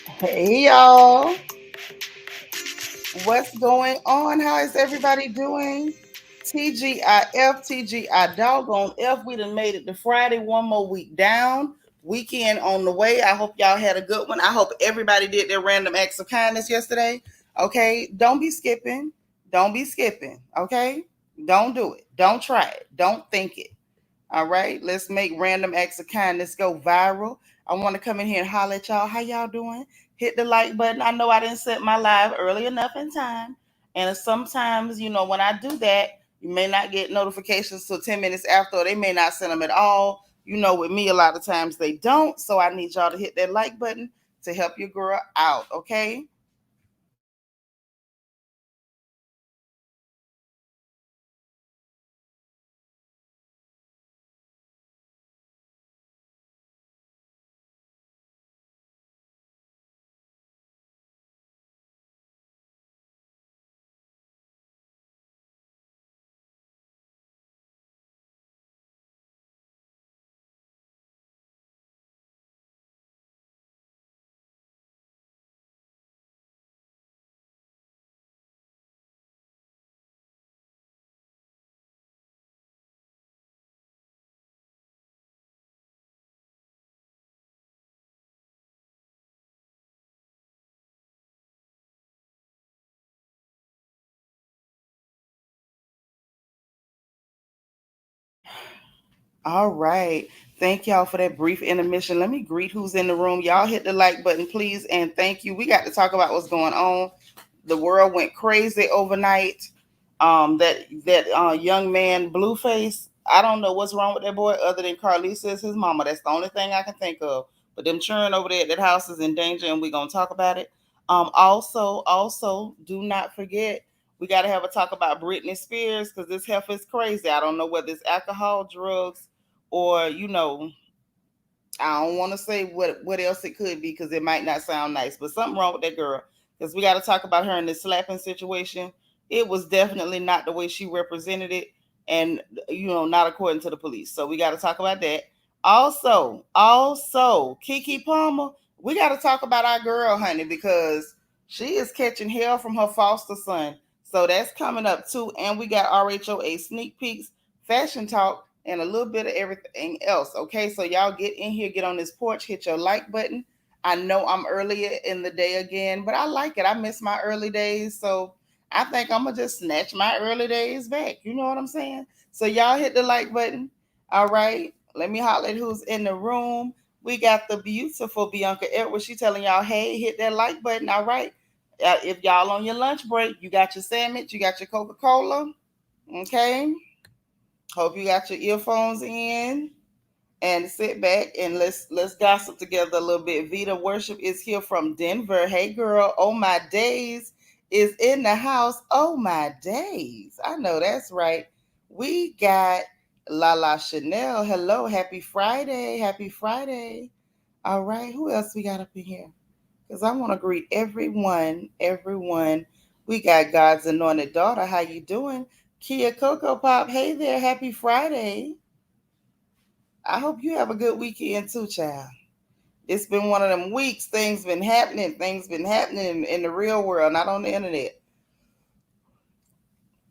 Hey y'all, what's going on? How is everybody doing? TGIF, TGI doggone F. We done made it to Friday, one more week down. Weekend on the way. I hope y'all had a good one. I hope everybody did their random acts of kindness yesterday. Okay, don't be skipping. Don't be skipping. Okay, don't do it. Don't try it. Don't think it. All right, let's make random acts of kindness go viral. I want to come in here and holler at y'all. How y'all doing? Hit the like button. I know I didn't set my live early enough in time. And sometimes, when I do that, you may not get notifications till 10 minutes after, or they may not send them at all. With me, a lot of times they don't. So I need y'all to hit that like button to help your girl out, okay? All right. Thank y'all for that brief intermission. Let me greet who's in the room. Y'all hit the like button, please, and thank you. We got to talk about what's going on. The world went crazy overnight. That young man, Blueface. I don't know what's wrong with that boy, other than Carlisa is his mama. That's the only thing I can think of. But them children over there at that house is in danger, and we're gonna talk about it. Also, do not forget we got to have a talk about Britney Spears because this heifer is crazy. I don't know whether it's alcohol, drugs, or I don't want to say what else it could be because it might not sound nice, but something wrong with that girl because we got to talk about her in this slapping situation. It was definitely not the way she represented it, and not according to the police. So we got to talk about that. Also, Keke Palmer, we got to talk about our girl, honey, because she is catching hell from her foster son. So that's coming up too, and we got RHOA sneak peeks, fashion talk, and a little bit of everything else. Okay, so y'all get in here, get on this porch, hit your like button. I know I'm earlier in the day again, but I like it. I miss my early days, so I think I'm gonna just snatch my early days back. You know what I'm saying? So y'all hit the like button. All right, let me holler at who's in the room. We got the beautiful Bianca Edwards. She telling y'all, hey, hit that like button. All right. If y'all on your lunch break, you got your sandwich, you got your Coca-Cola. Okay. Hope you got your earphones in and sit back and let's gossip together a little bit. Vita Worship is here from Denver. Hey girl, oh my days is in the house. Oh my days. I know that's right. We got Lala Chanel. Hello, happy Friday. Happy Friday. All right, who else we got up in here? Because I want to greet everyone. We got God's anointed daughter. How you doing? Kia Coco Pop. Hey there, happy Friday. I hope you have a good weekend too, child. It's been one of them weeks. Things been happening. Things been happening in the real world, not on the internet.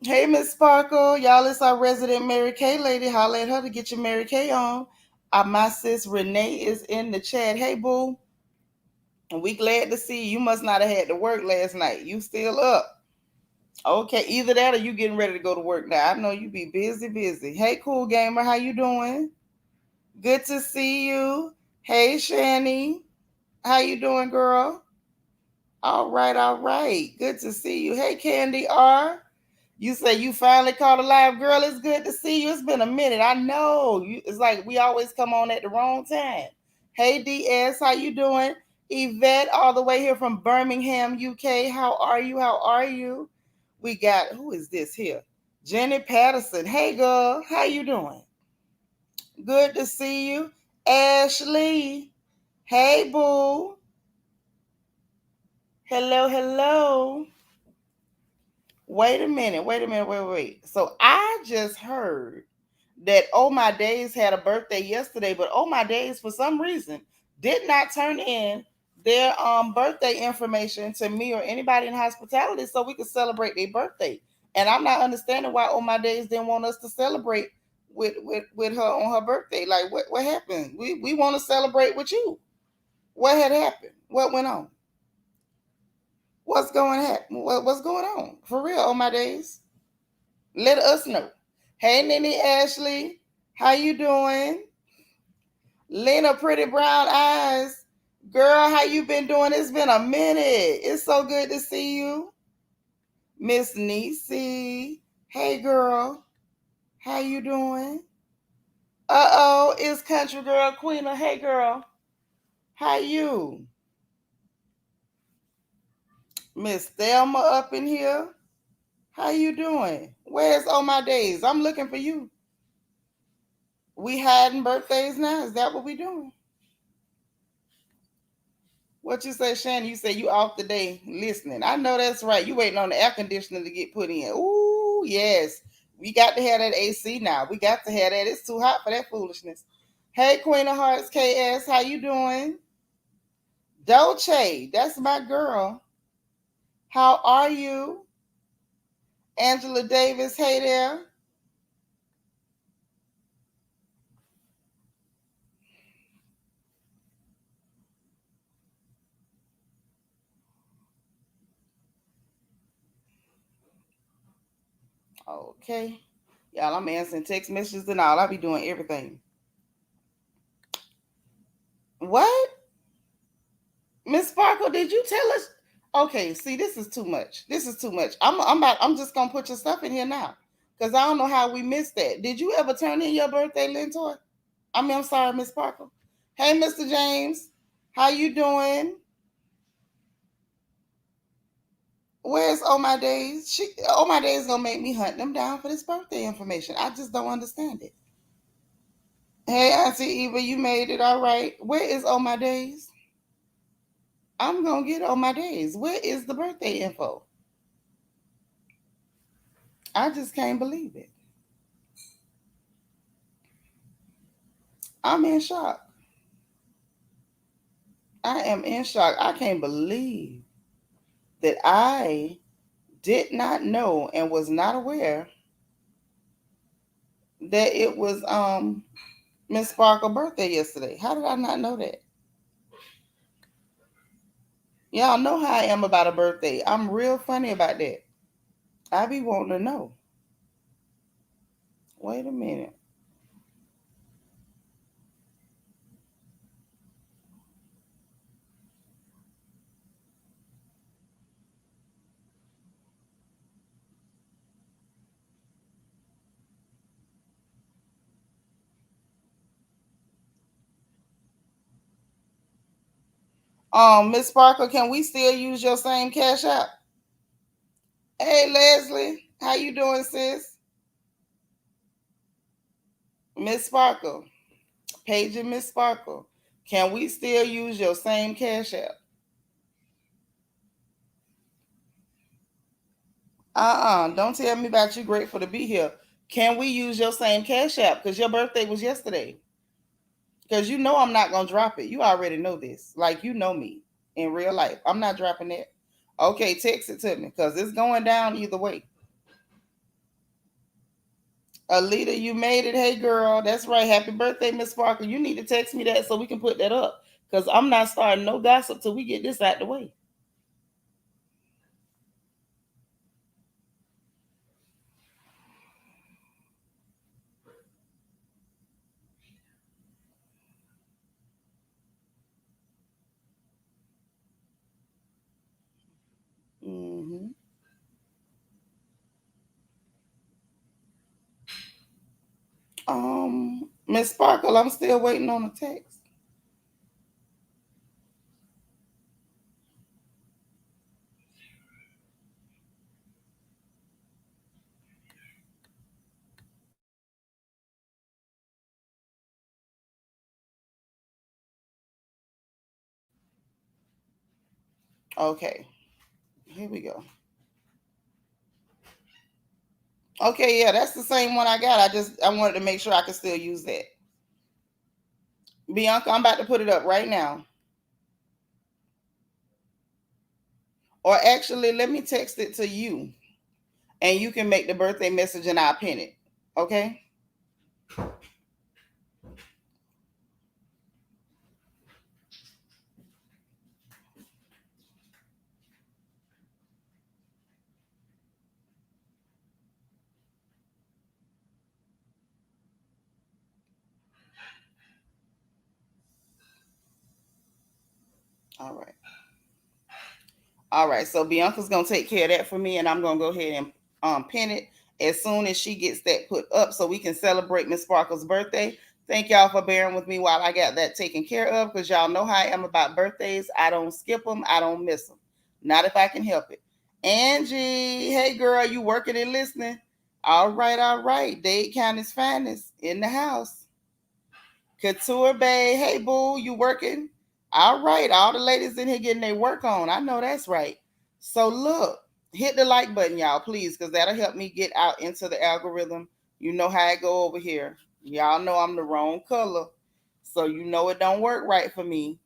Hey, Miss Sparkle. Y'all, it's our resident Mary Kay lady. Holla at her to get your Mary Kay on. My sis Renee is in the chat. Hey, boo. And we glad to see you. You must not have had to work last night. You still up. Okay, either that or you getting ready to go to work now. I know you be busy, busy. Hey, cool gamer, how you doing? Good to see you. Hey, Shani, how you doing, girl? All right, all right. Good to see you. Hey, Candy R. You say you finally caught a live, girl. It's good to see you. It's been a minute. I know. It's like we always come on at the wrong time. Hey, DS, how you doing? Yvette, all the way here from Birmingham, UK. How are you? How are you? We got who is this here? Jenny Patterson. Hey, girl. How you doing? Good to see you. Ashley. Hey, boo. Hello, hello. Wait. So I just heard that Oh My Days had a birthday yesterday, but Oh My Days for some reason did not turn in their birthday information to me or anybody in hospitality so we could celebrate their birthday. And I'm not understanding why On My Days didn't want us to celebrate with her on her birthday. Like what happened? We want to celebrate with you. What had happened? What went on? What's going on? For real, On My Days. Let us know. Hey Nene Ashley, how you doing? Lena Pretty Brown Eyes. Girl, how you been doing? It's been a minute. It's so good to see you. Miss Niecy. Hey girl. How you doing? Uh-oh, it's country girl Queena. Hey girl. How you? Miss Thelma up in here. How you doing? Where's On My Days? I'm looking for you. We hiding birthdays now? Is that what we doing? What you say, Shannon? You say you off the day listening. I know that's right. You waiting on the air conditioner to get put in. Ooh, yes. We got to have that AC now. We got to have that. It's too hot for that foolishness. Hey, Queen of Hearts, KS, how you doing? Dolce, that's my girl. How are you? Angela Davis, hey there. Okay. Y'all, I'm answering text messages and all. I'll be doing everything. What? Miss Sparkle, did you tell us? Okay, see, this is too much. This is too much. I'm just gonna put your stuff in here now. Because I don't know how we missed that. Did you ever turn in your birthday, Lentor? I'm sorry, Miss Sparkle. Hey, Mr. James. How you doing? Where's All My Days? All My Days gonna make me hunt them down for this birthday information. I just don't understand it. Hey, Auntie Eva, you made it all right. Where is All My Days? I'm gonna get All My Days. Where is the birthday info? I just can't believe it. I'm in shock. I am in shock. I can't believe that I did not know and was not aware that it was Miss Sparkle's birthday yesterday. How did I not know that? Y'all know how I am about a birthday. I'm real funny about that. I be wanting to know. Wait a minute. Miss Sparkle, can we still use your same cash app? Hey Leslie, how you doing, sis? Miss Sparkle, Paige and Miss Sparkle, can we still use your same cash app? Don't tell me about you grateful to be here. Can we use your same cash app? Because your birthday was yesterday. Because you know I'm not gonna drop it. You already know this. Like you know me in real life. I'm not dropping it. Okay, text it to me because it's going down either way. Alita, you made it. Hey girl, that's right. Happy birthday, Miss Sparkle. You need to text me that so we can put that up. Because I'm not starting no gossip till we get this out the way. Mm-hmm. Miss Sparkle, I'm still waiting on a text. Okay, here we go. Okay, yeah, that's the same one I got. I wanted to make sure I could still use that. Bianca, I'm about to put it up right now. Or actually, let me text it to you and you can make the birthday message and I'll pin it. Okay? All right. All right. So Bianca's going to take care of that for me and I'm going to go ahead and pin it as soon as she gets that put up so we can celebrate Miss Sparkle's birthday. Thank y'all for bearing with me while I got that taken care of because y'all know how I am about birthdays. I don't skip them. I don't miss them. Not if I can help it. Angie, hey girl, you working and listening? All right, all right. Dade County's finest in the house. Couture Bay, hey boo, you working? All right, all the ladies in here getting their work on. I know that's right. So look, hit the like button, y'all, please, because that'll help me get out into the algorithm. You know how I go over here. Y'all know I'm the wrong color. So you know it don't work right for me.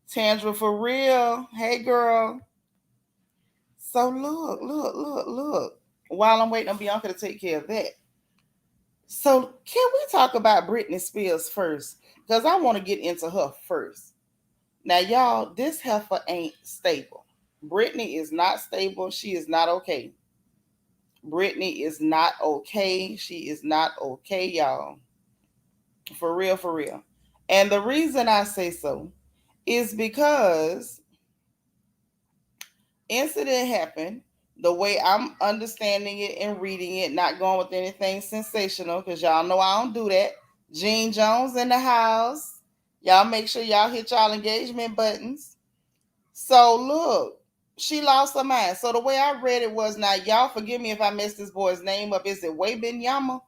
Tandra for real. Hey girl. So look. While I'm waiting on Bianca to take care of that. So can we talk about Britney Spears first? Because I want to get into her first. Now, y'all, this heifer ain't stable. Britney is not stable. She is not okay. Britney is not okay. She is not okay, y'all. For real, for real. And the reason I say so is because incident happened the way I'm understanding it and reading it, not going with anything sensational, because y'all know I don't do that. Gene Jones in the house. Y'all make sure y'all hit y'all engagement buttons. So look, she lost her mind. So the way I read it was, now y'all forgive me if I messed this boy's name up. Is it Wembanyama?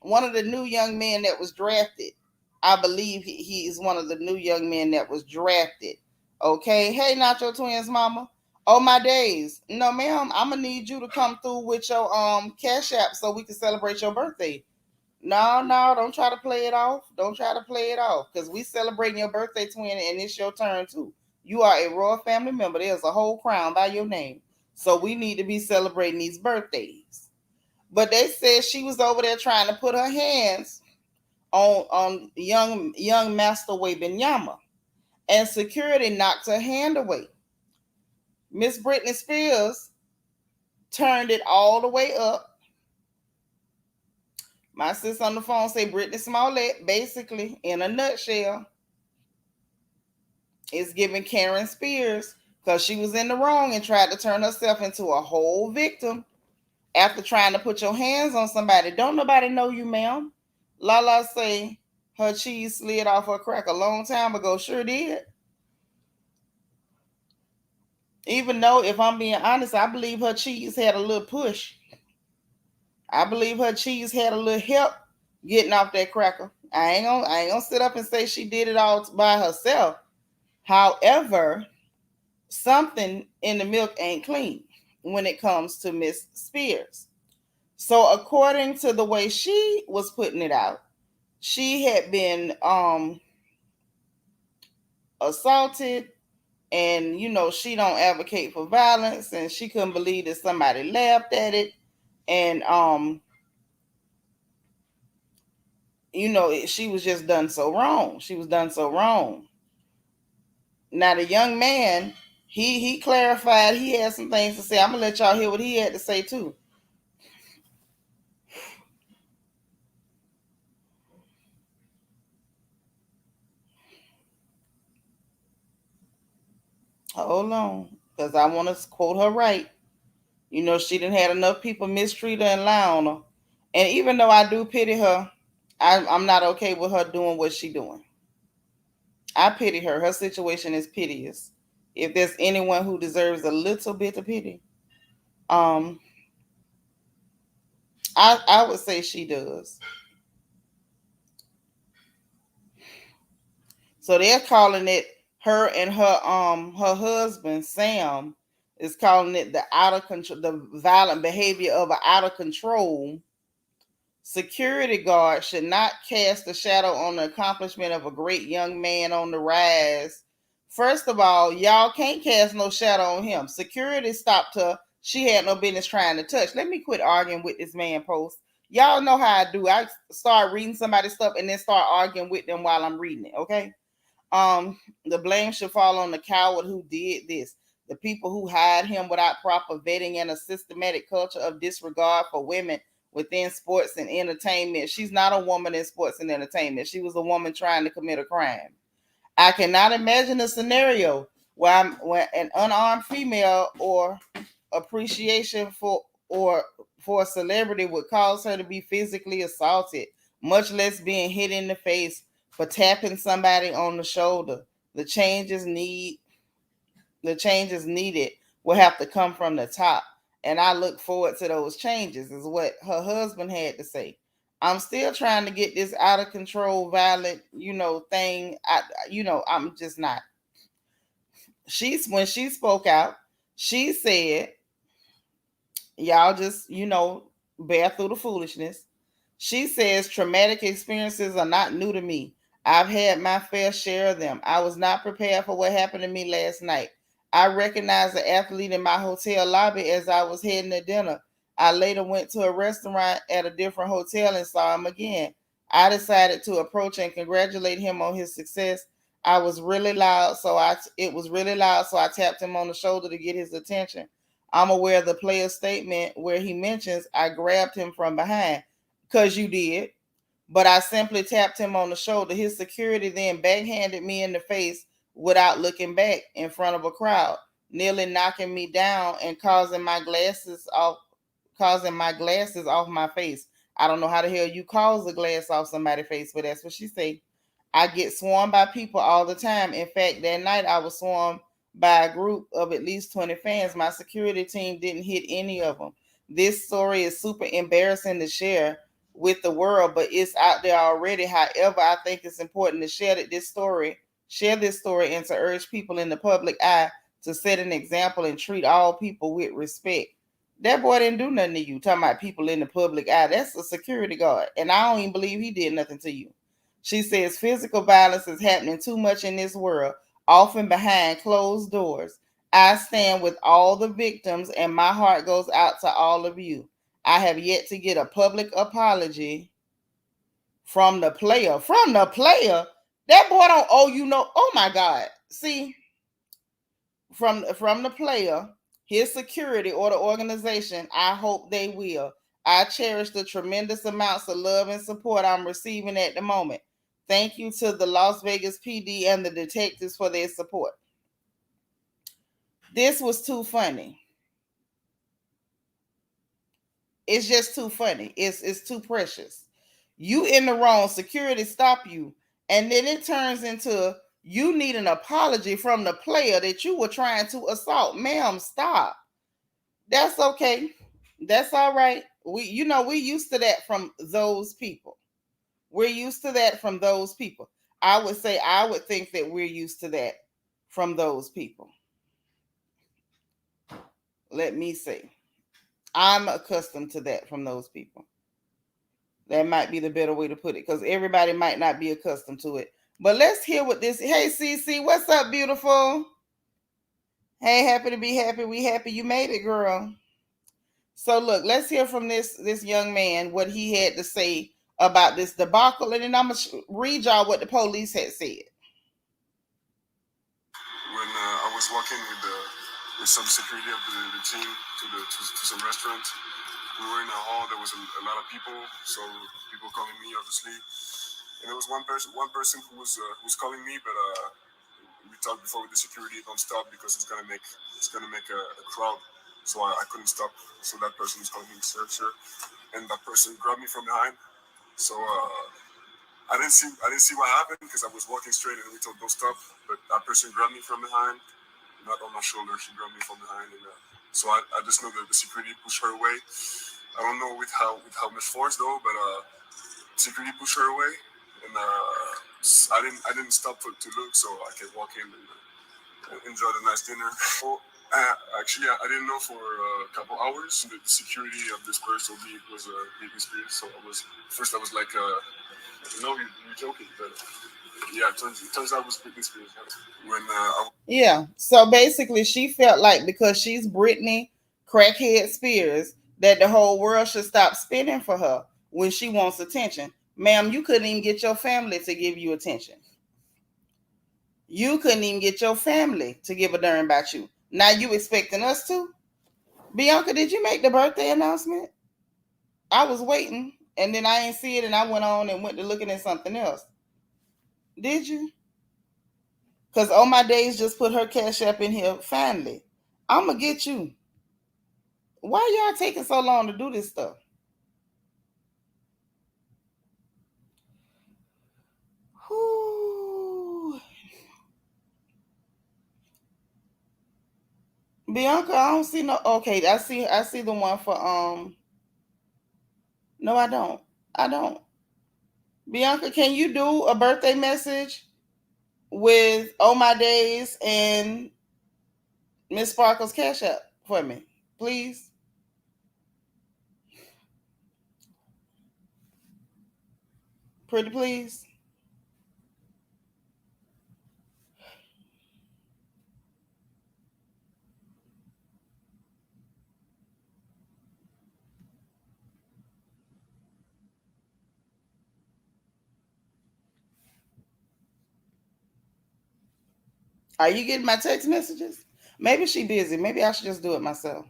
One of the new young men that was drafted. I believe he is one of the new young men that was drafted. Okay. Hey, Nacho Twins mama. Oh my days. No, ma'am, I'm gonna need you to come through with your cash app so we can celebrate your birthday. No, don't try to play it off. Don't try to play it off. Because we celebrating your birthday, twin, and it's your turn too. You are a royal family member. There's a whole crown by your name. So we need to be celebrating these birthdays. But they said she was over there trying to put her hands on young Master Wembanyama. And security knocked her hand away. Miss Britney Spears turned it all the way up. My sis on the phone say Britney Smollett, basically, in a nutshell, is giving Karen Spears because she was in the wrong and tried to turn herself into a whole victim after trying to put your hands on somebody. Don't nobody know you, ma'am. Lala say her cheese slid off her crack a long time ago. Sure did. Even though, if I'm being honest, I believe her cheese had a little push. I believe her cheese had a little help getting off that cracker. I ain't gonna sit up and say she did it all by herself. However, something in the milk ain't clean when it comes to Miss Spears. So according to the way she was putting it out, she had been assaulted, and she don't advocate for violence, and she couldn't believe that somebody laughed at it, and she was just done so wrong. She was done so wrong. Now the young man, he clarified. He had some things to say. I'm gonna let y'all hear what he had to say too. Hold on, because I want to quote her right. She didn't had enough people mistreat her and lie on her. And even though I do pity her, I'm not okay with her doing what she doing. I pity her. Her situation is piteous. If there's anyone who deserves a little bit of pity, um, I would say she does. So they're calling it, her and her husband Sam is calling it the out of control, the violent behavior of an out of control security guard should not cast a shadow on the accomplishment of a great young man on the rise First of all, y'all can't cast no shadow on him. Security stopped her. She had no business trying to touch. Let me quit arguing with this man post. Y'all know how I do. I start reading somebody's stuff and then start arguing with them while I'm reading it, okay? The blame should fall on the coward who did this. The people who hired him without proper vetting and a systematic culture of disregard for women within sports and entertainment. She's not a woman in sports and entertainment. She was a woman trying to commit a crime. I cannot imagine a scenario where an unarmed female or appreciation for a celebrity would cause her to be physically assaulted, much less being hit in the face for tapping somebody on the shoulder. The changes need the changes needed will have to come from the top. And I look forward to those changes, is what her husband had to say. I'm still trying to get this out of control, violent, thing. I'm just not. When she spoke out, she said, y'all just, bear through the foolishness. She says traumatic experiences are not new to me. I've had my fair share of them. I was not prepared for what happened to me last night. I recognized the athlete in my hotel lobby as I was heading to dinner. I later went to a restaurant at a different hotel and saw him again. I decided to approach and congratulate him on his success. I was really loud, it was really loud, so I tapped him on the shoulder to get his attention. I'm aware of the player's statement where he mentions I grabbed him from behind. Because you did. But I simply tapped him on the shoulder. His security then backhanded me in the face without looking back in front of a crowd, nearly knocking me down and causing my glasses off my face. I don't know how the hell you cause a glass off somebody's face, but that's what she said. I get swarmed by people all the time. In fact, that night I was swarmed by a group of at least 20 fans. My security team didn't hit any of them. This story is super embarrassing to share with the world, but it's out there already. However, I think it's important to share this story and to urge people in the public eye to set an example and treat all people with respect. That boy didn't do nothing to you. Talking about people in the public eye. That's a security guard. And I don't even believe he did nothing to you. She says physical violence is happening too much in this world, often behind closed doors. I stand with all the victims and my heart goes out to all of you. I have yet to get a public apology from the player. From the player? That boy don't owe you no. Oh my God. See, from the player, his security or the organization, I hope they will. I cherish the tremendous amounts of love and support I'm receiving at the moment. Thank you to the Las Vegas PD and the detectives for their support. This was too funny. It's just too funny. It's too precious. You in the wrong, security stop you, and then it turns into you need an apology from the player that you were trying to assault. Ma'am, stop. That's okay. That's all right. We used to that from those people. We're used to that from those people. I would think that we're used to that from those people. Let me say. I'm accustomed to that from those people. That might be the better way to put it because everybody might not be accustomed to it. But let's hear what this. Hey, CC, what's up, beautiful? Hey, happy to be happy. We happy you made it, girl. So look, let's hear from this young man what he had to say about this debacle, and then I'm gonna read y'all what the police had said. When I was walking with some security of the team to some restaurant, we were in a hall. There was a lot of people, so people calling me obviously, and there was one person who was calling me, but we talked before with the security, don't stop because it's gonna make a crowd. So I couldn't stop. So that person was calling me sir, and that person grabbed me from behind. So I didn't see what happened because I was walking straight and we told don't stop. But that person grabbed me from behind, not on my shoulder. She grabbed me from behind, and so I just know that the security pushed her away. I don't know with how much force though, but security pushed her away, and I didn't stop to look, so I kept walking and enjoyed a nice dinner. Well, actually, I didn't know for a couple hours. The security of this person was Britney Spears, so I was like, no, you're joking, but Yeah, it turns out it was Britney Spears. When Yeah. So basically, she felt like because she's Britney crackhead Spears, that the whole world should stop spinning for her when she wants attention. Ma'am, you couldn't even get your family to give you attention. You couldn't even get your family to give a darn about you. Now you expecting us to? Bianca, did you make the birthday announcement? I was waiting, and then I ain't see it, and I went on and went to looking at something else. Did you? Because On My Days just put her cash app in here. Finally, I'm going to get you. Why y'all taking so long to do this stuff? Whew. Bianca, I don't see no. Okay, I see the one for No, I don't. I don't. Bianca, can you do a birthday message with On My Days and Miss Sparkle's cash app for me, please? Pretty please. Are you getting my text messages? Maybe she busy. Maybe I should just do it myself.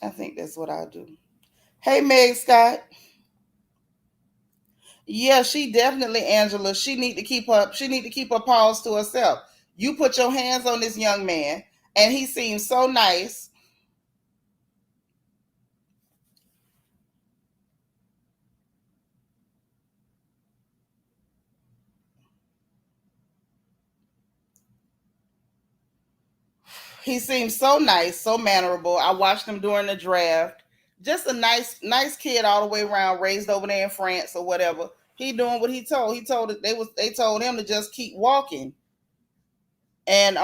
I think that's what I'll do. Hey, Meg Scott. Yeah, she definitely, Angela. She need to keep her. She need to keep her paws to herself. You put your hands on this young man, and he seems so nice. He seems so nice, so mannerable. I watched him during the draft. Just a nice kid all the way around, raised over there in France or whatever. He doing what he told. He told it they told him to just keep walking. And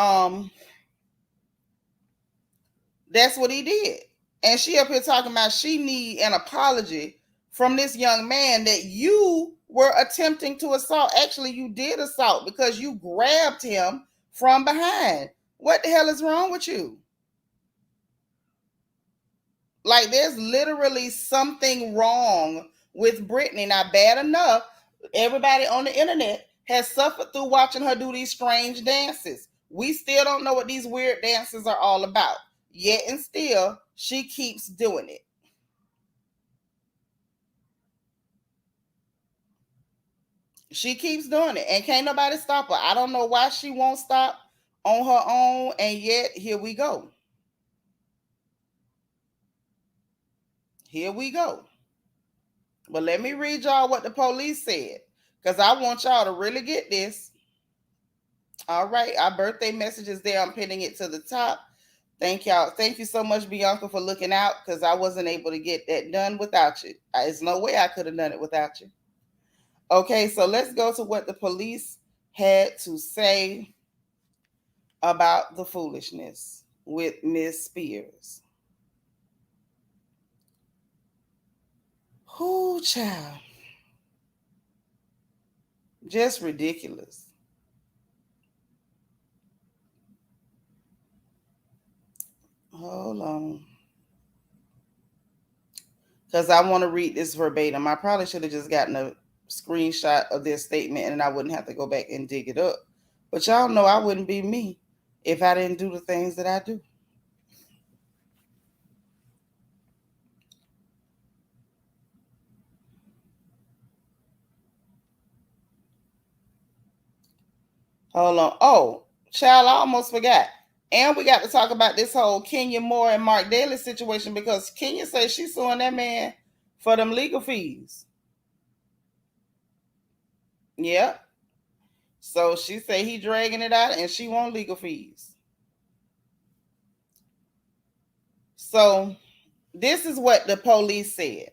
that's what he did. And she up here talking about she need an apology from this young man that you were attempting to assault. Actually, you did assault because you grabbed him from behind. What the hell is wrong with you? Like, there's literally something wrong with Britney. Now, bad enough, everybody on the internet has suffered through watching her do these strange dances. We still don't know what these weird dances are all about. Yet and still, she keeps doing it. She keeps doing it, and can't nobody stop her. I don't know why she won't stop on her own, and yet here we go. Here we go. But let me read y'all what the police said, because I want y'all to really get this. All right, our birthday message is there. I'm pinning it to the top. Thank y'all. Thank you so much, Bianca, for looking out, because I wasn't able to get that done without you. There's no way I could have done it without you. Okay, so let's go to what the police had to say about the foolishness with Miss Spears. Whoo, child. Just ridiculous. Hold on. Because I want to read this verbatim. I probably should have just gotten a screenshot of their statement and I wouldn't have to go back and dig it up. But y'all know I wouldn't be me if I didn't do the things that I do. Hold on. Oh, child, I almost forgot. And we got to talk about this whole Kenya Moore and Mark Daly situation, because Kenya says she's suing that man for them legal fees. Yep. So she say he dragging it out and she want legal fees. So this is what the police said.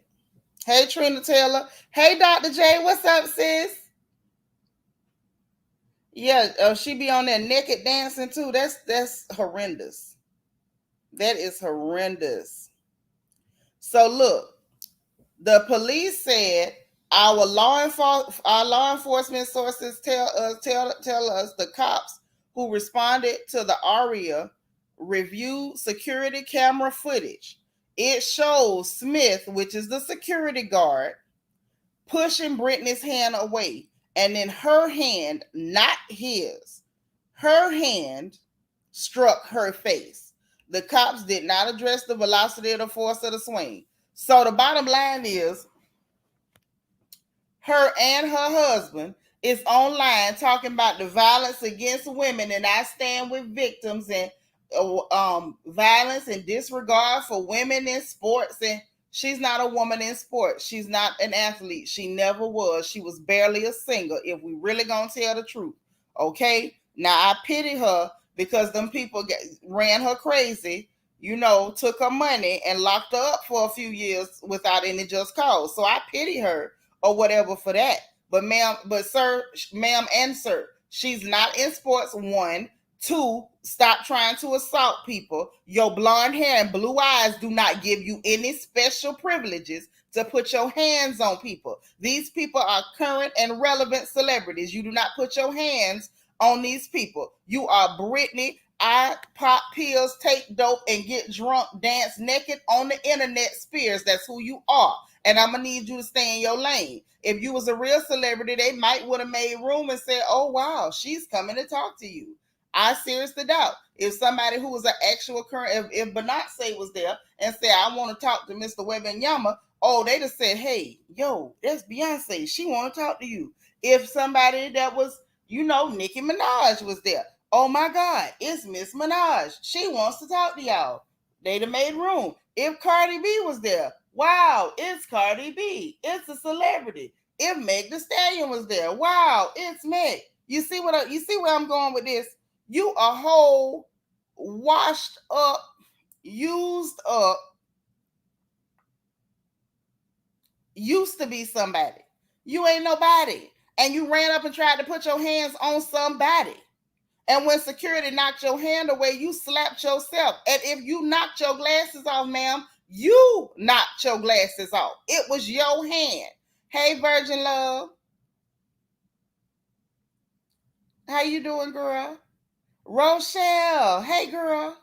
Hey, Trina Taylor. Hey, Dr. J. What's up, sis? Yeah, she be on there naked dancing too. That's horrendous. That is horrendous. So look, the police said Our law enforcement sources tell us the cops who responded to the aria reviewed security camera footage. It shows Smith, which is the security guard, pushing Britney's hand away, and then her hand, not his, her hand struck her face. The cops did not address the velocity or the force of the swing. So the bottom line is her and her husband is online talking about the violence against women, and I stand with victims, and violence and disregard for women in sports. And she's not a woman in sports. She's not an athlete. She never was. She was barely a singer, if we really gonna tell the truth. Okay, now I pity her because them people ran her crazy, took her money and locked her up for a few years without any just cause. So I pity her or whatever for that. But ma'am and sir, she's not in sports. One. Two, stop trying to assault people. Your blonde hair and blue eyes do not give you any special privileges to put your hands on people. These people are current and relevant celebrities. You do not put your hands on these people. You are Britney. I pop pills, take dope, and get drunk, dance naked on the internet Spears. That's who you are. And I'm going to need you to stay in your lane. If you was a real celebrity, they might would have made room and said, oh, wow, she's coming to talk to you. I seriously doubt if somebody who was an actual current, if Beyonce was there and said, I want to talk to Mr. Wembanyama, oh, they just said, hey, yo, that's Beyonce. She want to talk to you. If somebody that was, Nicki Minaj was there, oh my God, it's Miss Minaj. She wants to talk to y'all. They'd have made room. If Cardi B was there, wow, it's Cardi B. It's a celebrity. If Meg Thee Stallion was there, wow, it's Meg. You see where I'm going with this? You a whole washed up, used up, used to be somebody. You ain't nobody. And you ran up and tried to put your hands on somebody. And when security knocked your hand away, you slapped yourself. And if you knocked your glasses off, ma'am, you knocked your glasses off. It was your hand. Hey, Virgin Love. How you doing, girl? Rochelle, hey girl.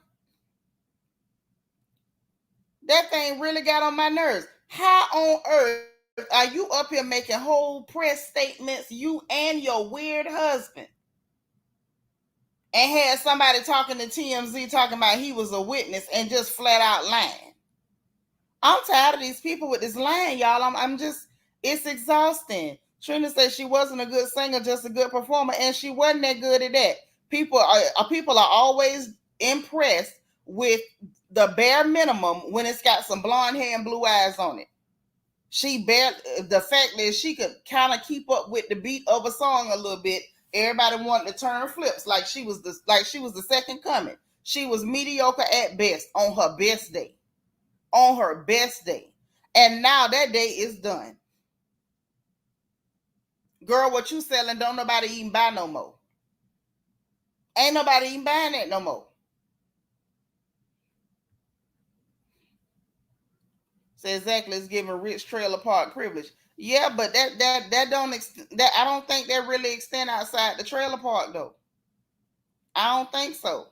That thing really got on my nerves. How on earth are you up here making whole press statements, you and your weird husband, and had somebody talking to TMZ talking about he was a witness and just flat out lying? I'm tired of these people with this lying, y'all. I'm just, it's exhausting. Trina said she wasn't a good singer, just a good performer, and she wasn't that good at that. People are always impressed with the bare minimum when it's got some blonde hair and blue eyes on it. The fact that she could kind of keep up with the beat of a song a little bit, everybody wanted to turn flips like she was the second coming. She was mediocre at best on her best day. On her best day. And now that day is done. Girl, what you selling don't nobody even buy no more. Ain't nobody even buying that no more. So exactly, it's giving rich trailer park privilege. Yeah, but that don't that I don't think that really extend outside the trailer park though. I don't think so.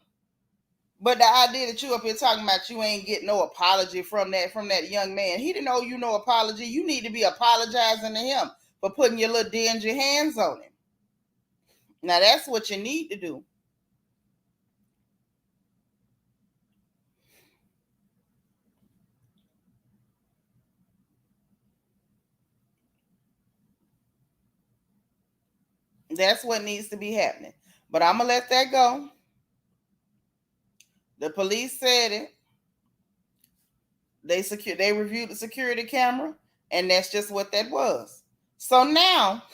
But the idea that you up here talking about you ain't get no apology from that young man, he didn't owe you no apology. You need to be apologizing to him for putting your little dingy hands on him. Now that's what you need to do. That's what needs to be happening. But I'm gonna let that go. The police said it. They reviewed the security camera, and that's just what that was. So now,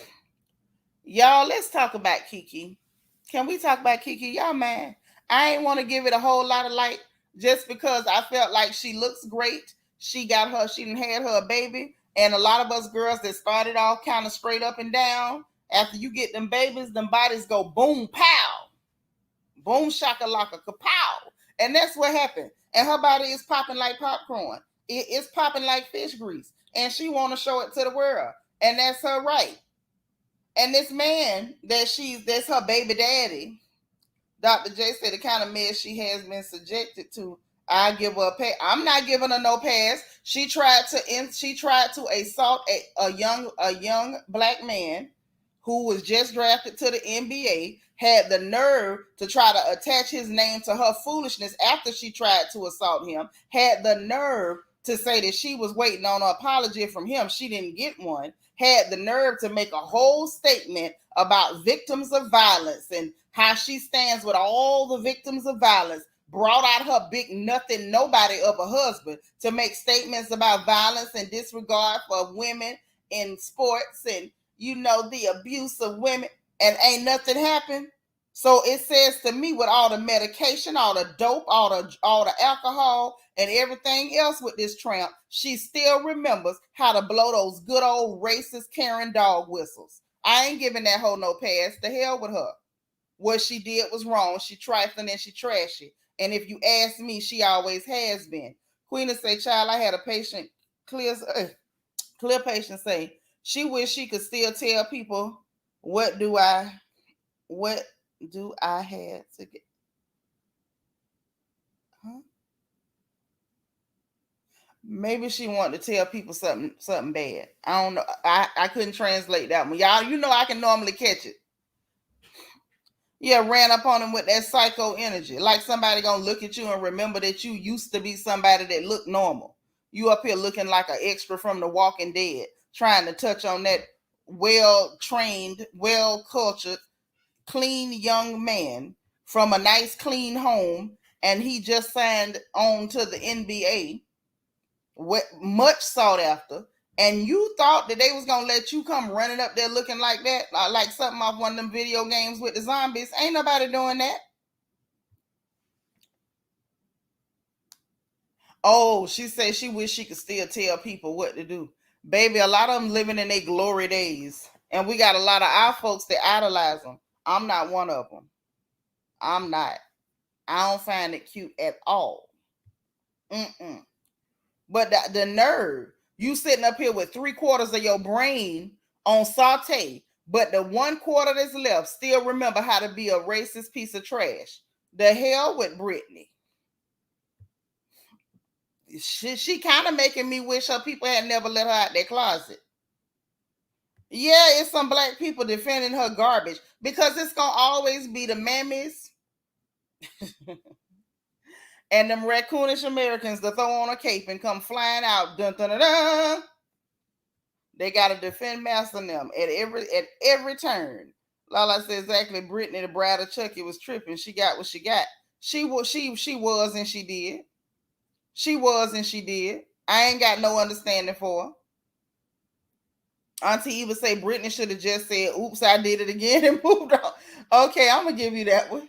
y'all, let's talk about Keke. Can we talk about Keke? Y'all, man, I ain't want to give it a whole lot of light just because I felt like she looks great. She done had her baby, and a lot of us girls that started off kind of straight up and down. After you get them babies, them bodies go boom, pow, boom, shakalaka, kapow, and that's what happened. And her body is popping like popcorn. It's popping like fish grease, and she want to show it to the world. And that's her right. And this man that's her baby daddy, Dr. J said the kind of mess she has been subjected to, I give her a pass. I'm not giving her no pass. She tried to assault a young black man who was just drafted to the NBA, had the nerve to try to attach his name to her foolishness after she tried to assault him, had the nerve to say that she was waiting on an apology from him. She didn't get one. Had the nerve to make a whole statement about victims of violence and how she stands with all the victims of violence. Brought out her big nothing nobody of a husband to make statements about violence and disregard for women in sports and the abuse of women, and ain't nothing happened. So it says to me, with all the medication, all the dope, all the alcohol, and everything else with this tramp, she still remembers how to blow those good old racist Karen dog whistles. I ain't giving that hoe no pass. The hell with her. What she did was wrong. She trifling and she trashy. And if you ask me, she always has been. Queen say, child, I had a patient, clear patient say, she wish she could still tell people what do I have to get. Huh? Maybe she wanted to tell people something bad. I don't know. I couldn't translate that one. Y'all, I can normally catch it. Yeah, ran up on him with that psycho energy. Like somebody gonna look at you and remember that you used to be somebody that looked normal. You up here looking like an extra from The Walking Dead, trying to touch on that well-trained, well-cultured, clean young man from a nice, clean home, and he just signed on to the NBA, much sought after, and you thought that they was gonna let you come running up there looking like that, like something off one of them video games with the zombies. Ain't nobody doing that. Oh, she said she wish she could still tell people what to do. Baby, a lot of them living in their glory days. And we got a lot of our folks that idolize them. I'm not one of them. I'm not. I don't find it cute at all. Mm-mm. But the nerve, you sitting up here with 3/4 of your brain on saute, but the 1/4 that's left still remember how to be a racist piece of trash. The hell with Britney. She kind of making me wish her people had never let her out their closet. Yeah, it's some black people defending her garbage because it's gonna always be the mammies and them raccoonish Americans that throw on a cape and come flying out. Dun, dun, dun, dun. They gotta defend master them at every turn. Lala said exactly. Brittany, the bride of Chucky, was tripping. She got what she got. She was and she did. She was and she did. I ain't got no understanding for her. Auntie Eva say Brittany should have just said, "Oops, I did it again," and moved on. Okay, I'm gonna give you that one.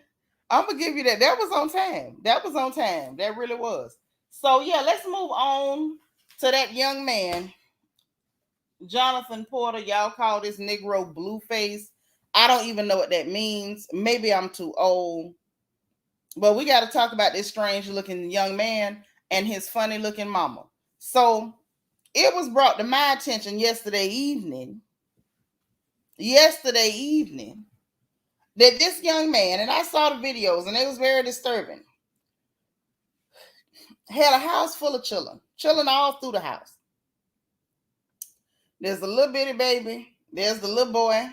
I'm gonna give you that. That was on time. That was on time. That really was. So yeah, let's move on to that young man, Jonathan Porter. Y'all call this Negro Blueface. I don't even know what that means. Maybe I'm too old. But we got to talk about this strange looking young man and his funny looking mama. So it was brought to my attention yesterday evening that this young man, and I saw the videos and it was very disturbing, had a house full of children all through the house. There's a little bitty baby. There's the little boy.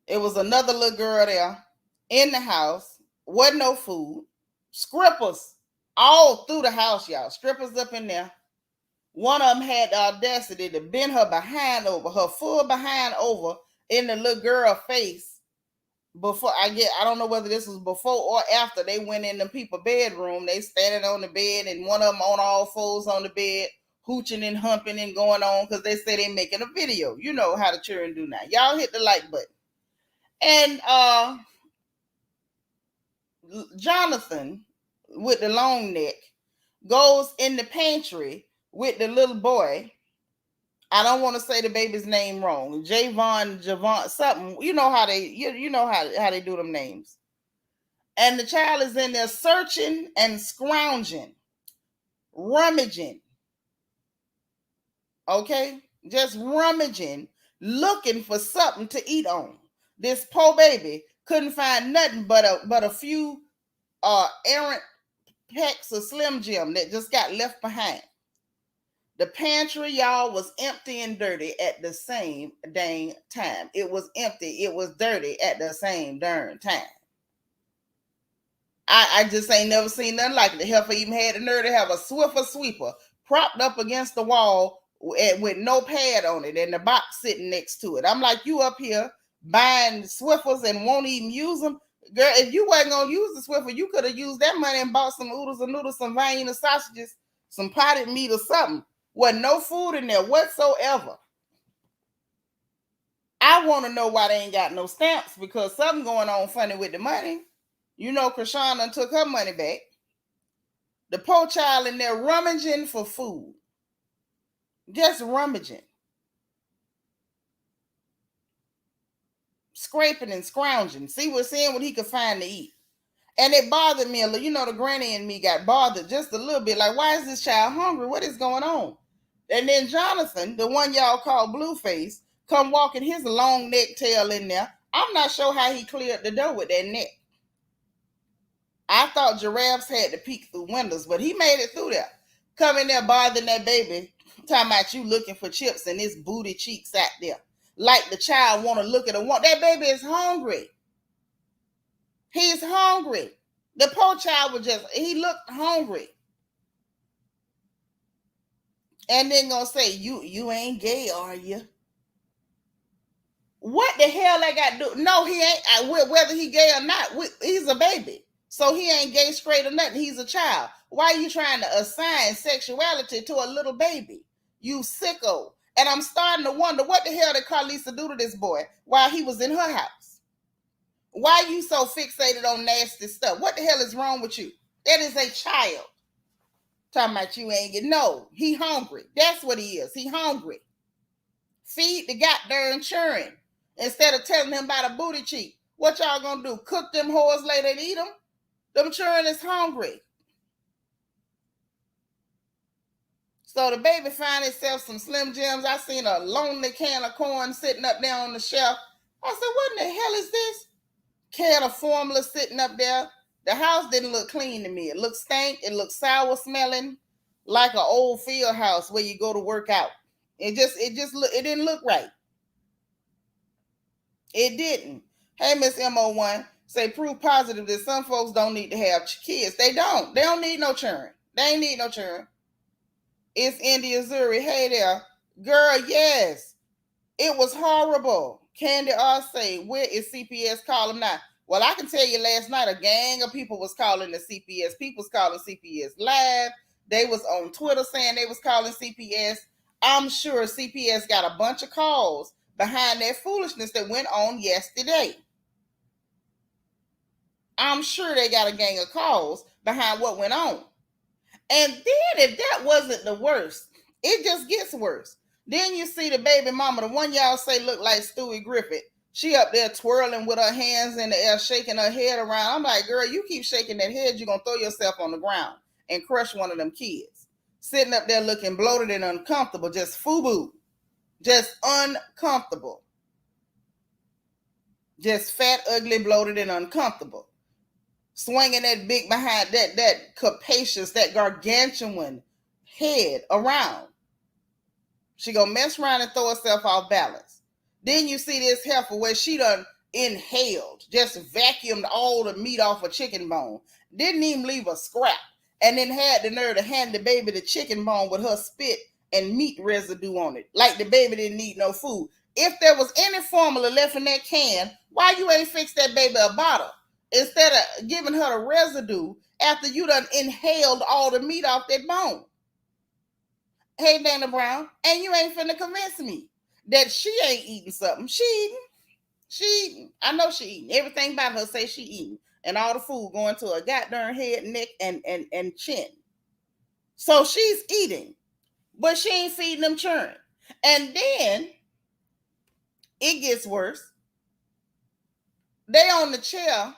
It was another little girl there in the house. Wasn't no food. Strippers all through the house, y'all. Strippers up in there. One of them had the audacity to bend her full behind over in the little girl face. I don't know whether this was before or after they went in the people bedroom. They standing on the bed and one of them on all fours on the bed, hooching and humping and going on because they say they making a video. You know how the children do now. Y'all hit the like button. And Jonathan with the long neck goes in the pantry with the little boy. I don't want to say the baby's name wrong. Javon, something. You know how they do them names. And the child is in there searching and scrounging, rummaging. Okay? just rummaging, looking for something to eat on. This poor baby couldn't find nothing but a few errant packs of Slim Jim that just got left behind. The pantry, y'all, was empty and dirty at the same dang time. It was empty. It was dirty at the same darn time. I just ain't never seen nothing like it. The heifer even had the nerve to have a Swiffer sweeper propped up against the wall with no pad on it and the box sitting next to it. I'm like, you up here buying Swiffers and won't even use them? Girl, if you wasn't going to use the Swiffer, you could have used that money and bought some oodles and noodles, some Vienna sausages, some potted meat or something. Wasn't no food in there whatsoever. I want to know why they ain't got no stamps, because something going on funny with the money. You know, Krishana took her money back. The poor child in there rummaging for food. Just rummaging. Scraping and scrounging. Seeing what he could find to eat. And it bothered me a little. You know, the granny and me got bothered just a little bit. Like, why is this child hungry? What is going on? And then Jonathan, the one y'all call Blueface, come walking his long neck tail in there. I'm not sure how he cleared the door with that neck. I thought giraffes had to peek through windows, but he made it through there. Come in there bothering that baby, talking about you looking for chips and his booty cheeks out there. Like the child want to look at one. That baby is hungry. He's hungry. The poor child he looked hungry. And then gonna say, you ain't gay, are you? What the hell I got to do? No, he ain't. Whether he gay or not, he's a baby. So he ain't gay, straight, or nothing. He's a child. Why are you trying to assign sexuality to a little baby? You sicko. And I'm starting to wonder, what the hell did Carlisa do to this boy while he was in her house? Why are you so fixated on nasty stuff? What the hell is wrong with you? That is a child. Talking about you ain't getting. No, he hungry. That's what he is. He hungry. Feed the goddamn children instead of telling him about a booty cheek. What y'all gonna do? Cook them whores later and eat them? Them children is hungry. So the baby found himself some Slim Jims. I seen a lonely can of corn sitting up there on the shelf. I said, what in the hell is this? Can of formula sitting up there. The house didn't look clean to me. It looked stank. It looked sour smelling, like an old field house where you go to work out. It didn't look right. It didn't. Hey, Miss MO1, say proof positive that some folks don't need to have kids. They don't. They don't need no children. They ain't need no children. It's India Zuri. Hey there. Girl, yes. It was horrible. Candy R say, where is CPS? Call them now. Well, I can tell you last night, a gang of people was calling the CPS. People was calling CPS live. They was on Twitter saying they was calling CPS. I'm sure CPS got a bunch of calls behind that foolishness that went on yesterday. I'm sure they got a gang of calls behind what went on. And then if that wasn't the worst, it just gets worse. Then you see the baby mama, the one y'all say look like Stewie Griffith. She up there twirling with her hands in the air, shaking her head around. I'm like, girl, you keep shaking that head, you're going to throw yourself on the ground and crush one of them kids. Sitting up there looking bloated and uncomfortable, just FUBU. Just uncomfortable. Just fat, ugly, bloated, and uncomfortable. Swinging that big behind that capacious, that gargantuan head around. She gonna mess around and throw herself off balance. Then you see this heifer where she done inhaled, just vacuumed all the meat off a chicken bone. Didn't even leave a scrap. And then had the nerve to hand the baby the chicken bone with her spit and meat residue on it. Like the baby didn't need no food. If there was any formula left in that can, why you ain't fix that baby a bottle? Instead of giving her the residue after you done inhaled all the meat off that bone. Hey, Dana Brown, and you ain't finna convince me that she ain't eating something. She eating. I know she eating. Everything about her say she eating. And all the food going to her goddamn head, neck, and chin. So she's eating. But she ain't feeding them children. And then it gets worse. They on the chair.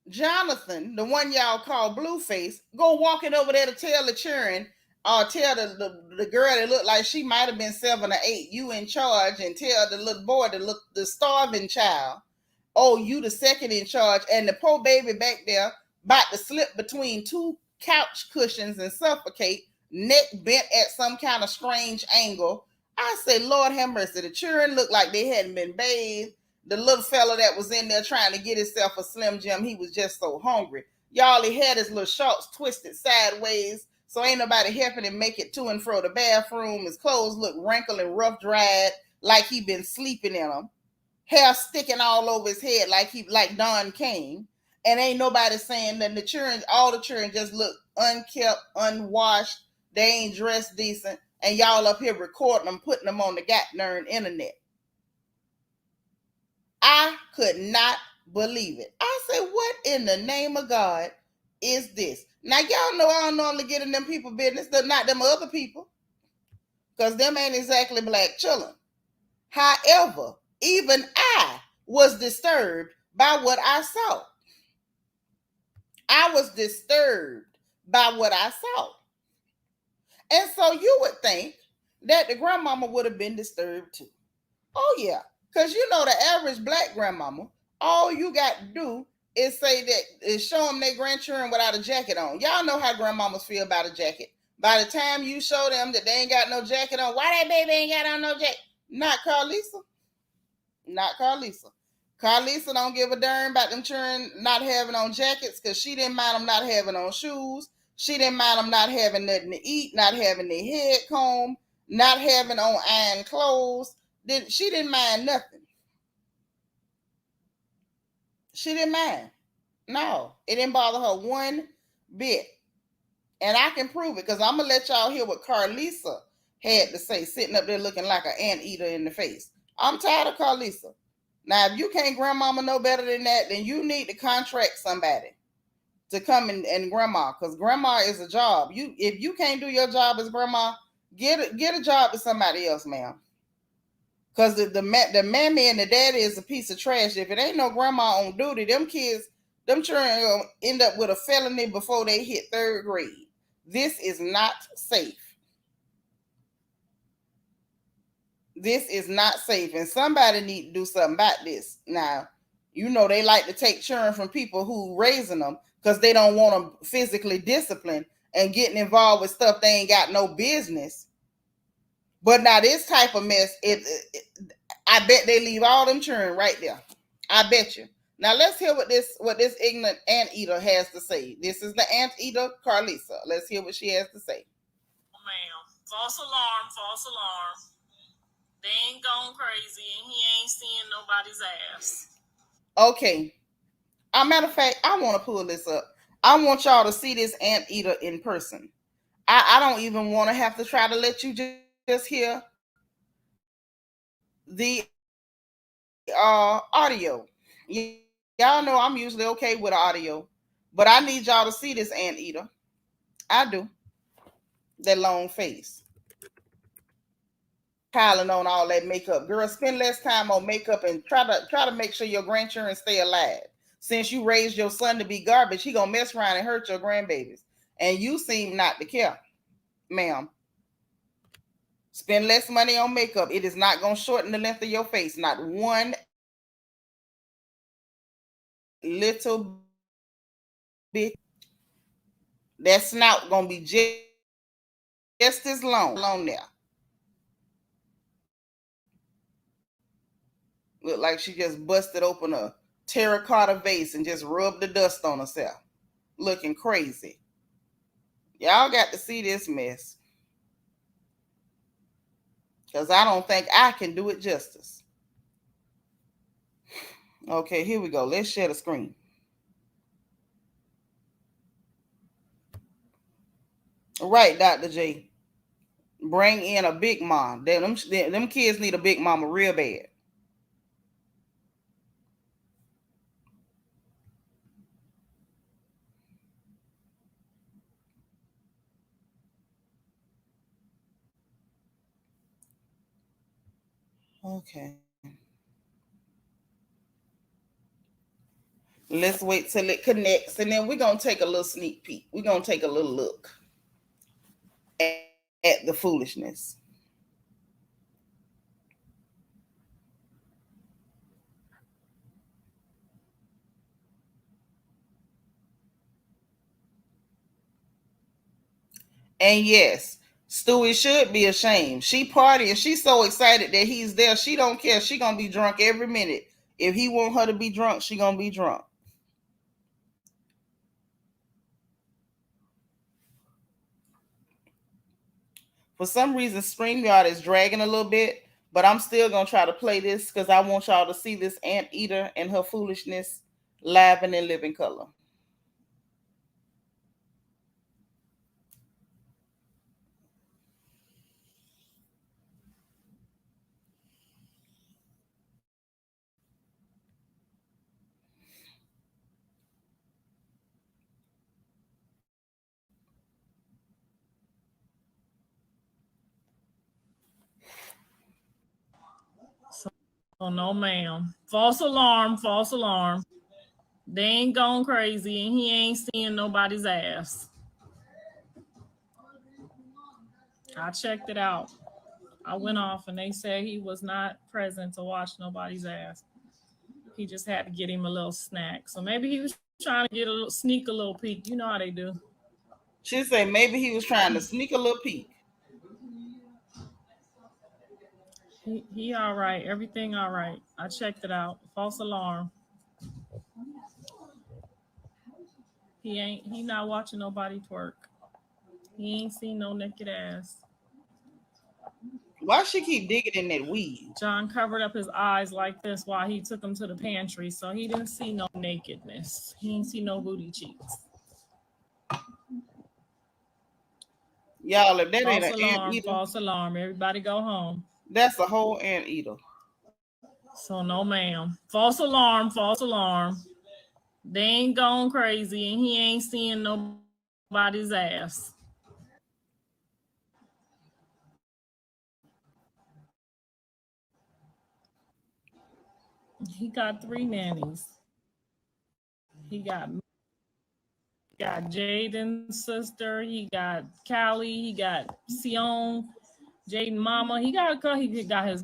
Jonathan, the one y'all call Blueface, go walking over there to tell the children, or tell the girl that looked like she might have been 7 or 8, you in charge, and tell the little boy, the starving child, oh, you the second in charge, and the poor baby back there about to slip between two couch cushions and suffocate, neck bent at some kind of strange angle. I say, Lord have mercy. The children looked like they hadn't been bathed. The little fella that was in there trying to get himself a Slim Jim, he was just so hungry. Y'all, he had his little shorts twisted sideways, so ain't nobody helping him make it to and fro the bathroom. His clothes look wrinkled and rough dried, like he been sleeping in them. Hair sticking all over his head like Don King. And ain't nobody saying that. The children, all the children just look unkept, unwashed. They ain't dressed decent. And y'all up here recording them, putting them on the goddamn internet. I could not believe it. I said, what in the name of God is this? Now, y'all know I don't normally get in them people business, not them other people, because them ain't exactly black children. However, even I was disturbed by what I saw. I was disturbed by what I saw. And so you would think that the grandmama would have been disturbed too. Oh, yeah. Because you know, the average black grandmama, all you got to do is say that, is show them their grandchildren without a jacket on. Y'all know how grandmamas feel about a jacket. By the time you show them that they ain't got no jacket on, why that baby ain't got on no jacket? Not Carlisa. Not Carlisa. Carlisa don't give a darn about them children not having on jackets, because she didn't mind them not having on shoes. She didn't mind them not having nothing to eat, not having their head combed, not having on iron clothes. She didn't mind nothing. She didn't mind. No, it didn't bother her one bit. And I can prove it, because I'm going to let y'all hear what Carlisa had to say, sitting up there looking like an anteater in the face. I'm tired of Carlisa. Now, if you can't grandmama no better than that, then you need to contract somebody to come and grandma, because grandma is a job. If you can't do your job as grandma, get a job to somebody else, ma'am. Because the mammy and the daddy is a piece of trash. If it ain't no grandma on duty, them kids, them children gonna end up with a felony before they hit 3rd grade. This is not safe. This is not safe, and somebody need to do something about this. Now, you know they like to take children from people who raising them because they don't want them physically disciplined and getting involved with stuff they ain't got no business. But now this type of mess, I bet they leave all them children right there. I bet you. Now let's hear what this ignorant anteater has to say. This is the anteater Carlisa. Let's hear what she has to say. Ma'am, false alarm, false alarm. They ain't gone crazy, and he ain't seeing nobody's ass. Okay. As a matter of fact, I want to pull this up. I want y'all to see this anteater in person. I don't even want to have to try to let you just hear the audio. Y'all know I'm usually okay with audio, but I need y'all to see this anteater. I do. That long face. Piling on all that makeup. Girl, spend less time on makeup and try to make sure your grandchildren stay alive. Since you raised your son to be garbage, he gonna mess around and hurt your grandbabies. And you seem not to care, ma'am. Spend less money on makeup. It is not gonna shorten the length of your face. Not one little bit. That snout gonna be just as long there. Look like she just busted open a terracotta vase and just rubbed the dust on herself. Looking crazy. Y'all got to see this mess. Because I don't think I can do it justice. Okay, here we go. Let's share the screen. Right, Dr. J. Bring in a big mom. Them kids need a big mama real bad. Okay. Let's wait till it connects, and then we're going to take a little sneak peek. We're going to take a little look at the foolishness. And yes, Stewie should be ashamed. She partying. She's so excited that he's there. She don't care. She gonna be drunk every minute. If he want her to be drunk, she gonna be drunk. For some reason, StreamYard is dragging a little bit, but I'm still gonna try to play this because I want y'all to see this anteater and her foolishness live and in living color. So no, ma'am. False alarm. False alarm. They ain't gone crazy, and he ain't seeing nobody's ass. I checked it out. I went off, and they said he was not present to watch nobody's ass. He just had to get him a little snack. So maybe he was trying to get a little sneak a little peek. You know how they do. She said maybe he was trying to sneak a little peek. He all right. Everything all right. I checked it out. False alarm. He not watching nobody twerk. He ain't seen no naked ass. Why she keep digging in that weed? John covered up his eyes like this while he took him to the pantry, so he didn't see no nakedness. He didn't see no booty cheeks. Y'all, if that ain't False an alarm, anteater, false alarm. Everybody go home. that's a whole anteater. So no ma'am. False alarm, false alarm. They ain't gone crazy and he ain't seeing nobody's ass. He got 3 nannies. He got Jaden's sister. He got Callie. He got Sion, Jaden mama. He got his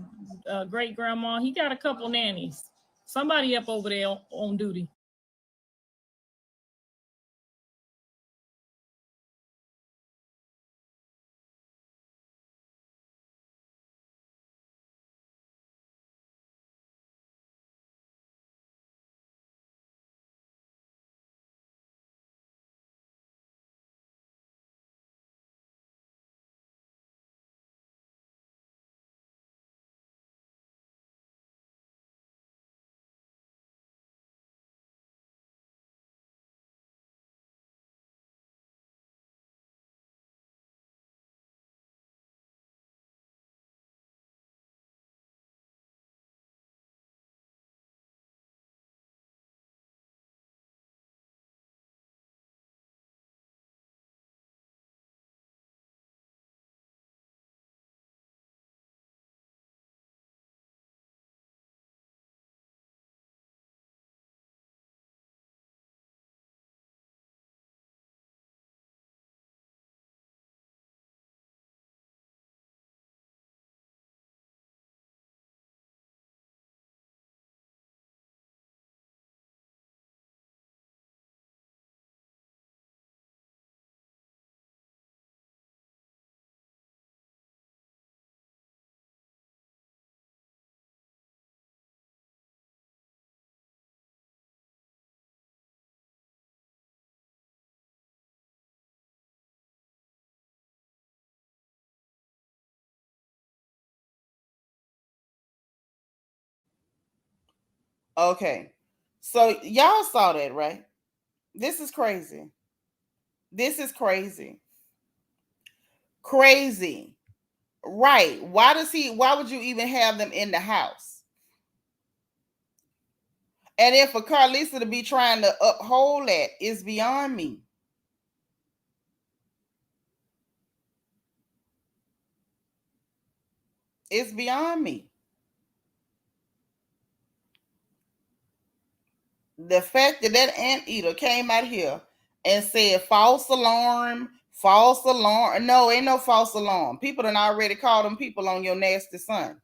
great grandma. He got a couple nannies. Somebody up over there on duty. Okay. So y'all saw that, right? This is crazy. This is crazy. Crazy. Right. Why would you even have them in the house? And then for Carlisa to be trying to uphold that is beyond me. It's beyond me. The fact that anteater came out here and said false alarm, False alarm. No, ain't no false alarm. People done already called them people on your nasty son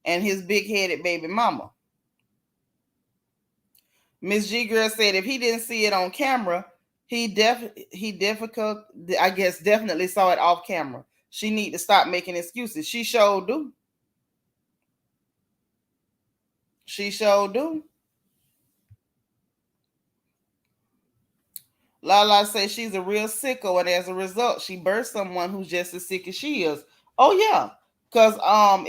and his big-headed baby mama. Miss G Girl said if he didn't see it on camera, he difficult. I guess definitely saw it off camera. She need to stop making excuses. She sure do. She sure do. Lala says she's a real sicko, and as a result, she birthed someone who's just as sick as she is. Oh yeah, because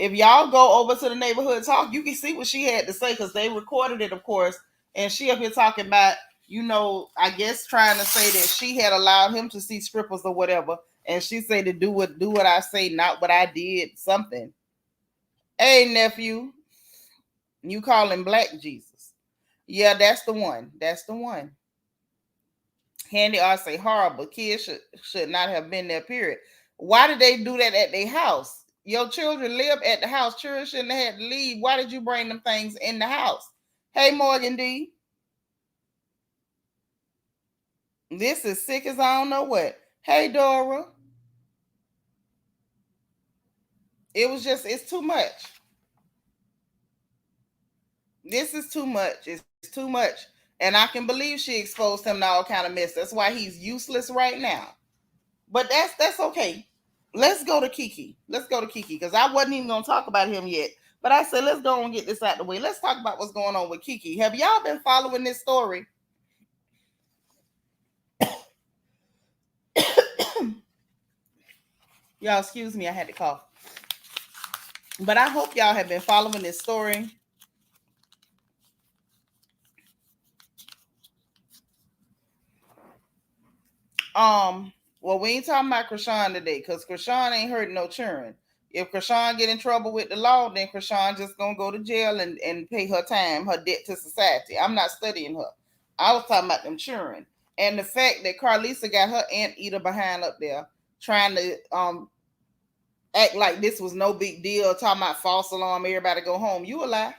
if y'all go over to the neighborhood talk, you can see what she had to say because they recorded it, of course, and she up here talking about, I guess trying to say that she had allowed him to see strippers or whatever, and she said to do what I say, not what I did. Something. Hey nephew, you call him Black Jesus? Yeah, that's the one. That's the one. Handy R say horrible. Kids should not have been there, period. Why did they do that at their house? Your children live at the house. Children shouldn't have had to leave. Why did you bring them things in the house? Hey, Morgan D. This is sick as I don't know what. Hey, Dora. It's too much. This is too much. It's too much. And I can believe she exposed him to all kind of mess. That's why he's useless right now. But that's okay. Let's go to Keke. Because I wasn't even gonna talk about him yet. But I said let's go and get this out the way. Let's talk about what's going on with Keke. Have y'all been following this story? Y'all, excuse me, I had to cough. But I hope y'all have been following this story. Well, we ain't talking about Krishan today because Krishan ain't hurting no children. If Krishan get in trouble with the law, then Krishan just gonna go to jail and pay her time, her debt to society. I'm not studying her. I was talking about them children. And the fact that Carlisa got her anteater behind up there trying to act like this was no big deal, talking about false alarm, everybody go home. You a lie.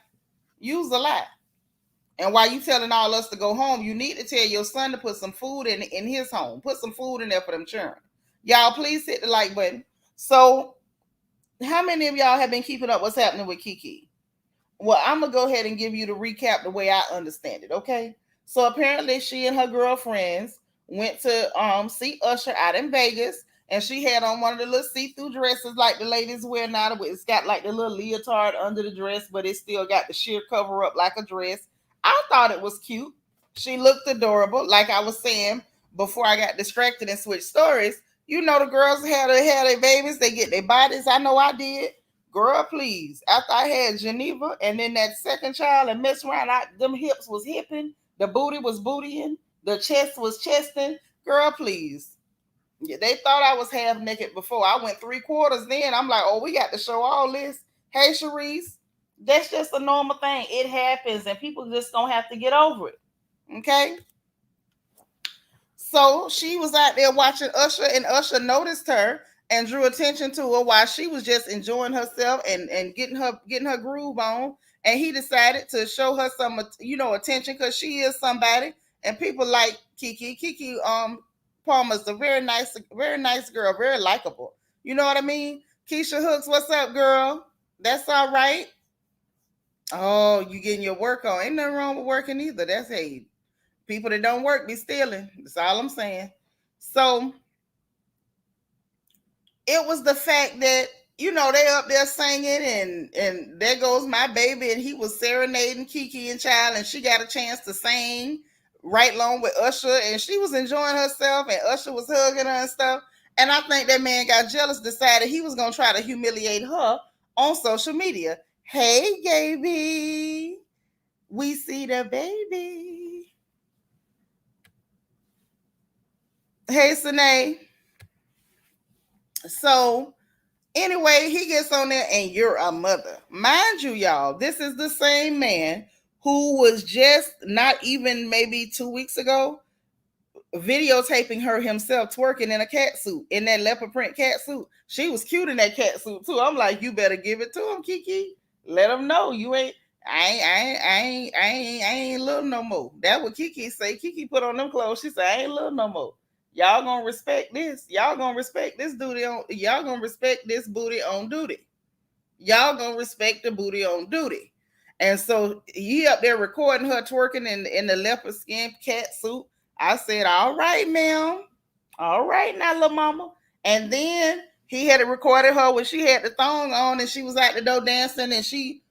You's a lie. And while you telling all us to go home, you need to tell your son to put some food in his home. Put some food in there for them children. Y'all, please hit the like button. So, how many of y'all have been keeping up what's happening with Keke? Well, I'm going to go ahead and give you the recap the way I understand it, okay? So, apparently, she and her girlfriends went to see Usher out in Vegas. And she had on one of the little see-through dresses like the ladies wear now. It's got like the little leotard under the dress, but it still got the sheer cover up like a dress. I thought it was cute. She looked adorable. Like I was saying before I got distracted and switched stories, the girls had their babies. They get their bodies. I know I did. Girl, please. After I had Geneva and then that second child and messed around, them hips was hipping. The booty was bootying. The chest was chesting. Girl, please. They thought I was half naked before. I went 3/4 then. I'm like, oh, we got to show all this. Hey, Sharice. That's just a normal thing. It happens, and people just don't have to get over it. Okay? So she was out there watching Usher, and Usher noticed her and drew attention to her while she was just enjoying herself and getting her groove on. And he decided to show her some, attention because she is somebody. And people like Keke. Keke Palmer's a very nice girl, very likable. You know what I mean? Keisha Hooks, what's up, girl? That's all right. Oh, you getting your work on. Ain't nothing wrong with working either. That's people that don't work be stealing. That's all I'm saying. So it was the fact that, they up there singing and there goes my baby, and he was serenading Keke and Child, and she got a chance to sing right along with Usher, and she was enjoying herself, and Usher was hugging her and stuff. And I think that man got jealous, decided he was going to try to humiliate her on social media. Hey, baby. We see the baby. Hey, Sine. So, anyway, he gets on there, and you're a mother. Mind you, y'all, this is the same man who was just not even maybe 2 weeks ago videotaping her himself twerking in a cat suit, in that leopard print cat suit. She was cute in that cat suit too. I'm like, you better give it to him, Keke. Let him know you ain't. I ain't little no more. That what Keke say. Keke put on them clothes. She said, I ain't little no more. Y'all gonna respect this. Y'all gonna respect this duty on. Y'all gonna respect this booty on duty. Y'all gonna respect the booty on duty. And so he up there recording her twerking in the leopard skin cat suit. I said, all right, ma'am. All right now, little mama. And then he had it recorded her when she had the thong on and she was out the door dancing and she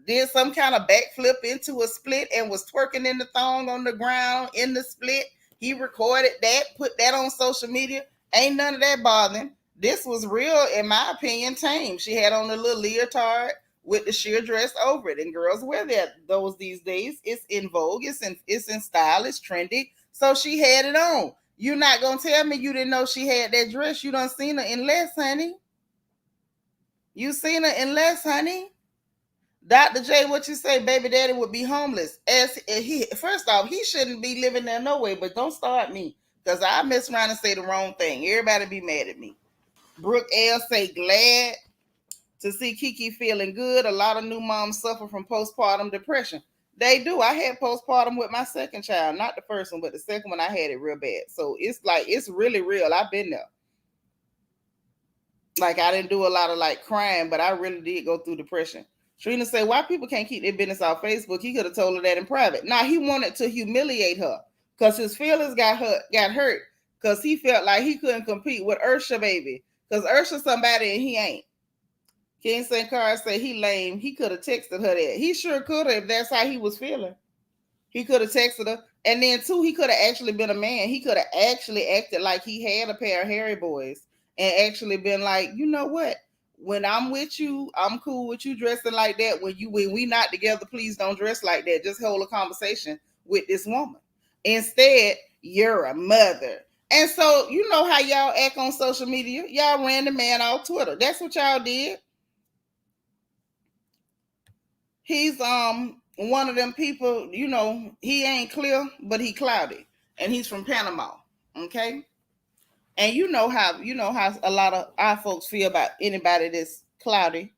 did some kind of backflip into a split and was twerking in the thong on the ground in the split. He recorded that, put that on social media. Ain't none of that bothering. This was real, in my opinion, tame. She had on a little leotard with the sheer dress over it, and girls wear that those these days. It's in vogue. It's in style. It's trendy. So she had it on. You're not gonna tell me you didn't know she had that dress. You done seen her in less, honey. You seen her in less, honey. Dr. J, what you say? Baby daddy would be homeless. As he, first off, he shouldn't be living there no way. But don't start me, because I mess around and say the wrong thing. Everybody be mad at me. Brooke L say glad to see Keke feeling good. A lot of new moms suffer from postpartum depression. They do. I had postpartum with my second child, not the first one, but the second one I had it real bad. So it's like it's really real. I've been there. Like I didn't do a lot of like crying, but I really did go through depression. Trina said, why people can't keep their business off Facebook? He could have told her that in private. Now he wanted to humiliate her because his feelings got hurt because he felt like he couldn't compete with Ursha, baby. Because Ursha somebody and he ain't. King St. Carl said he lame. He could have texted her that. He sure could have if that's how he was feeling. He could have texted her. And then, too, he could have actually been a man. He could have actually acted like he had a pair of hairy boys and actually been like, you know what? When I'm with you, I'm cool with you dressing like that. When we not together, please don't dress like that. Just hold a conversation with this woman. Instead, you're a mother. And so, you know how y'all act on social media. Y'all ran the man off Twitter. That's what y'all did. He's one of them people, you know, he ain't clear, but he cloudy. And he's from Panama. Okay. And you know how a lot of our folks feel about anybody that's cloudy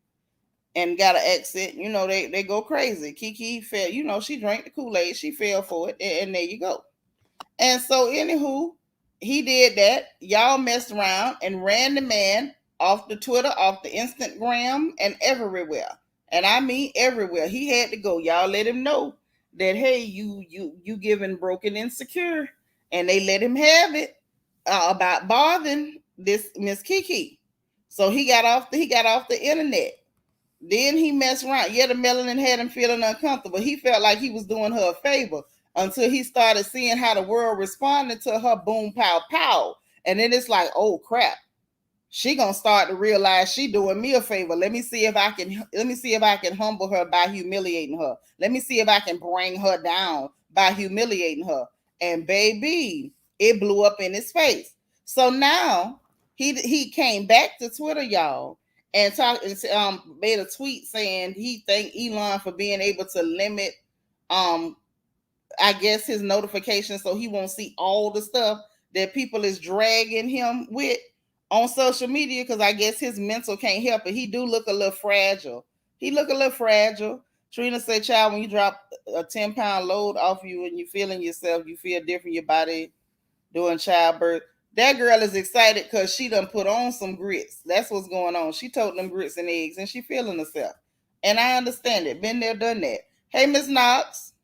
and got an accent. You know, they go crazy. Keke fell, you know, she drank the Kool-Aid, she fell for it, and there you go. And so, anywho, he did that. Y'all messed around and ran the man off the Twitter, off the Instagram, and everywhere. And I mean everywhere. He had to go. Y'all let him know that hey, you giving broken insecure, and they let him have it about bothering this Miss Keke. So he got off the internet. Then he messed around. Yeah, the melanin had him feeling uncomfortable. He felt like he was doing her a favor until he started seeing how the world responded to her boom pow pow. And then it's like, oh crap. She gonna start to realize she doing me a favor. Let me see if I can humble her by humiliating her. Let me see if I can bring her down by humiliating her. And baby, it blew up in his face. So now he came back to Twitter, y'all, and made a tweet saying he thanked Elon for being able to limit I guess his notifications so he won't see all the stuff that people is dragging him with on social media, because I guess his mental can't help it. He do look a little fragile. Trina said, child, when you drop a 10-pound load off you and you feeling yourself, you feel different, your body doing childbirth. That girl is excited because she done put on some grits. That's what's going on. She told them grits and eggs and she feeling herself. And I understand it. Been there, done that. Hey, Miss Knox.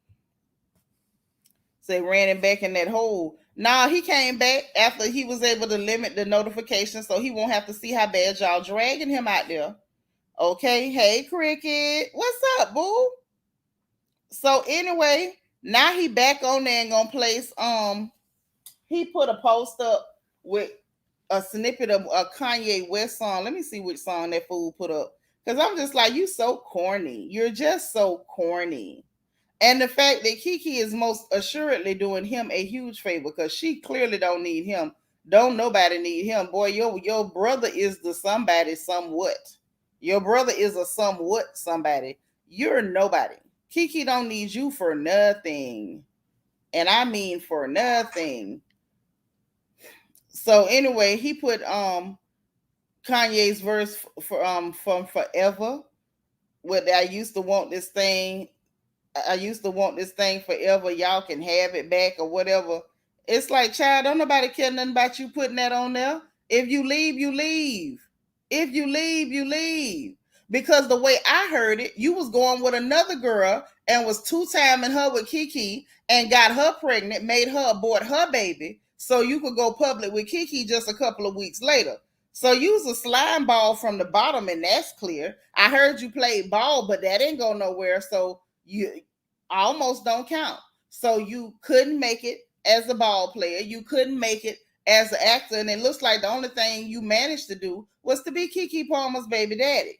Say ran him back in that hole. Nah, he came back after he was able to limit the notifications so he won't have to see how bad y'all dragging him out there. Okay. Hey, Cricket. What's up, boo? So anyway, now he back on there and gonna place he put a post up with a snippet of a Kanye West song. Let me see which song that fool put up. Because I'm just like, you so corny. You're just so corny. And the fact that Keke is most assuredly doing him a huge favor because she clearly don't need him. Don't nobody need him. Boy, your brother is the somebody somewhat. Your brother is a somewhat somebody. You're nobody. Keke don't need you for nothing. And I mean for nothing. So anyway, he put Kanye's verse from Forever. With I used to want this thing forever. Y'all can have it back or whatever. It's like, child, don't nobody care nothing about you putting that on there. If you leave, you leave. If you leave, you leave. Because the way I heard it, you was going with another girl and was two-timing her with Keke and got her pregnant, made her abort her baby, so you could go public with Keke just a couple of weeks later. So you was a slime ball from the bottom, and that's clear. I heard you played ball, but that didn't go nowhere, so you almost don't count. So you couldn't make it as a ball player. You couldn't make it as an actor, and it looks like the only thing you managed to do was to be Keke Palmer's baby daddy.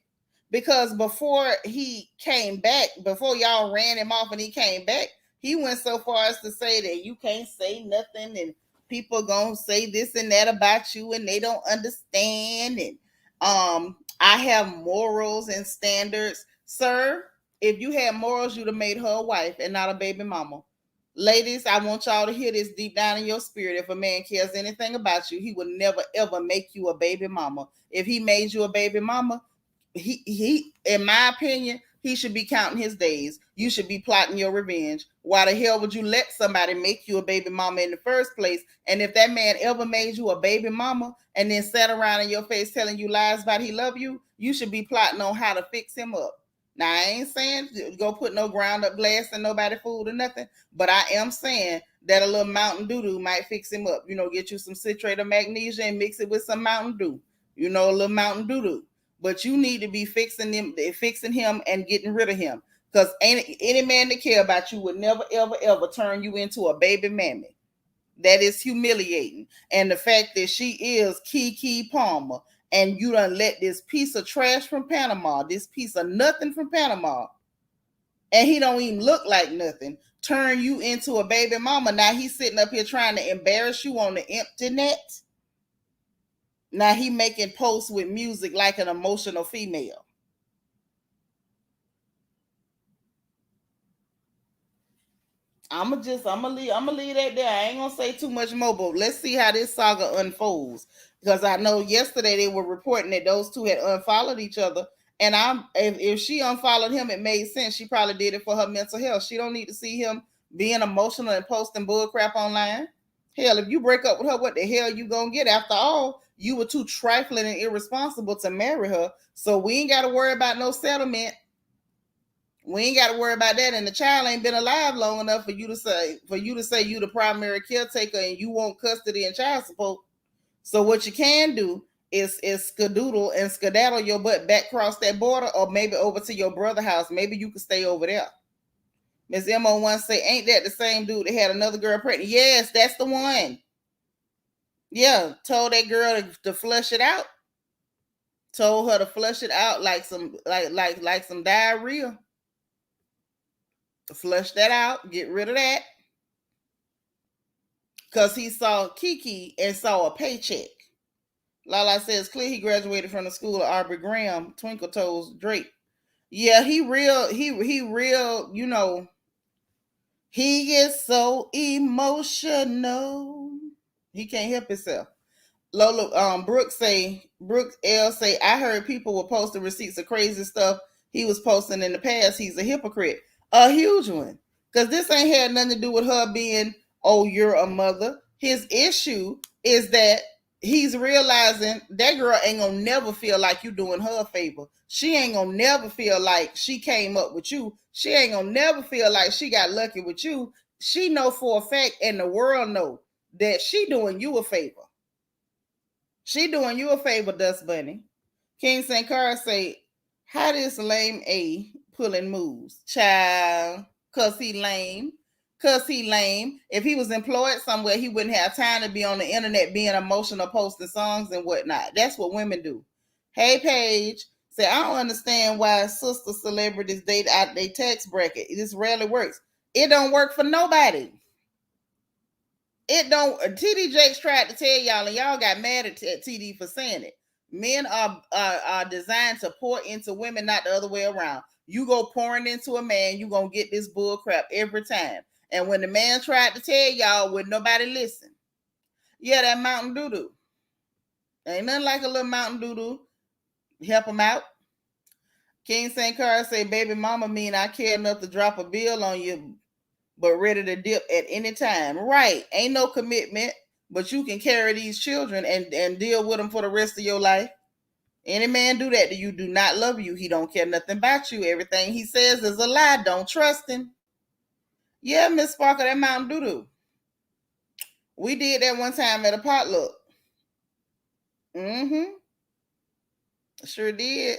Because before he came back, before y'all ran him off and he came back, he went so far as to say that you can't say nothing and people gonna say this and that about you and they don't understand. And I have morals and standards. Sir, if you had morals, you'd have made her a wife and not a baby mama. Ladies, I want y'all to hear this deep down in your spirit. If a man cares anything about you, he would never ever make you a baby mama. If he made you a baby mama, he in my opinion, he should be counting his days. You should be plotting your revenge. Why the hell would you let somebody make you a baby mama in the first place? And if that man ever made you a baby mama and then sat around in your face telling you lies about he love you, you should be plotting on how to fix him up. Now, I ain't saying go put no ground up glass in nobody food or nothing, but I am saying that a little Mountain Doo-Doo might fix him up. Get you some citrate of magnesia and mix it with some Mountain Dew. A little Mountain Doo-Doo. But you need to be fixing him and getting rid of him. Because any man that care about you would never, ever, ever turn you into a baby mammy. That is humiliating. And the fact that she is Keke Palmer and you done let this piece of trash from Panama, this piece of nothing from Panama, and he don't even look like nothing, turn you into a baby mama. Now he's sitting up here trying to embarrass you on the internet. Now he making posts with music like an emotional female. I'm gonna leave that there. I ain't gonna say too much more, but let's see how this saga unfolds. Because I know yesterday they were reporting that those two had unfollowed each other. And if she unfollowed him, it made sense. She probably did it for her mental health. She don't need to see him being emotional and posting bull crap online. Hell, if you break up with her, what the hell you gonna get? After all, you were too trifling and irresponsible to marry her. So we ain't gotta worry about no settlement. We ain't got to worry about that, and the child ain't been alive long enough for you to say you the primary caretaker and you want custody and child support. So what you can do is skedoodle and skedaddle your butt back across that border, or maybe over to your brother's house. Maybe you can stay over there. Miss Mo1 say, ain't that the same dude that had another girl pregnant? Yes, that's the one. Yeah, told that girl to flush it out. Told her to flush it out like some diarrhea. Flush that out, get rid of that. Because he saw Keke and saw a paycheck. Lala says, clear he graduated from the school of Aubrey Graham, Twinkle Toes Drake. Yeah, he real, he gets so emotional. He can't help himself. Lola, Brooke L say, I heard people were posting receipts of crazy stuff he was posting in the past. He's a hypocrite. A huge one. Because this ain't had nothing to do with her being, oh, you're a mother. His issue is that he's realizing that girl ain't gonna never feel like you doing her a favor. She ain't gonna never feel like she came up with you. She ain't gonna never feel like she got lucky with you. She know for a fact, and the world know, that she doing you a favor. She doing you a favor, Dust Bunny. King St. Car say, how this lame A pulling moves? Child, cause he lame. If he was employed somewhere, he wouldn't have time to be on the internet being emotional, posting songs and whatnot. That's what women do. Hey, Paige. Say, I don't understand why sister celebrities date out their tax bracket. This rarely works. It don't work for nobody. It don't. TD Jakes tried to tell y'all, and y'all got mad at TD for saying it. Men are designed to pour into women, not the other way around. You go pouring into a man, you gonna get this bull crap every time. And when the man tried to tell y'all, would nobody listen? Yeah, that Mountain Doo-Doo. Ain't nothing like a little Mountain Doo-Doo. Help him out. King St. Car say, baby mama mean I care enough to drop a bill on you. but ready to dip at any time. Right. Ain't no commitment, but you can carry these children and deal with them for the rest of your life. Any man do that to you do not love you. He don't care nothing about you. Everything he says is a lie. Don't trust him. Yeah, Miss Sparkle, that Mountain Doo-Doo. We did that one time at a potluck. Mm-hmm. Sure did.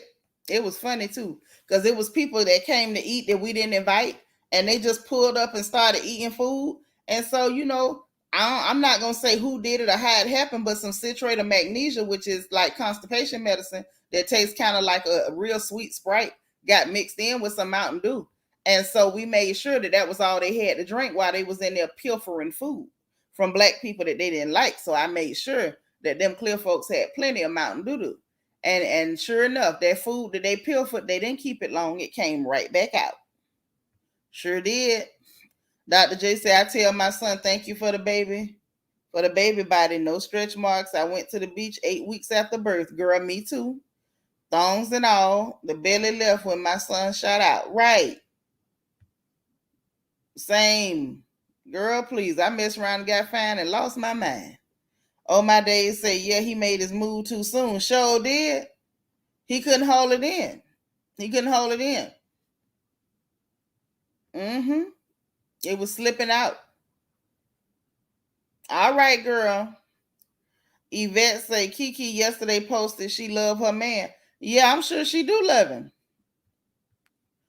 It was funny too, because it was people that came to eat that we didn't invite, and they just pulled up and started eating food. And so, I'm not gonna say who did it or how it happened, but some citrate of magnesia, which is like constipation medicine that tastes kind of like a real sweet Sprite, got mixed in with some Mountain Dew. And so we made sure that that was all they had to drink while they was in there pilfering food from black people that they didn't like. So I made sure that them clear folks had plenty of Mountain Dew. And sure enough, that food that they pilfered, they didn't keep it long. It came right back out. Sure did. Dr. J said, I tell my son, thank you for the baby body. No stretch marks. I went to the beach 8 weeks after birth. Girl, me too. Thongs and all. The belly left when my son shot out. Right. Same. Girl, please. I messed around and got fine and lost my mind. Oh, my days say, yeah, he made his move too soon. Sure did. He couldn't hold it in. Mm-hmm. It was slipping out. All right, girl. Yvette say Keke yesterday posted she loved her man. Yeah, I'm sure she do love him.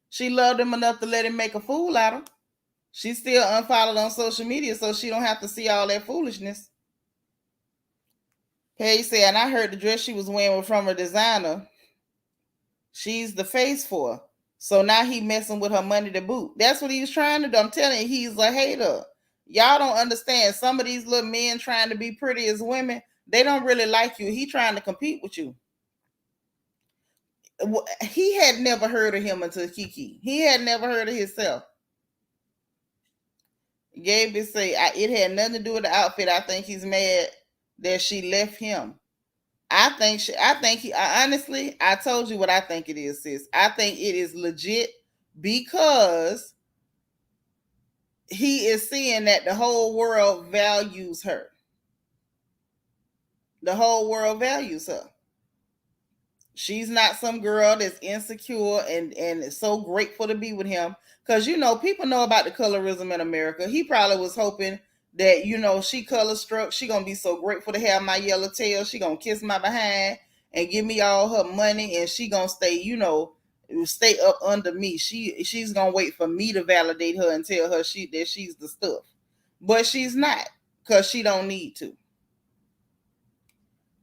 She loved him enough to let him make a fool out of her. She still unfollowed on social media so she don't have to see all that foolishness. Paige said, and I heard the dress she was wearing was from her designer. She's the face for her. So now he messing with her money to boot. That's what he was trying to do. I'm telling you, he's a hater. Y'all don't understand. Some of these little men trying to be pretty as women, they don't really like you. He trying to compete with you. He had never heard of him until Keke. He had never heard of himself. Gabe say it had nothing to do with the outfit. I think he's mad that she left him. Honestly, I told you what I think it is, sis. I think it is legit because he is seeing that the whole world values her. The whole world values her. She's not some girl that's insecure and is so grateful to be with him. Because, people know about the colorism in America. He probably was hoping that, she color struck. She going to be so grateful to have my yellow tail. She going to kiss my behind and give me all her money. And she going to stay up under me. She's going to wait for me to validate her and tell her that she's the stuff. But she's not, because she don't need to.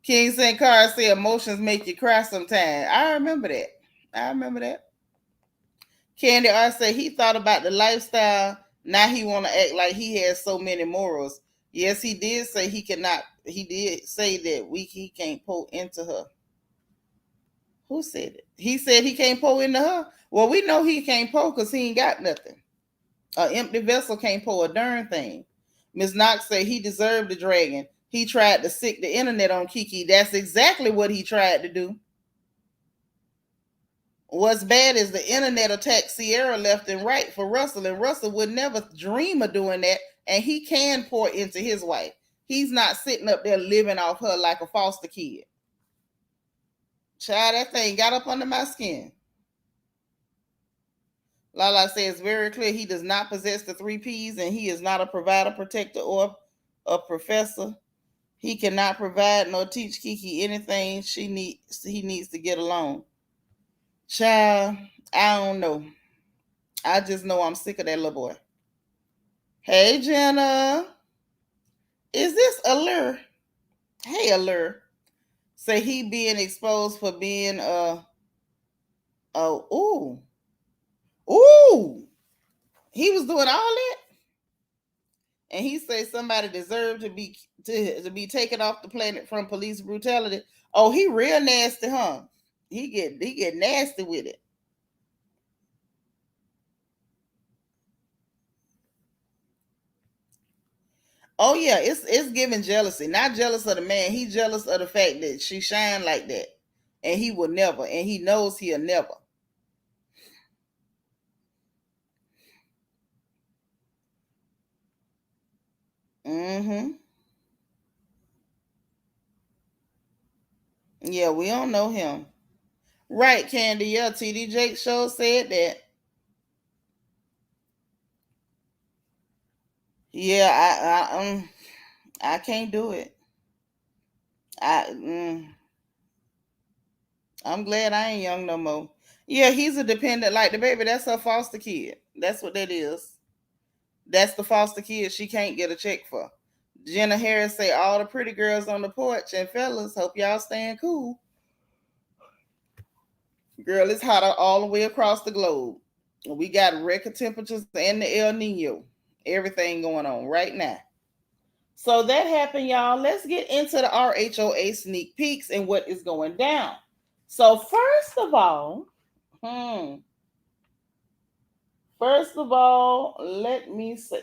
King St. Carr said emotions make you cry sometimes. I remember that. Candy R said he thought about the lifestyle. Now he want to act like he has so many morals. Yes, he did say he cannot. He did say that he can't pour into her. Who said it? He said he can't pour into her. Well, we know he can't pour because he ain't got nothing. An empty vessel can't pour a darn thing. Ms. Knox said he deserved the dragon. He tried to sick the internet on Keke. That's exactly what he tried to do. What's bad is the internet attacked Sierra left and right for Russell, and Russell would never dream of doing that, and he can pour into his wife. He's not sitting up there living off her like a foster kid. Child, that thing got up under my skin. Lala says very clear he does not possess the 3 Ps, and he is not a provider, protector, or a professor. He cannot provide nor teach Keke anything he needs to get along. Child, I don't know. I just know I'm sick of that little boy. Hey, Jenna. Is this Allure? Hey, Allure. Say he being exposed for being ooh. He was doing all that? And he said somebody deserved to be taken off the planet from police brutality. Oh, he real nasty, huh? He get nasty with it. Oh yeah, it's giving jealousy. Not jealous of the man. He jealous of the fact that she shine like that, and he will never. And he knows he'll never. Mm-hmm. Yeah, we don't know him. Right, Candy. Yeah, TD Jake show said that. Yeah, I can't do it. I I'm glad I ain't young no more. Yeah, he's a dependent like the baby. That's her foster kid. That's what that is. That's the foster kid she can't get a check for. Jenna Harris say all the pretty girls on the porch and fellas, hope y'all staying cool. Girl, it's hotter all the way across the globe. We got record temperatures and the El Nino. Everything going on right now. So that happened, y'all. Let's get into the RHOA sneak peeks and what is going down. So first of all, hmm, let me see.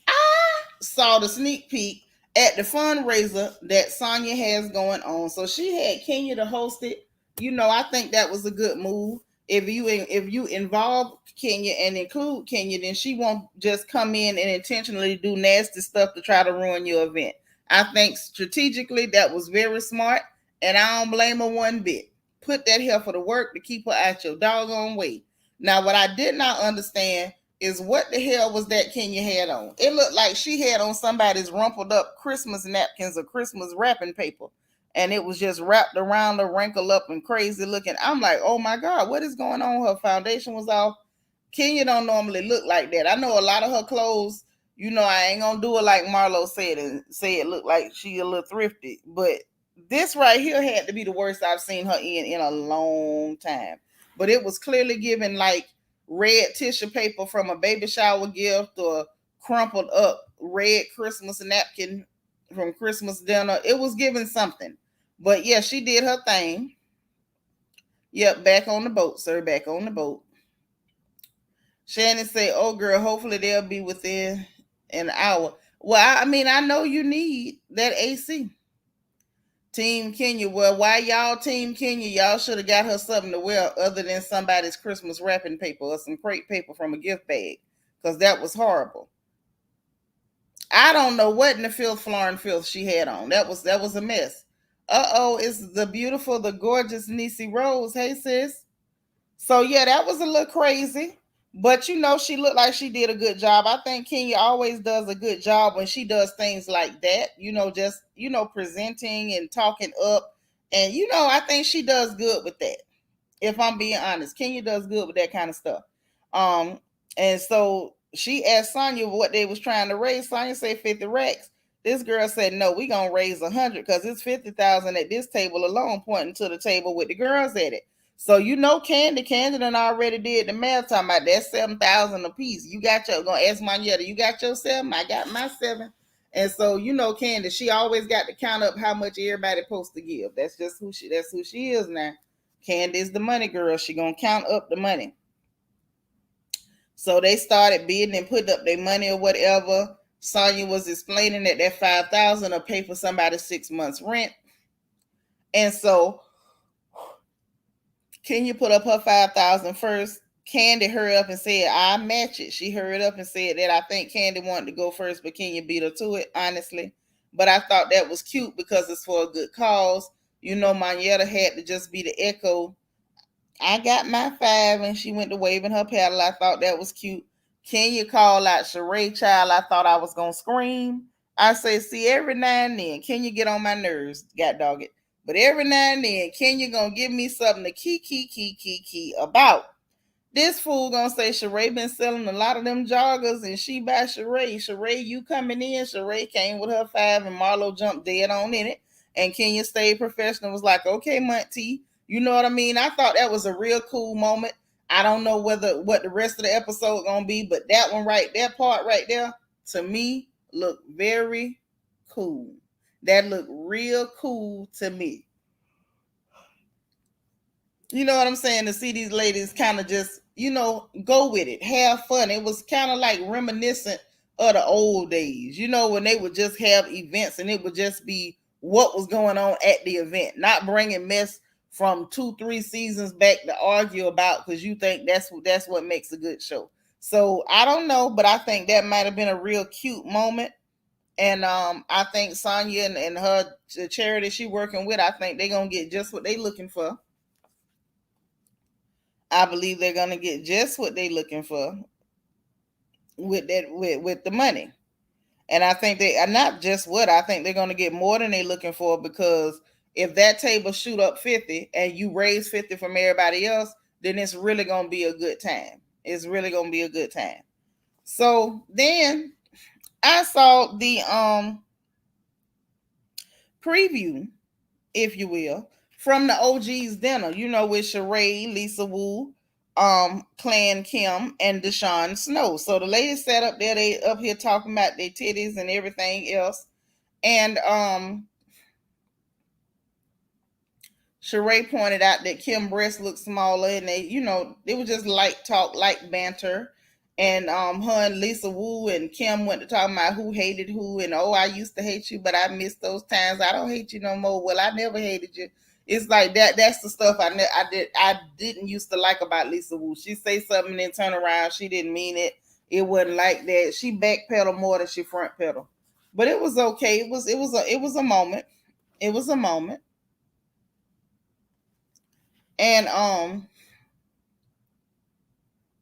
I saw the sneak peek at the fundraiser that Sonya has going on. So she had Kenya to host it. I think that was a good move. If you involve Kenya and include Kenya, then she won't just come in and intentionally do nasty stuff to try to ruin your event. I think strategically that was very smart, and I don't blame her one bit. Put that here for the work to keep her out your doggone way. Now, what I did not understand is what the hell was that Kenya had on? It looked like she had on somebody's rumpled up Christmas napkins or Christmas wrapping paper. And it was just wrapped around her, wrinkled up and crazy looking. I'm like, oh my God, what is going on? Her foundation was off. Kenya don't normally look like that. I know a lot of her clothes, I ain't gonna do it like Marlo said and say it looked like she a little thrifty. But this right here had to be the worst I've seen her in a long time. But it was clearly given like red tissue paper from a baby shower gift or crumpled up red Christmas napkin from Christmas dinner. It was giving something. But yeah, she did her thing. Yep, back on the boat, sir. Back on the boat. Shannon say, "Oh, girl, hopefully they'll be within an hour." Well, I mean, I know you need that AC. Team Kenya. Well, why y'all Team Kenya? Y'all should have got her something to wear other than somebody's Christmas wrapping paper or some crepe paper from a gift bag, because that was horrible. I don't know what in the filth, Florin filth she had on. That was a mess. Uh-oh, it's the beautiful, the gorgeous Niecy Rose. Hey, sis. So yeah, that was a little crazy. But she looked like she did a good job. I think Kenya always does a good job when she does things like that, just presenting and talking up. And I think she does good with that. If I'm being honest, Kenya does good with that kind of stuff. Um, and so she asked Sonya what they was trying to raise. Sonya said 50 racks. This girl said, no, we gonna raise 100 because it's 50,000 at this table alone, pointing to the table with the girls at it. So Candy done already did the math, talking about that 7,000 a piece. You got your gonna ask Monietta, you got your 7, I got my 7. And so Candy, she always got to count up how much everybody supposed to give. That's who she is now. Candy's the money girl. She gonna count up the money. So they started bidding and putting up their money or whatever. Sonya was explaining that 5,000 will pay for somebody's 6 months rent. And so Kenya put up her 5,000 first. Candy hurried up and said, I match it. She hurried up and said that. I think Candy wanted to go first, but Kenya beat her to it, honestly. But I thought that was cute because it's for a good cause. Monietta had to just be the echo. I got my 5, and she went to waving her paddle. I thought that was cute. Kenya called out Sheree, child. I thought I was going to scream. I say, see, every now and then, Kenya get on my nerves, god dog it. But every now and then, Kenya going to give me something to key about. This fool gonna say Sheree been selling a lot of them joggers and she by Sheree. Sheree, you coming in. Sheree came with her 5 and Marlo jumped dead on in it. And Kenya stayed professional, was like, okay, Monty. You know what I mean? I thought that was a real cool moment. I don't know what the rest of the episode gonna be, but that part right there, to me, looked very cool. That looked real cool to me. You know what I'm saying? To see these ladies kind of just, go with it, have fun. It was kind of like reminiscent of the old days, when they would just have events and it would just be what was going on at the event, not bringing mess from 2-3 seasons back to argue about because you think that's what makes a good show. So I don't know, but I think that might have been a real cute moment. And I think Sonya and her the charity she working with, I think they're gonna get just what they looking for. I believe they're gonna get just what they looking for with that with the money. And I think they are not just what I think they're gonna get more than they looking for, because if that table shoot up 50 and you raise 50 from everybody else, then it's really gonna be a good time. It's really gonna be a good time. So then I saw the preview, if you will, from the OG's dinner, with Sheree, Lisa Wu, Clan Kim, and Deshaun Snow. So the ladies sat up there, they up here talking about their titties and everything else. And Sheree pointed out that Kim breast looked smaller, and it was just light talk, light banter. And her and Lisa Wu and Kim went to talking about who hated who, and oh, I used to hate you, but I miss those times. I don't hate you no more. Well, I never hated you. It's like that. That's the stuff I didn't used to like about Lisa Wu. She say something and then turn around. She didn't mean it. It wasn't like that. She backpedaled more than she front pedal. But it was okay. It was a moment. It was a moment. And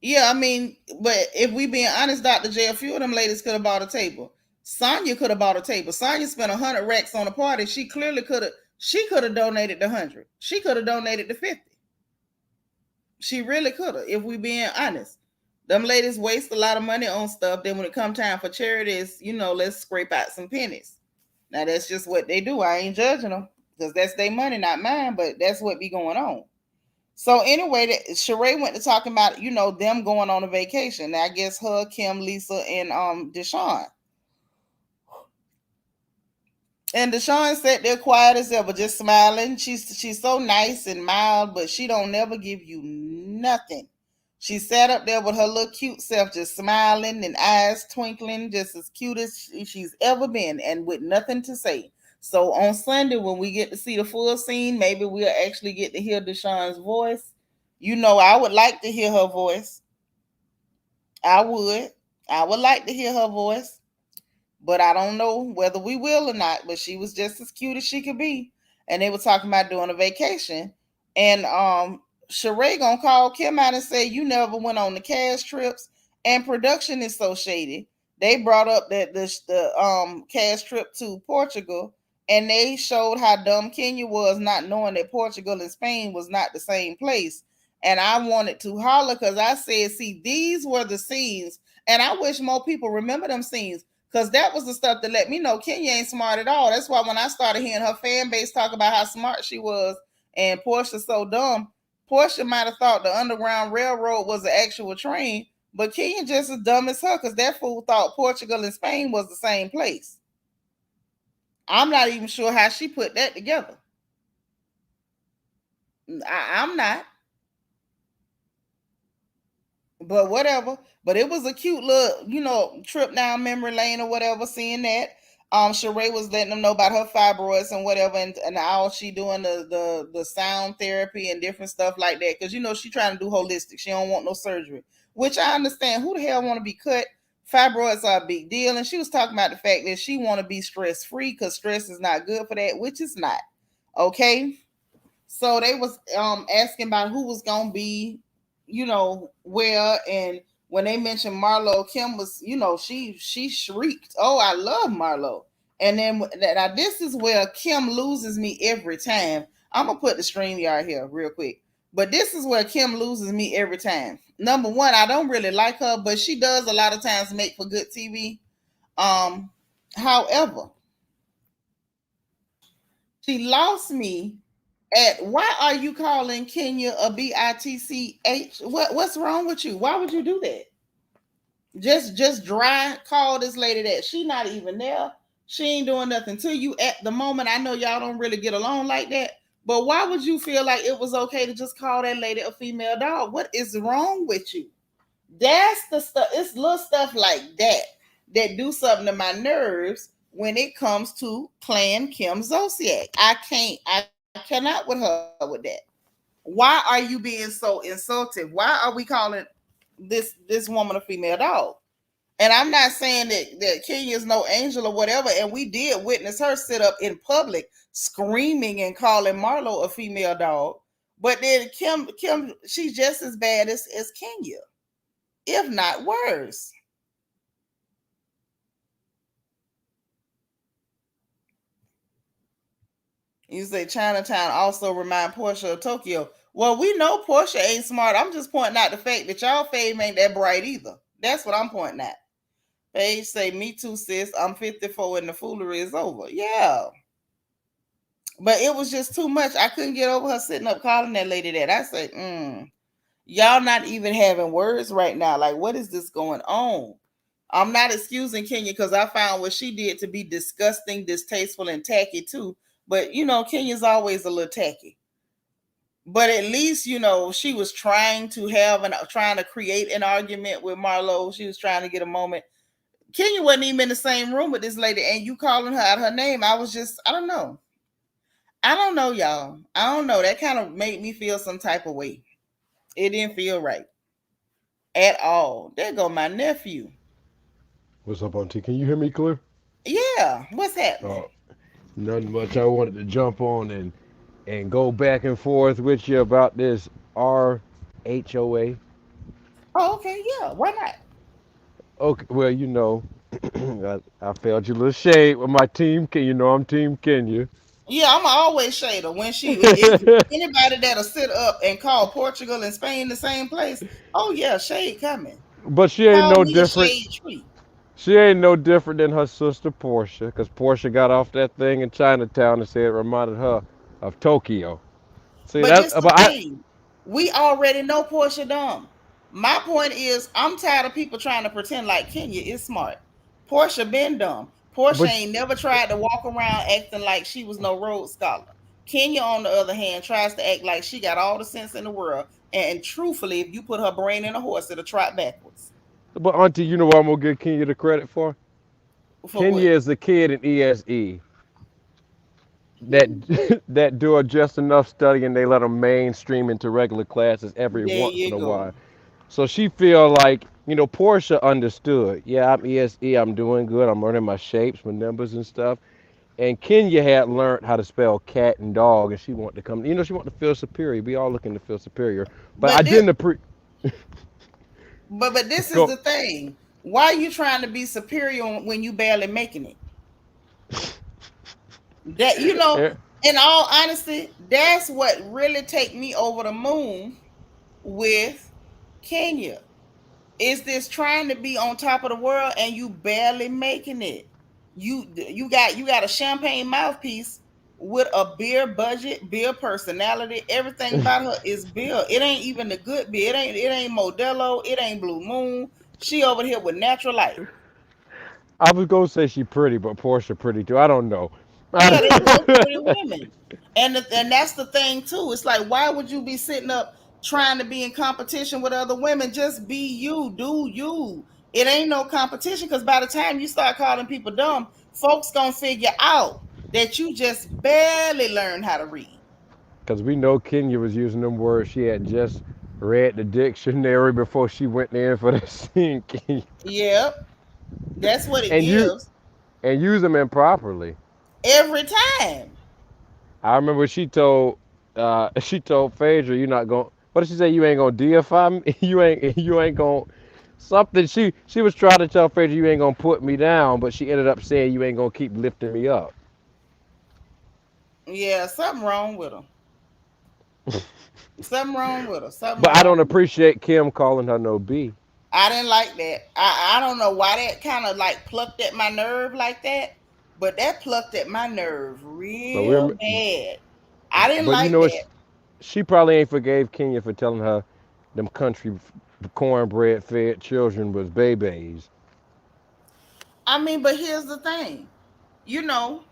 yeah, I mean, but if we being honest, Dr. J, a few of them ladies could have bought a table. Sonya could have bought a table. Sonya spent 100 racks on a party. She clearly could have. She could have donated the 100. She could have donated the 50. She really could have. If we being honest, them ladies waste a lot of money on stuff. Then when it come time for charities, let's scrape out some pennies. Now that's just what they do. I ain't judging them because that's their money, not mine. But that's what be going on. So anyway, Sheree went to talking about, them going on a vacation. Now I guess her, Kim, Lisa, and Deshaun. And Deshaun sat there quiet as ever, just smiling. She's so nice and mild, but she don't never give you nothing. She sat up there with her little cute self, just smiling and eyes twinkling, just as cute as she's ever been, and with nothing to say. So on Sunday, when we get to see the full scene, maybe we'll actually get to hear Deshaun's voice. I would like to hear her voice. I would. I would like to hear her voice. But I don't know whether we will or not. But she was just as cute as she could be. And they were talking about doing a vacation. And Sheree gonna call Kim out and say, you never went on the cash trips. And production is so shady. They brought up that the cash trip to Portugal, and they showed how dumb Kenya was, not knowing that Portugal and Spain was not the same place. And I wanted to holler because I said, see, these were the scenes. And I wish more people remember them scenes, because that was the stuff that let me know Kenya ain't smart at all. That's why when I started hearing her fan base talk about how smart she was and Portia's so dumb, Portia might have thought the Underground Railroad was an actual train, but Kenya just as dumb as her, because that fool thought Portugal and Spain was the same place. I'm not even sure how she put that together. I'm not. But whatever. But it was a cute little, trip down memory lane or whatever, seeing that. Sheree was letting them know about her fibroids and whatever, and how she doing the sound therapy and different stuff like that. Because she trying to do holistic. She don't want no surgery. Which I understand. Who the hell want to be cut? Fibroids are a big deal. And she was talking about the fact that she want to be stress-free because stress is not good for that, which is not. Okay. So they was asking about who was gonna be, where, and when they mentioned Marlo, Kim was, she shrieked, "Oh, I love Marlo!" And then now this is where Kim loses me every time. I'm gonna put the StreamYard here real quick, but this is where Kim loses me every time. Number one, I don't really like her, but she does a lot of times make for good TV. However, she lost me at why are you calling Kenya a bitch? What's wrong with you? Why would you do that? Just dry call this lady that she not even there. She ain't doing nothing to you at the moment. I know y'all don't really get along like that, but why would you feel like it was okay to just call that lady a female dog? What is wrong with you? That's the stuff. It's little stuff like that do something to my nerves when it comes to Clan Kim Zolciak. I cannot with her with that. Why are you being so insultive? Why are we calling this woman a female dog. And I'm not saying that Kenya is no angel or whatever. And we did witness her sit up in public screaming and calling Marlo a female dog. But then Kim, she's just as bad as Kenya, if not worse. You say Chinatown also remind Portia of Tokyo. Well, we know Portia ain't smart. I'm just pointing out the fact that y'all fame ain't that bright either. That's what I'm pointing at. Paige say, me too, sis. I'm 54 and the foolery is over. Yeah. But it was just too much. I couldn't get over her sitting up calling that lady that. I say, y'all not even having words right now. Like, what is this going on? I'm not excusing Kenya because I found what she did to be disgusting, distasteful, and tacky too. But Kenya's always a little tacky. But at least she was trying to create an argument with Marlo. She was trying to get a moment. Kenya wasn't even in the same room with this lady, and you calling her out her name. I don't know. I don't know, y'all. I don't know. That kind of made me feel some type of way. It didn't feel right at all. There go my nephew. What's up, Auntie? Can you hear me clear? Yeah, what's happening? Nothing much. I wanted to jump on and go back and forth with you about this RHOA. Oh, okay, yeah. Why not? Okay, well, I failed you a little shade with my team. I'm Team Kenya. Yeah, I'm always shade her when she is anybody that'll sit up and call Portugal and Spain the same place. Oh yeah, shade coming. But she ain't Call no me a different. shade tree. She ain't no different than her sister Portia, because Portia got off that thing in Chinatown and said it reminded her of Tokyo. See But that? this the thing. We already know Portia dumb. My point is, I'm tired of people trying to pretend like Kenya is smart. Portia been dumb. Portia But ain't never tried to walk around acting like she was no Rhodes Scholar. Kenya, on the other hand, tries to act like she got all the sense in the world. And truthfully, if you put her brain in a horse, it'll trot backwards. but Auntie, you know what I'm gonna give Kenya the credit for? For Kenya what? is the kid in ESE that that do just enough studying. They let them mainstream into regular classes every There once in you a go. while. So she feel like Portia understood. Yeah, I'm ESE. I'm doing good. I'm learning my shapes, my numbers and stuff. And Kenya had learned how to spell cat and dog, and she wanted to come. She wanted to feel superior. We all looking to feel superior. But I But this, didn't appreciate. but this is Go. the thing. Why are you trying to be superior when you barely making it? That Eh, in all honesty, that's what really take me over the moon with Kenya. Is this trying to be on top of the world and you barely making it? You got a champagne mouthpiece with a beer budget, beer personality. Everything about her is beer. It ain't even the good beer. It ain't Modelo. It ain't Blue Moon. She over here with natural light. I was gonna say she pretty, but Portia pretty too. I don't know. Yeah, they both pretty women. And that's the thing too. It's like, why would you be sitting up trying to be in competition with other women? Just be you, do you. It ain't no competition because by the time you start calling people dumb, folks gonna figure out that you just barely learned how to read. Because we know Kenya was using them words. She had just read the dictionary before she went in for the scene, Yep, that's what it and you gives and use them improperly. every time. I remember she told Phaedra, "You not going." What did she say? You ain't gonna deify me. You ain't gonna something. She was trying to tell Phaedra you ain't gonna put me down, but she ended up saying you ain't gonna keep lifting me up. Yeah, something wrong with her. Something wrong with her. Something But I don't wrong. appreciate Kim calling her no B. I didn't like that. I don't know why that kind of like plucked at my nerve like that, but that plucked at my nerve But real we're bad. I didn't but you like know that. what? She probably ain't forgave Kenya for telling her them country cornbread fed children was babies. I mean, but here's the thing. You know,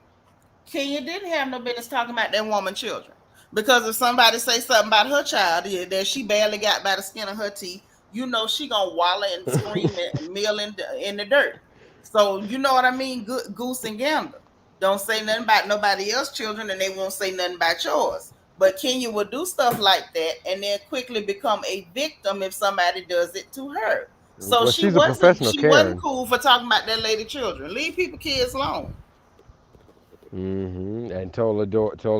Kenya didn't have no business talking about that woman children. Because if somebody say something about her child that she barely got by the skin of her teeth, she gonna wallow and scream and mill in the dirt. So you know what I mean? Good goose and gander. Don't say nothing about nobody else's children, and they won't say nothing about yours. But Kenya would do stuff like that and then quickly become a victim if somebody does it to her. So Well, she's a professional she wasn't Karen. cool for talking about that lady children. Leave people kids alone. And told her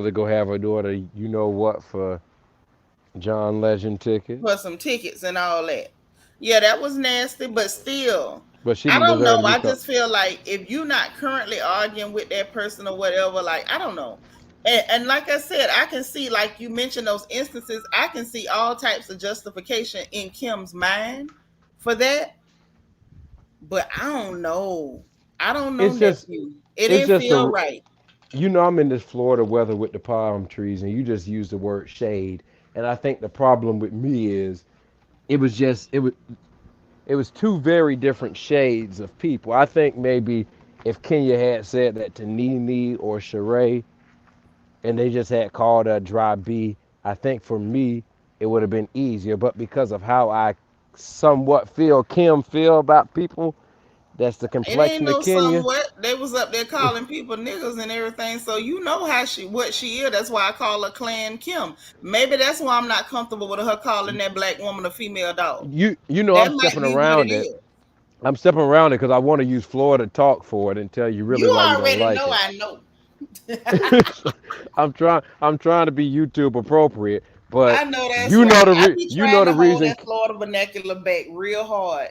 to go have her daughter, you know what, for John Legend For tickets. some tickets and all that. Yeah, that was nasty, but still, But she I didn't don't know. deserve to be I caught. just feel like if you're not currently arguing with that person or whatever, like I don't know. And like I said, I can see, like you mentioned those instances, I can see all types of justification in Kim's mind for that, but I don't know. I don't know, It's just nephew. It it's didn't just feel a right. I'm in this Florida weather with the palm trees, and you just used the word shade. And I think the problem with me is it was just it was two very different shades of people. I think maybe if Kenya had said that to Nene or Sheree, and they just had called her dry B, I think for me it would have been easier. But because of how I somewhat feel Kim feel about people, that's the It ain't complexion of no Kenya. somewhat. They was up there calling people niggas and everything. So you know how what she is. That's why I call her Clan Kim. Maybe that's why I'm not comfortable with her calling that black woman a female dog. You know That I'm might stepping be what it around it. is. I'm stepping around it because I want to use Florida talk for it and tell you really You why you don't already like know it. I know. I'm trying to be YouTube appropriate, but I know that's right. I be you know trying the to hold reason that Florida vernacular back real hard.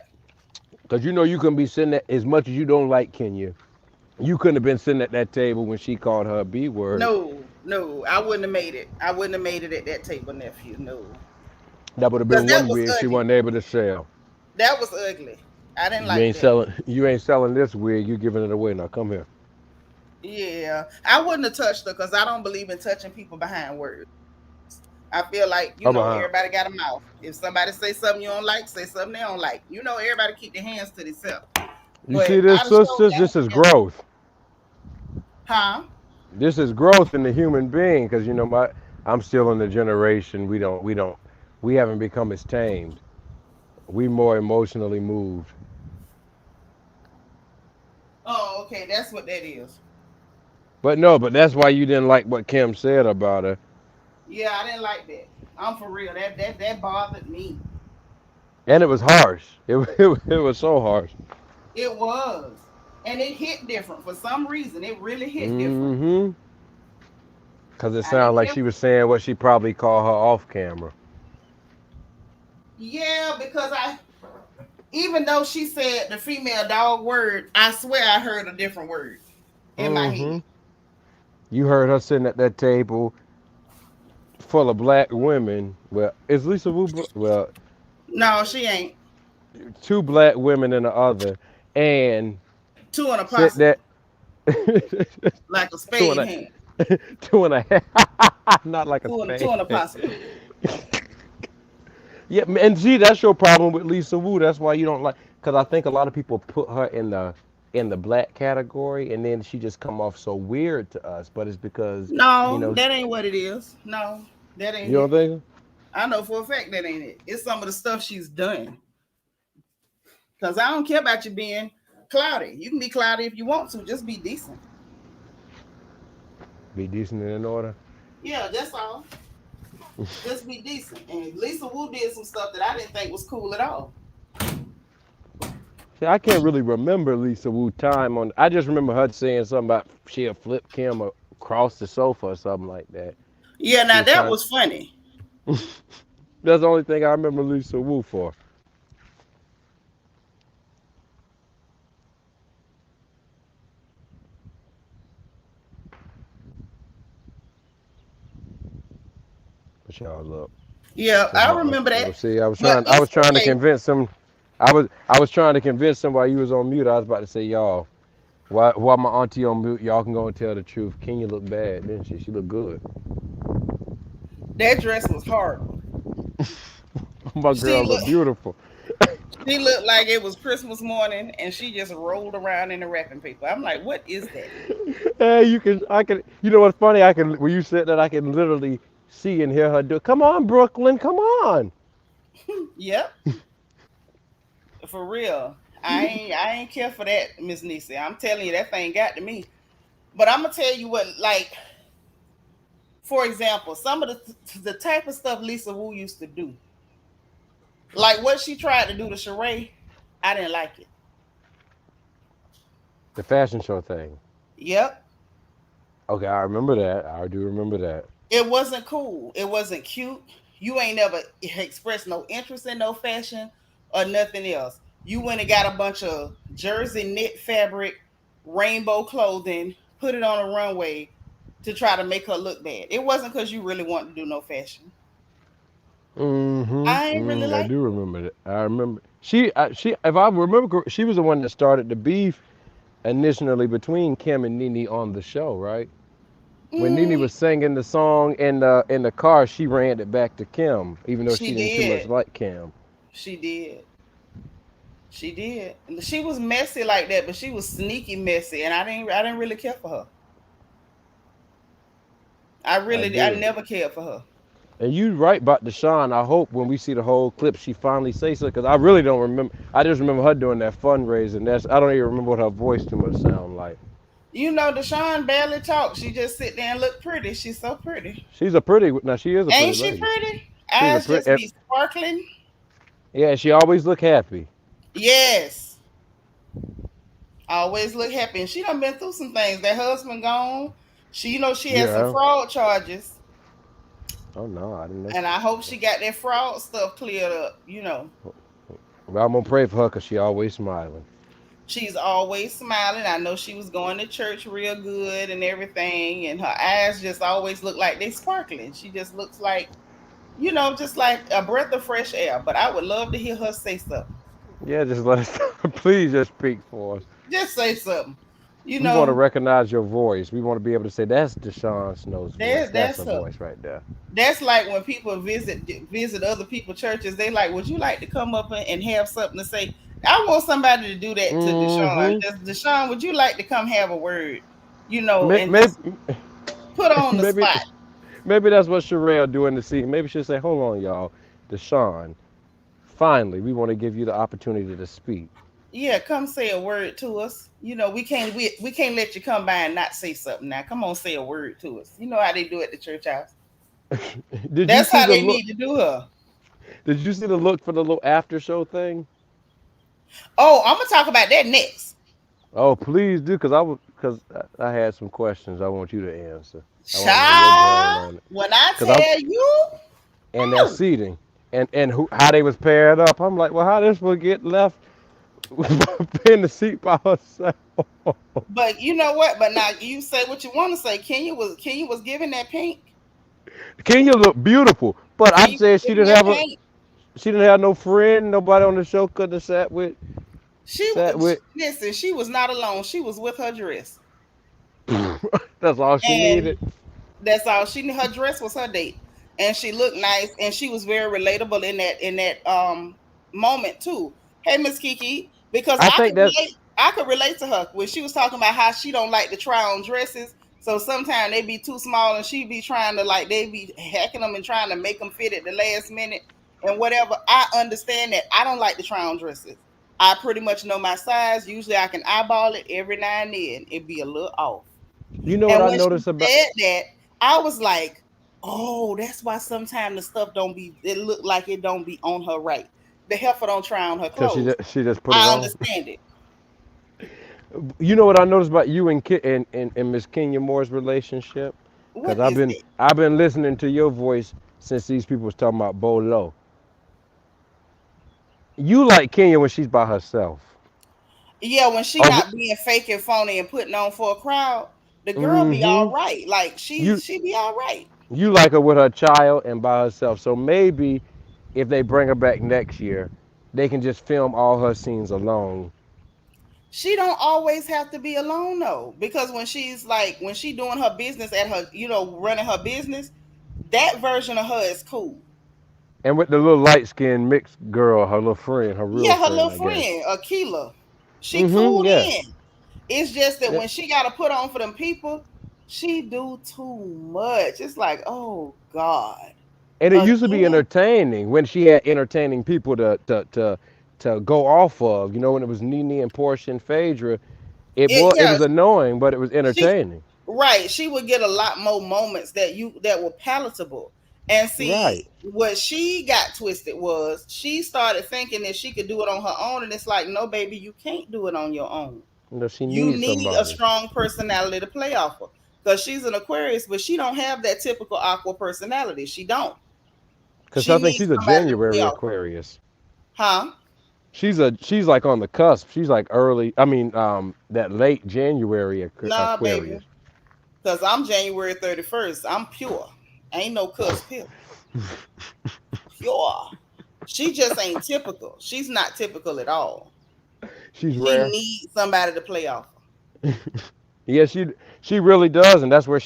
because you can be sitting at as much as you don't like Kenya. You couldn't have been sitting at that table when she called her a B word. No, no, I wouldn't have made it. I wouldn't have made it at that table, nephew. No, That would have because been that one was wig she ugly. wasn't able to sell. That was ugly. I didn't You like ain't that. selling. You ain't selling this wig. You giving it away now. Come here. Yeah, I wouldn't have touched her because I don't believe in touching people behind words. I feel like Oh, behind. everybody got a mouth. If somebody say something you don't like, say something they don't like. Everybody keep their hands to themselves. You But see this, I'd have showed sisters? down. This is Yeah. growth. Huh? This is growth in the human being because I'm still in the generation we haven't become as tamed. We more emotionally moved. Oh, okay. That's what that is. But no, but that's why you didn't like what Kim said about her. Yeah, I didn't like that. I'm for real. That bothered me. And it was harsh. It was so harsh. It was, and it hit different for some reason. It really hit different. Mm-hmm. Because it I sounded didn't like care. she was saying what she probably called her off camera. Yeah, because even though she said the female dog word, I swear I heard a different word in my Mm-hmm. head. You heard her sitting at that table full of black women. Well, is Lisa Wu? Well, No, she ain't. two black women and the other, and Two and a sit possum, that like a two and spade a hand. two and a half, not like a Two spade. and a possum. Yeah, and see, that's your problem with Lisa Wu. That's why you don't like, because I think a lot of people put her in the black category, and then she just come off so weird to us. But it's because you No, know that ain't what it is. No, that you ain't don't it. think. I know for a fact that ain't it. It's some of the stuff she's done. Because I don't care about you being cloudy. You can be cloudy if you want to. Just be decent. Be decent and in order. Yeah, that's all. Just be decent. And Lisa Wu did some stuff that I didn't think was cool at all. See, I can't really remember Lisa Wu time on. I just remember her saying something about she'll flip Kim across the sofa or something like that. Yeah, She now was that trying. was funny. That's the only thing I remember Lisa Wu for. But y'all look. Yeah, So I my remember that. well, see, But I it's was trying to okay. convince him. I was trying to convince him while you was on mute. I was about to say, y'all, why my auntie on mute? Y'all can go and tell the truth. Kenya looked bad, didn't she? She looked good. That dress was horrible. My She girl looked looked beautiful. she looked like it was Christmas morning and she just rolled around in the wrapping paper. I'm like, what is that? Hey, I can. You know what's funny? I can. When you said that, I can literally see and hear her do. Come on, Brooklyn. Come on. Yep, for real. I ain't care for that, Miss Nisi. I'm telling you, that thing got to me. But I'm gonna tell you what, like For example, some of the type of stuff Lisa Wu used to do, like what she tried to do to Sheree, I didn't like it. The fashion show thing. Yep. Okay, I remember that. I do remember that. It wasn't cool. It wasn't cute. You ain't never expressed no interest in no fashion or nothing else. You went and got a bunch of jersey knit fabric, rainbow clothing, put it on a runway to try to make her look bad. It wasn't because you really wanted to do no fashion. I ain't really I like do it. remember that. I remember she. If I remember, she was the one that started the beef initially between Kim and Nene on the show, right? When Nene Mm, was singing the song in the car, she ran it back to Kim, even though she she didn't too much did. like Kim. She did. She did. She was messy like that, but she was sneaky messy, and I didn't really care for her. I I did. never cared for her. And you right about Deshaun. I hope when we see the whole clip, she finally says so. Because I really don't remember. I just remember her doing that fundraising. I don't even remember what her voice too much sound like. You know, Deshaun barely talks. She just sit there and look pretty. She's so pretty. She's a pretty. Now she is a pretty Ain't she lady. pretty? She's a Eyes pretty. just be sparkling. Yeah, she always look happy. Yes. Always look happy. And she done been through some things. That husband gone. She had some Yeah. fraud charges. Oh no, I didn't know. And I hope she got that fraud stuff cleared up. Well, I'm gonna pray for her because she always smiling. She's always smiling. I know she was going to church real good and everything. And her eyes just always look like they sparkling. She just looks like, just like a breath of fresh air. But I would love to hear her say something. Yeah, just let us. Please just speak for us. Just say something. You We want to know, recognize your voice. We want to be able to say that's Deshaun Snow's voice. That's that's a her. voice right there. That's like when people visit other people's churches. They like, would you like to come up and have something to say? I want somebody to do that to Deshaun. Mm-hmm. Just Deshaun, would you like to come have a word? Maybe, And just put on the maybe, spot. maybe that's what Sherelle doing to see. Maybe she'll say, "Hold on, y'all, Deshaun. Finally, we want to give you the opportunity to speak." Yeah, come say a word to us. We can't let you come by and not say something now. Come on, say a word to us. You know how they do at the church house. Did you That's see how the they look? need to do her. Did you see the look for the little after show thing? Oh, I'm gonna talk about that next. Oh, please do, because I had some questions I want you to answer. I want to know your brain Child, on it, when I because I'm tell you, and that oh, seating and how they was paired up. I'm like, well, how this will get left in the seat by herself? but you know what? But now you say what you want to say. Kenya was giving that pink. Kenya looked beautiful, but I'm Kenya was saying she giving didn't that have a pink. she didn't have no friend, nobody on the show could have sat with. Listen. She was not alone. She was with her dress, That's all she and needed. that's all she. Her dress was her date, and she looked nice, and she was very relatable in that moment too. Hey, Miss Kiki, because I think that I could relate to her when she was talking about how she don't like to try on dresses. So sometimes they be too small, and she be trying to like they be hacking them and trying to make them fit at the last minute and whatever. I understand that. I don't like to try on dresses. I pretty much know my size. Usually, I can eyeball it every now and then. It be a little off. you know what And I when she noticed about said that, I was like, "Oh, that's why sometimes the stuff don't be. It look like it don't be on her right. The heifer don't try on her because she clothes. she just put it I on. understand it. You know what I noticed about you and and Miss Kenya Moore's relationship? Because What is it? I've been listening to your voice since these people was talking about Bolo. You like Kenya when she's by herself. Yeah, when she Oh, not being fake and phony and putting on for a crowd, the girl be all mm-hmm. right. Like she You she be all right. you like her with her child and by herself. So maybe if they bring her back next year, they can just film all her scenes alone. She don't always have to be alone though, because when she doing her business at her, running her business, that version of her is cool. And with the little light skinned mixed girl, her little friend, her real Yeah, her friend, little I guess. friend, Akila, she Mm-hmm. cooled Yeah. in. It's just that Yeah. when she got to put on for them people, she do too much. It's like, oh God, And it used to be again. entertaining when she had entertaining people to go off of. You know, when it was Nene and Portia and Phaedra, it It was yeah, annoying, but it was she entertaining. Right. She would get a lot more moments that were palatable. And see, Right. what she got twisted was she started thinking that she could do it on her own, and it's like, no, baby, you can't do it on your own. You know, she You needs need a somebody. strong personality to play off of. Because she's an Aquarius, but she don't have that typical Aqua personality. She don't. Because She I think needs she's a somebody to play January off of. Aquarius. Huh? She's like on the cusp. She's like early. I mean, that late January Nah, baby. Aquarius. Because I'm January 31st. I'm pure. Ain't no cuss here. Pure. She just ain't typical. She's not typical at all. She's She rare. needs somebody to play off of. Yeah, she really does, and that's where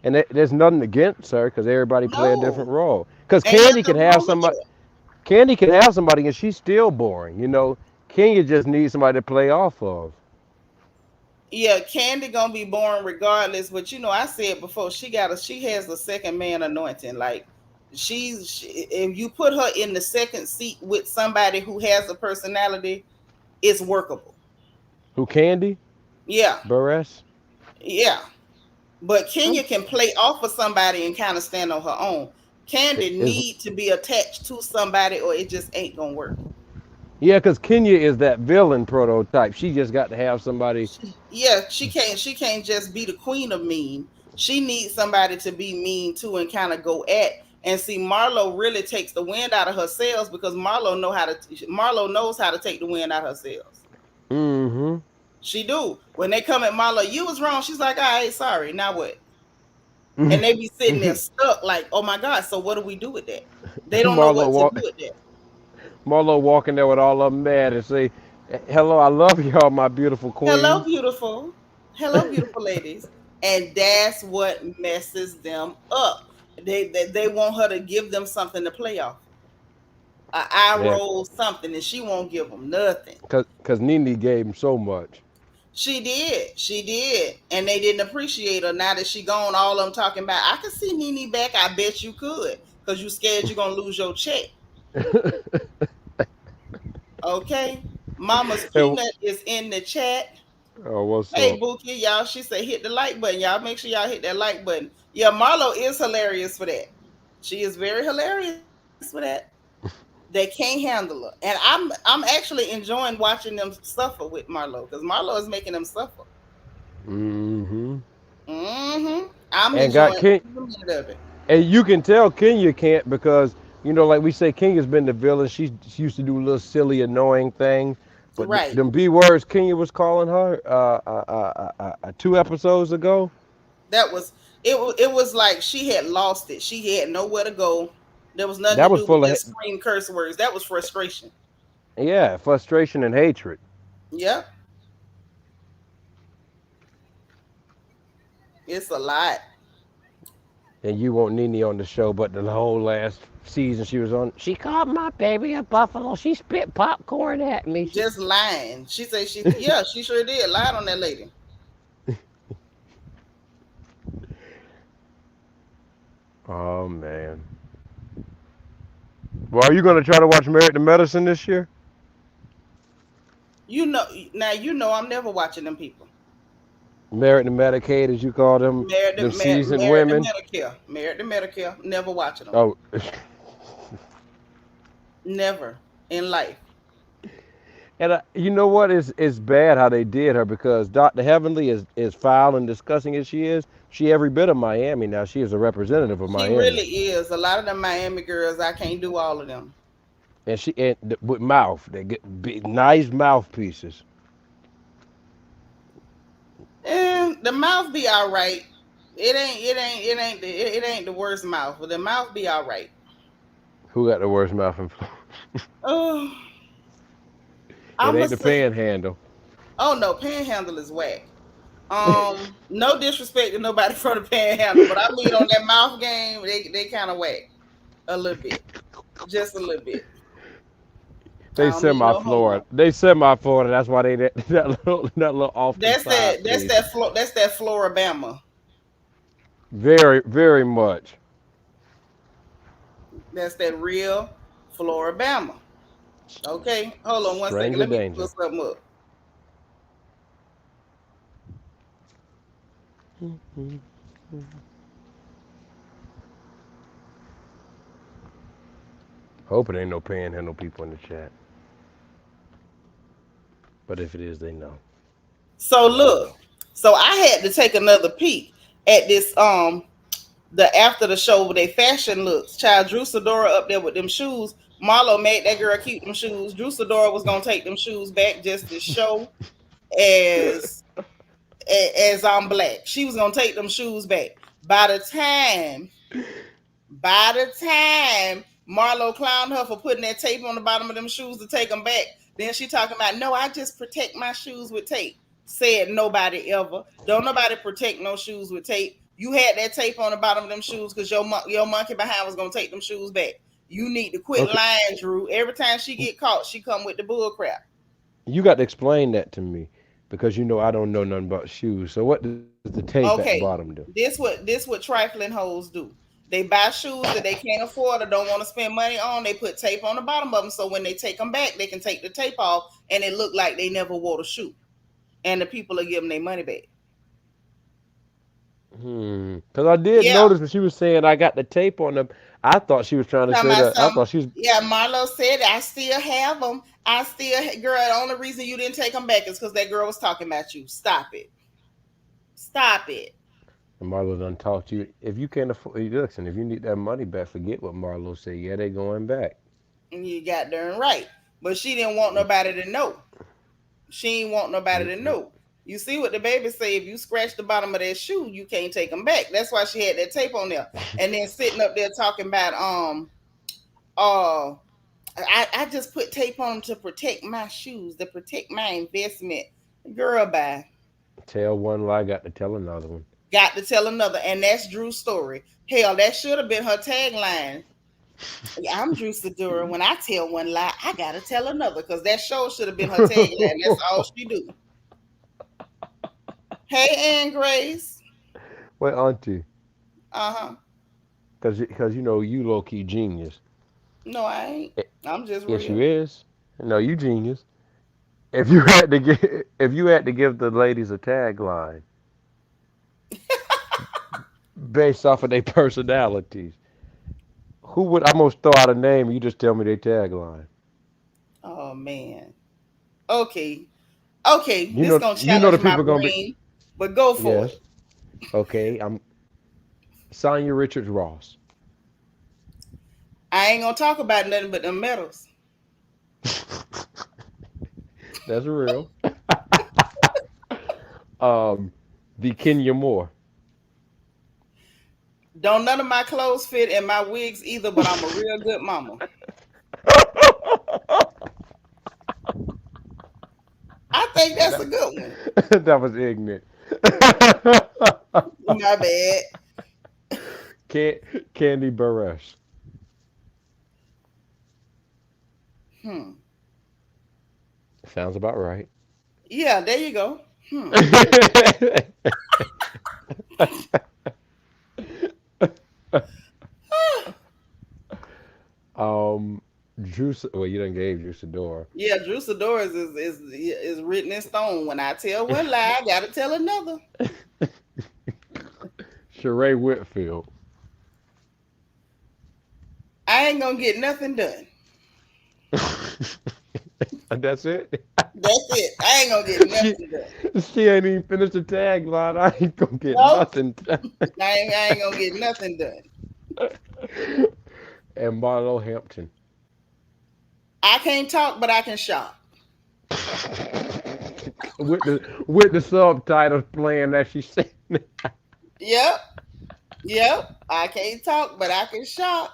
and there's nothing against her because everybody play a different No. role. Because Ain't Candy could nothing have wrong with somebody, that. Candy could have somebody, and she's still boring. You know, Kenya just needs somebody to play off of. Yeah, Candy gonna be born regardless. But I said before, she has a second man anointing. Like if you put her in the second seat with somebody who has a personality, it's workable. Who Candy? Yeah, Buress? yeah. But Um, Kenya can play off of somebody and kind of stand on her own. Candy Is need to be attached to somebody, or it just ain't gonna work. Yeah, because Kenya is that villain prototype. She just got to have somebody. Yeah, she can't just be the queen of mean. She needs somebody to be mean too and kind of go at. And see, Marlo really takes the wind out of her sails because Marlo knows how to take the wind out of her sails. Mm-hmm. She do. When they come at Marlo, you was wrong. She's like, all right, sorry. Now what? And they be sitting there stuck like, oh my God, so what do we do with that? They don't know Marlo what to do walk, with that. Marlo walking there with all of them mad and say, "Hello, I love y'all, my beautiful Hello, queens." beautiful. Hello, beautiful ladies. And that's what messes them up. They want her to give them something to play off. An eye Yeah, roll, something, and she won't give them nothing. cause Nene gave him so much. She did. She did. And they didn't appreciate her. Now that she gone, all of them talking about, I could see Nene back. I bet you could. Because you scared you're going to lose your check. Okay? Mama's And, Peanut is in the chat. oh, what's Hey, up? Bookie, y'all. She said hit the like button. Y'all make sure y'all hit that like button. Yeah, Marlo is hilarious for that. She is very hilarious for that. They can't handle her, and I'm actually enjoying watching them suffer with Marlo because Marlo is making them suffer. Mm-hmm. I'm And got enjoying Ken, every minute of it. and you can tell Kenya can't because like we say, Kenya's been the villain. She used to do little silly, annoying things. But Right. them B words Kenya was calling her 2 episodes ago. That was it. It was like she had lost it. She had nowhere to go. There was nothing That to was do but full of just scream curse words. That was frustration. yeah, frustration and hatred. Yep, it's a lot. And you want Nene on the show, but the whole last season she was on, she called my baby a buffalo. She spit popcorn at me. Just lying. She said yeah, she sure did. Lied on that lady. Oh man. Well, are you gonna try to watch Married to Medicine this year? Now I'm never watching them people. Married to Medicaid, as you call them seasoned Married to women. Medicare. Married to Medicare. Never watching them. Oh, Never in life. and you know what? It's bad how they did her because Dr. Heavenly is foul and disgusting as she is. She every bit of Miami now. She is a representative of She Miami, really is. A lot of them Miami girls, I can't do all of them. with mouth. They get big, nice mouthpieces. And the mouth be all right. It ain't the worst mouth, but the mouth be all right. Who got the worst mouth in Florida? Oh, It I'ma ain't the say, Panhandle. oh no, Panhandle is whack. No disrespect to nobody from the Panhandle, but I mean on that mouth game, they kind of whack a little bit, just a little bit. I They don't mean semi no Florida. homo. They semi Florida. That's why they that little off the That's side that. That's piece. that. That's that Floribama. Very, very much. That's that real Floribama. Okay, hold on one second. Stranger Let me pull danger. something up. Hope it ain't no panhandle people in the chat. But if it is, they know. So Cause I look, know. so I had to take another peek at this the after the show with their fashion looks. Child Drew Sidora up there with them shoes. Marlo made that girl keep them shoes. Drew Sidora was gonna take them shoes back just to show as as I'm black. She was gonna take them shoes back. By the time By the time Marlo clowned her for putting that tape on the bottom of them shoes to take them back, then she talking about, no, I just protect my shoes with tape. Said nobody ever. Don't nobody protect no shoes with tape. You had that tape on the bottom of them shoes because your monkey behind was gonna take them shoes back. You need to quit Okay, lying, Drew. Every time she get caught, she come with the bull crap. you got to explain that to me because you know I don't know nothing about shoes. So what does the tape at the bottom Okay, do? this what trifling hoes do. They buy shoes that they can't afford or don't want to spend money on. They put tape on the bottom of them so when they take them back, they can take the tape off and it look like they never wore the shoe, and the people will give them their money back. Because I did Yeah, notice when she was saying I got the tape on them. I thought she was trying to talking say about that. I some. thought she was. Yeah, Marlo said I still have them. Girl. The only reason you didn't take them back is because that girl was talking about you. Stop it. Stop it. And Marlo done talked to you. If you can't afford, listen. If you need that money back, forget what Marlo said. Yeah, they going back. And you got darn right. But she didn't want nobody to know. She ain't want nobody to Mm-mm. know. You see what the baby say? If you scratch the bottom of that shoe, you can't take them back. That's why she had that tape on there. And then sitting up there talking about uh I just put tape on them to protect my shoes, to protect my investment. Girl, bye. Tell one lie, got to tell another one. Got to tell another, and that's Drew's story. Hell, that should have been her tagline. Yeah, I'm Drew Sidura. When I tell one lie, I gotta tell another because that show should have been her tagline. That's all she do. Hey, Ann Grace. Wait, auntie, Uh huh. because you know you low key genius. No, I ain't. Eh, I'm just Yes, you real. is. No, you genius. If you had to give, if you had to give the ladies a tagline based off of their personalities, who would I'm gonna throw out a name? You just tell me their tagline. Oh man. Okay. Okay. You This know, gonna you know challenge the my people gonna be. brain, but go for it. Yes. Okay. I'm Sonya Richards Ross. I ain't gonna talk about nothing but the medals. That's real. Um, the Kenya Moore. Don't none of my clothes fit in my wigs either, but I'm a real good mama. I think that's a that, good one. that was ignorant. My bad. Can, Candy Barresh. Hmm. Sounds about right. Yeah, there you go. Hmm. um, Juice. Well, you done gave Juice a door. Yeah, Drew Sidora is written in stone. When I tell one lie, I gotta tell another. Sheree Whitfield. I ain't gonna get nothing done. That's it. That's it. I ain't gonna get she nothing done. she ain't even finished the tagline. I ain't gonna get Nope. nothing. I ain't gonna get nothing done. And Marlo Hampton. I can't talk, but I can shop. With the subtitles playing as she said it. Yep. Yep. I can't talk, but I can shop.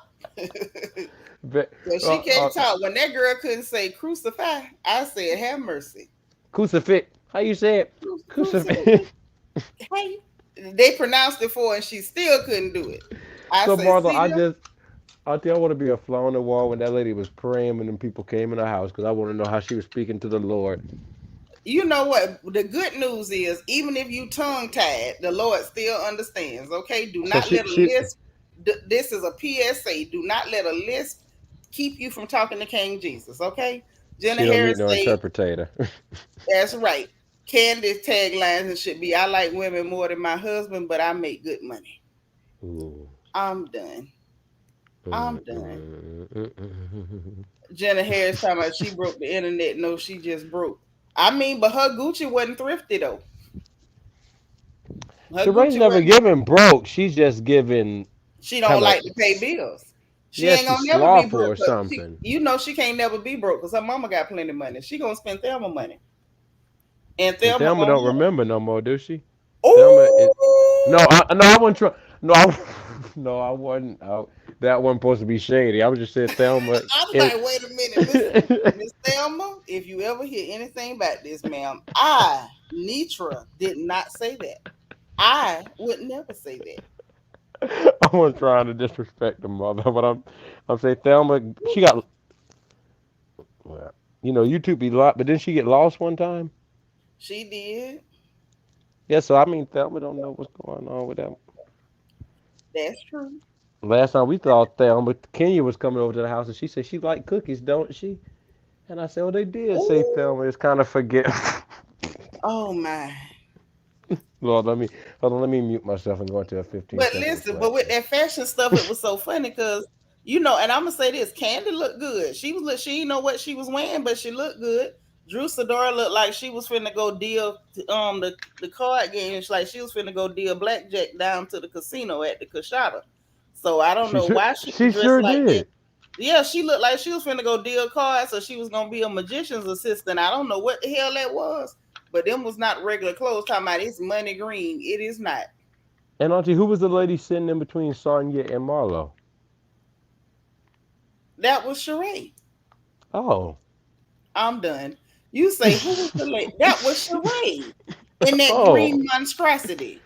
But, So she can't talk. When that girl couldn't say crucify, I said, have mercy. crucifix. How you say it? Crucifix. Crucifix. Hey. They pronounced it for her and she still couldn't do it. I So said, Marlo, see them? I think I want to be a fly on the wall when that lady was praying when them people came in the house because I want to know how she was speaking to the Lord. You know what? The good news is, even if you tongue tied, the Lord still understands. Okay, do So not let a lisp. This is a PSA. Do not let a lisp keep you from talking to King Jesus. Okay, Jenna she don't need Harris no say interpreter. that's right. Candy's taglines and should be, I like women more than my husband, but I make good money. Ooh. I'm done. I'm Mm, done. mm, mm, mm. Jenna Harris talking about she broke the internet. No, she just broke. I mean, but her Gucci wasn't thrifty though. Her Sheree's Gucci never wasn't. given broke. She's just given She kind don't of, like to pay bills. She yeah, ain't she's gonna never be slothful broke. or 'Cause she, something. she can't never be broke because her mama got plenty of money. She gonna spend Thelma money, and And Thelma Thelma gonna don't have. remember no more, do she? Thelma, no, Oh, I wasn't trying. No, no, I wasn't. That wasn't supposed to be shady. I was just saying Thelma. I was It, like, wait a minute, Miss Thelma. If you ever hear anything about this, ma'am, Nitra, did not say that. I would never say that. I wasn't trying to disrespect the mother, but I'm saying Thelma. She got, well, you two be lot, but didn't she get lost one time? She did. Yeah, so I mean, Thelma don't know what's going on with them. That's true. Last time we thought Thelma, Kenya was coming over to the house, and she said she liked cookies, don't she? And I said, oh, they did say Ooh. Thelma is kind of forgetful. Oh my. Lord, hold on, let me mute myself and go into a 15 But second listen, but with reflection. that fashion stuff, it was so funny because and I'm gonna say this: Candy looked good. She didn't know what she was wearing, but she looked good. Drew Sidora looked like she was finna go deal the card games, like she was finna go deal blackjack down to the casino at the Kashada. So I don't She know sure, why she was she dressed sure like that. did. Yeah, she looked like she was finna go deal cards, so she was gonna be a magician's assistant. I don't know what the hell that was, but them was not regular clothes. Talking about it's money green. It is not. And Auntie, who was the lady sitting in between Sonya and Marlo? That was Sheree. Oh. I'm done. You say who was the lady? That was Sheree in that Oh. green monstrosity.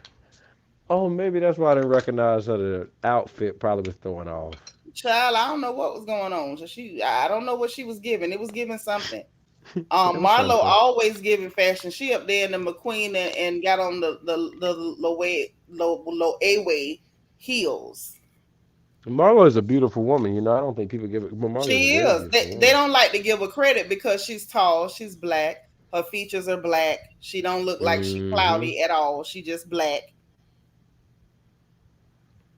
Oh, maybe that's why I didn't recognize her. The outfit probably was throwing off. Child, I don't know what was going on. So I don't know what she was giving. It was giving something. It was Marlo something. always giving fashion. She up there in the McQueen and got on the low a way heels. Marlo is a beautiful woman. I don't think people give it. But Marlo is a She very is. beautiful They woman. don't like to give her credit because she's tall, she's black, her features are black. She don't look like she Mm-hmm. cloudy at all. She just black.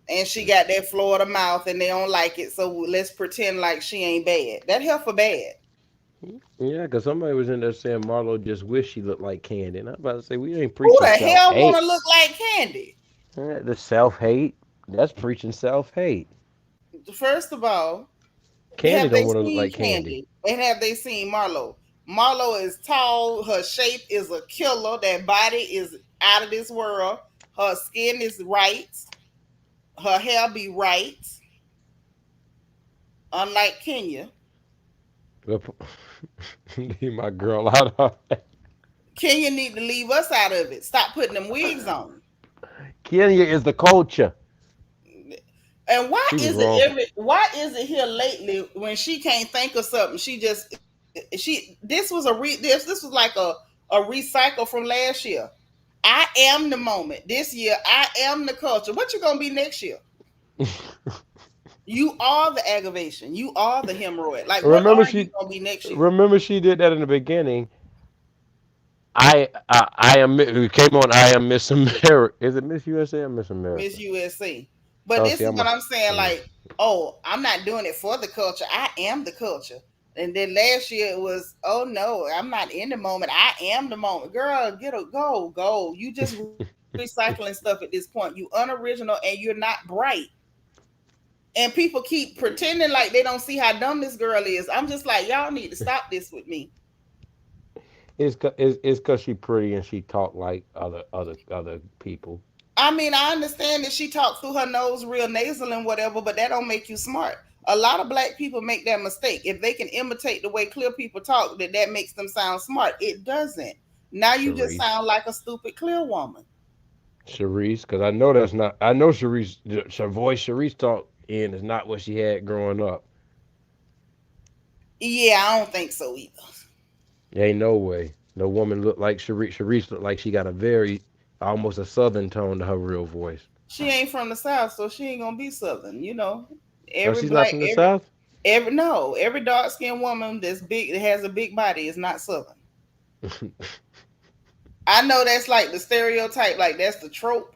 And she got that Florida mouth and they don't like it. So let's pretend like she ain't bad. That heifer bad. Yeah, because somebody was in there saying Marlo just wish she looked like Candy. And I'm about to say, we ain't Who preaching the self hell want hate. to look like Candy? The self hate. That's preaching self hate. First of all, Candy have don't they want to look seen like Candy. Candy? And have they seen Marlo? Marlo is tall. Her shape is a killer. That body is out of this world. Her skin is right. Her hair be right. Unlike Kenya. Leave my girl out of it. Kenya need to leave us out of it. Stop putting them wigs on. Kenya is the culture. And She was wrong. why is it here lately when she can't think of something, she this was this was like a recycle from last year. I am the moment. This year I am the culture. What you gonna be next year? You are the aggravation. You are the hemorrhoid. Like what remember are you she, gonna be next year? remember she did that in the beginning. I am. It came on. I am Miss America. Is it Miss USA or Miss Miss America? USA. But Oh, this see, is I'm a. what I'm saying. Mm. Like, oh, I'm not doing it for the culture. I am the culture. And then last year it was, oh no, I'm not in the moment. I am the moment. Girl, go. You just recycling stuff at this point. You unoriginal and you're not bright. And people keep pretending like they don't see how dumb this girl is. I'm just like, y'all need to stop this with me. It's because she pretty and she talk like other people. I mean, I understand that she talks through her nose real nasal and whatever, but that don't make you smart. A lot of black people make that mistake. If they can imitate the way clear people talk, that makes them sound smart. It doesn't. Now you just Sharice, sound like a stupid clear woman. Sharice, because I know that's not. I know Sharice. Her voice, Sharice talk in is not what she had growing up. Yeah, I don't think so either. Ain't no way. No woman look like Sharice. Sharice look like she got a very almost a southern tone to her real voice. She ain't from the South, so she ain't gonna be Southern. Oh, Every she's not black, from the south. every dark skinned woman that's big that has a big body is not Southern. I know that's like the stereotype, like that's the trope,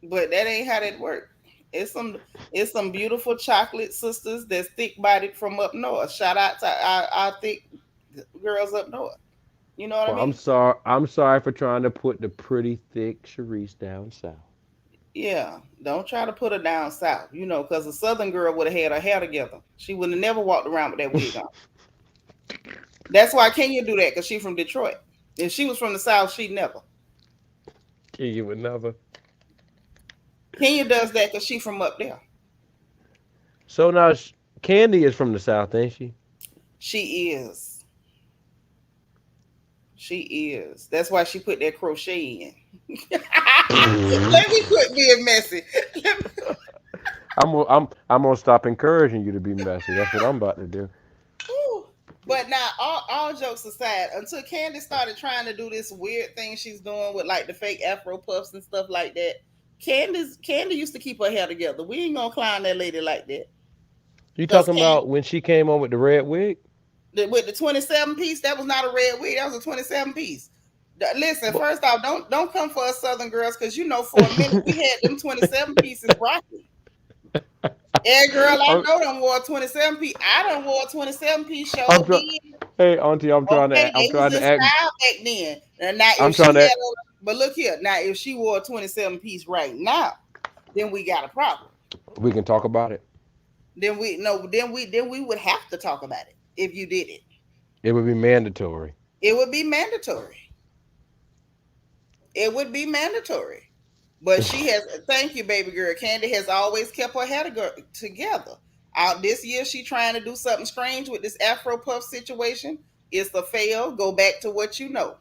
but that ain't how that work. It's some it's some beautiful chocolate sisters that's thick bodied from up north. Shout out to our thick girls up north. You know what I Well, I'm mean? sorry. I'm sorry for trying to put the pretty thick Sharice down south. Yeah. Don't try to put her down south, because a southern girl would have had her hair together. She would have never walked around with that wig on. That's why Kenya do that, because she from Detroit. If she was from the south, she'd never. Can you another? Kenya does that because she from up there. So now Candy is from the south, ain't she? She is. She is. That's why she put that crochet in. Let me quit being messy. Let me- I'm gonna stop encouraging you to be messy. That's what I'm about to do. Whew. But now, all jokes aside, until Candy started trying to do this weird thing she's doing with like the fake Afro puffs and stuff like that, Candy used to keep her hair together. We ain't gonna clown that lady like that. You Cause talking about when she came on with the red wig? with the 27 piece, that was not a red wig. That was a 27 piece. Listen, But first off, don't come for us Southern girls, because for a minute we had them 27 pieces rocking. And girl, I I'm, know them wore 27 piece. I done wore 27 piece I'm show trying. did. Hey, Auntie, Okay, I'm they was trying to in act. style back then. And now I'm if trying she to. had but look here, now if she wore a 27 piece right now, then we got a problem. We can talk about it. Then we no, then we would have to talk about it if you did it. It would be mandatory. It would be mandatory. It would be mandatory. But she has, thank you, baby girl. Candy has always kept her hair together. Out this year, she trying to do something strange with this Afro puff situation. It's a fail. Go back to what you know.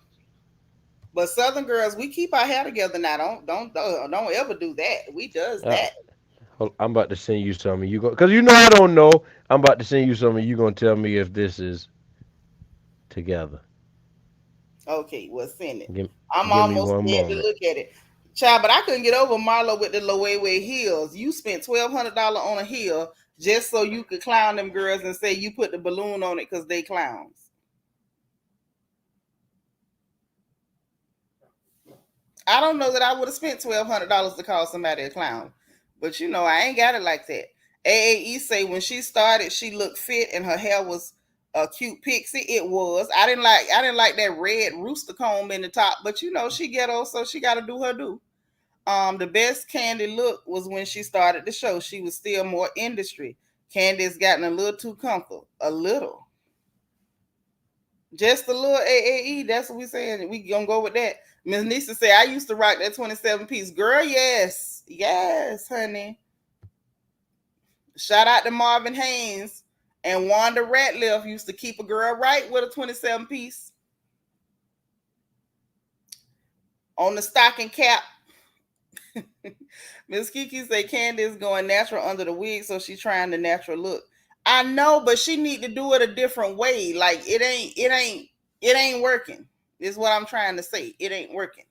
But Southern girls, we keep our hair together now. Don't ever do that. We does Uh, that. I'm about to send you some, and you go because you know I don't know. I'm about to send you some, and you gonna tell me if this is together. Okay, well send it. Give I'm Give me almost one scared to moment. look at it. Child, but I couldn't get over Marlo with the Loewe heels. You spent $1,200 on a heel just so you could clown them girls and say you put the balloon on it because they clowns. I don't know that I would have spent $1,200 to call somebody a clown, but I ain't got it like that. AAE say when she started, she looked fit and her hair was a cute pixie. It was. I didn't like that red rooster comb in the top, but she ghetto, so she got to do her do. The best Candy look was when she started the show. She was still more industry. Candy's gotten a little too comfortable. A little. Just a little AAE. That's what we saying. We gonna go with that. Miss Nisa said, I used to rock that 27 piece. Girl, yes. Yes, honey. Shout out to Marvin Haynes. And Wanda Ratliff used to keep a girl right with a 27 piece. On the stocking cap. Miss Kiki say Candy is going natural under the wig, so she's trying the natural look. I know, but she need to do it a different way. Like it ain't working. Is what I'm trying to say. It ain't working.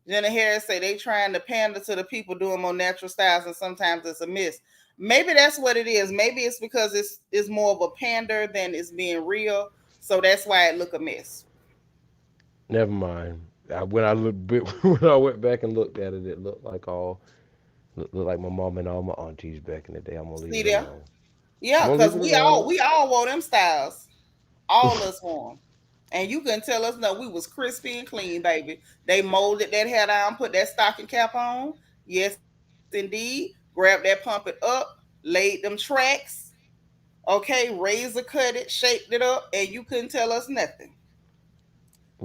Jenna Harris say they trying to pander to the people doing more natural styles, and sometimes it's a miss. Maybe that's what it is. Maybe it's because it's more of a pander than it's being real. So that's why it look a mess. Never mind. When I when I went back and looked at it, it looked like my mom and all my aunties back in the day. I'm gonna leave See it there? alone. I'm Yeah, gonna because leave it alone. we all wore them styles. All us wore 'em. And you couldn't tell us no, we was crispy and clean, baby. They molded that hair down, put that stocking cap on. Yes, indeed. Grabbed that, pump it up, laid them tracks. Okay, razor cut it, shaped it up, and you couldn't tell us nothing.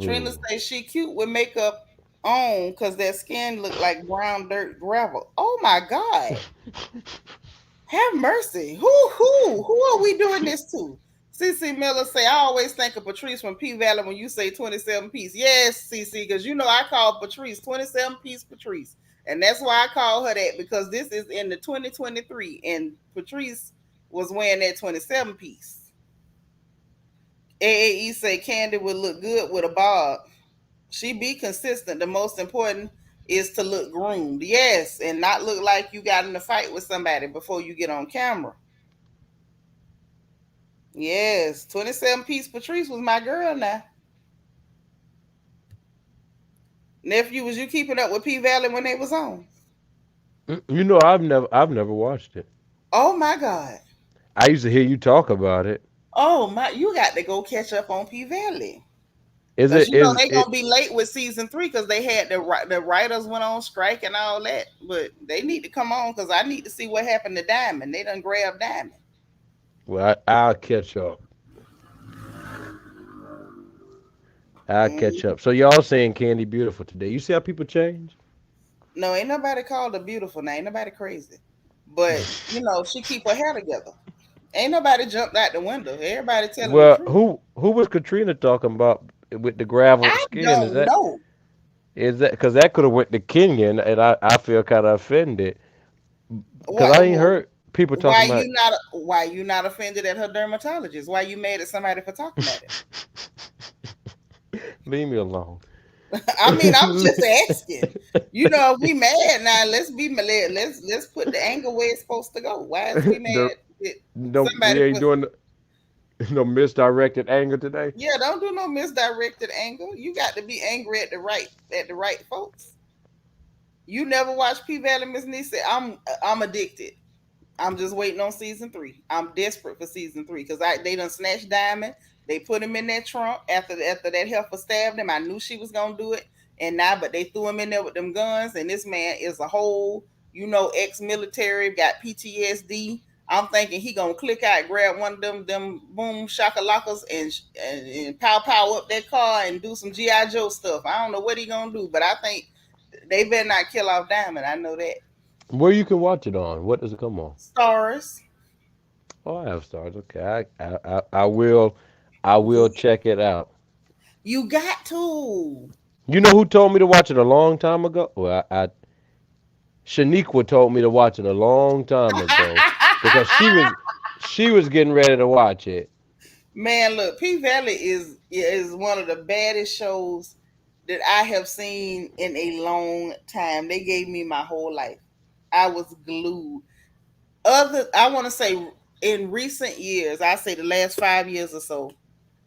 Trina Real. say she cute with makeup on because that skin looked like brown dirt gravel. Oh my God. Have mercy. Who are we doing this to? CC Miller say, I always think of Patrice from P Valley when you say 27 piece. Yes, CC, because I call Patrice 27 piece Patrice. And that's why I call her that, because this is in the 2023 and Patrice was wearing that 27 piece. AAE say Candy would look good with a bob. She be consistent. The most important is to look groomed. Yes, and not look like you got in a fight with somebody before you get on camera. Yes, 27 piece Patrice was my girl now. Nephew, was you keeping up with P Valley when they was on? You know, I've never watched it. Oh my God. I used to hear you talk about it. Oh my, you got to go catch up on P Valley. Is Cause it you know is they it? gonna be late with season three because they had the writers went on strike and all that. But they need to come on because I need to see what happened to Diamond. They done grabbed Diamond. Well, I'll catch up. I'll catch Mm. up. So y'all saying Candy beautiful today? You see how people change? No, ain't nobody called her beautiful. Now ain't nobody crazy, but you know she keep her hair together. Ain't nobody jumped out the window. Everybody telling the Well, truth. who was Katrina talking about with the gravel I skin? don't know Is that because that could have went to Kenyan, and I feel kind of offended because why I ain't heard people talking about. why you not offended at her dermatologist. Why you mad at somebody for talking about it? Leave me alone. I mean, I'm just asking. You know, if we mad now, let's put the anger where it's supposed to go. Why is we the mad at no, somebody we ain't for? doing no misdirected anger today. Yeah, don't do no misdirected anger. You got to be angry at the right folks. You never watch P Valley, Miss Nisa. I'm addicted. I'm just waiting on season three. I'm desperate for season three because they done snatched Diamond. They put him in that trunk after that heifer stabbed him. I knew she was gonna do it, and now but they threw him in there with them guns. And this man is a whole, ex-military, got PTSD. I'm thinking he gonna click out, grab one of them boom shakalakas and pow up that car and do some GI Joe stuff. I don't know what he gonna do, but I think they better not kill off Diamond. I know that. Where you can watch it on? What does it come on? Stars. Oh, I have stars. Okay, I will check it out. You got to. You know who told me to watch it a long time ago? Well, Shaniqua told me to watch it a long time ago because she was getting ready to watch it. Man, look, P Valley is one of the baddest shows that I have seen in a long time. They gave me my whole life. I was glued. I want to say in recent years, I say the last 5 years or so,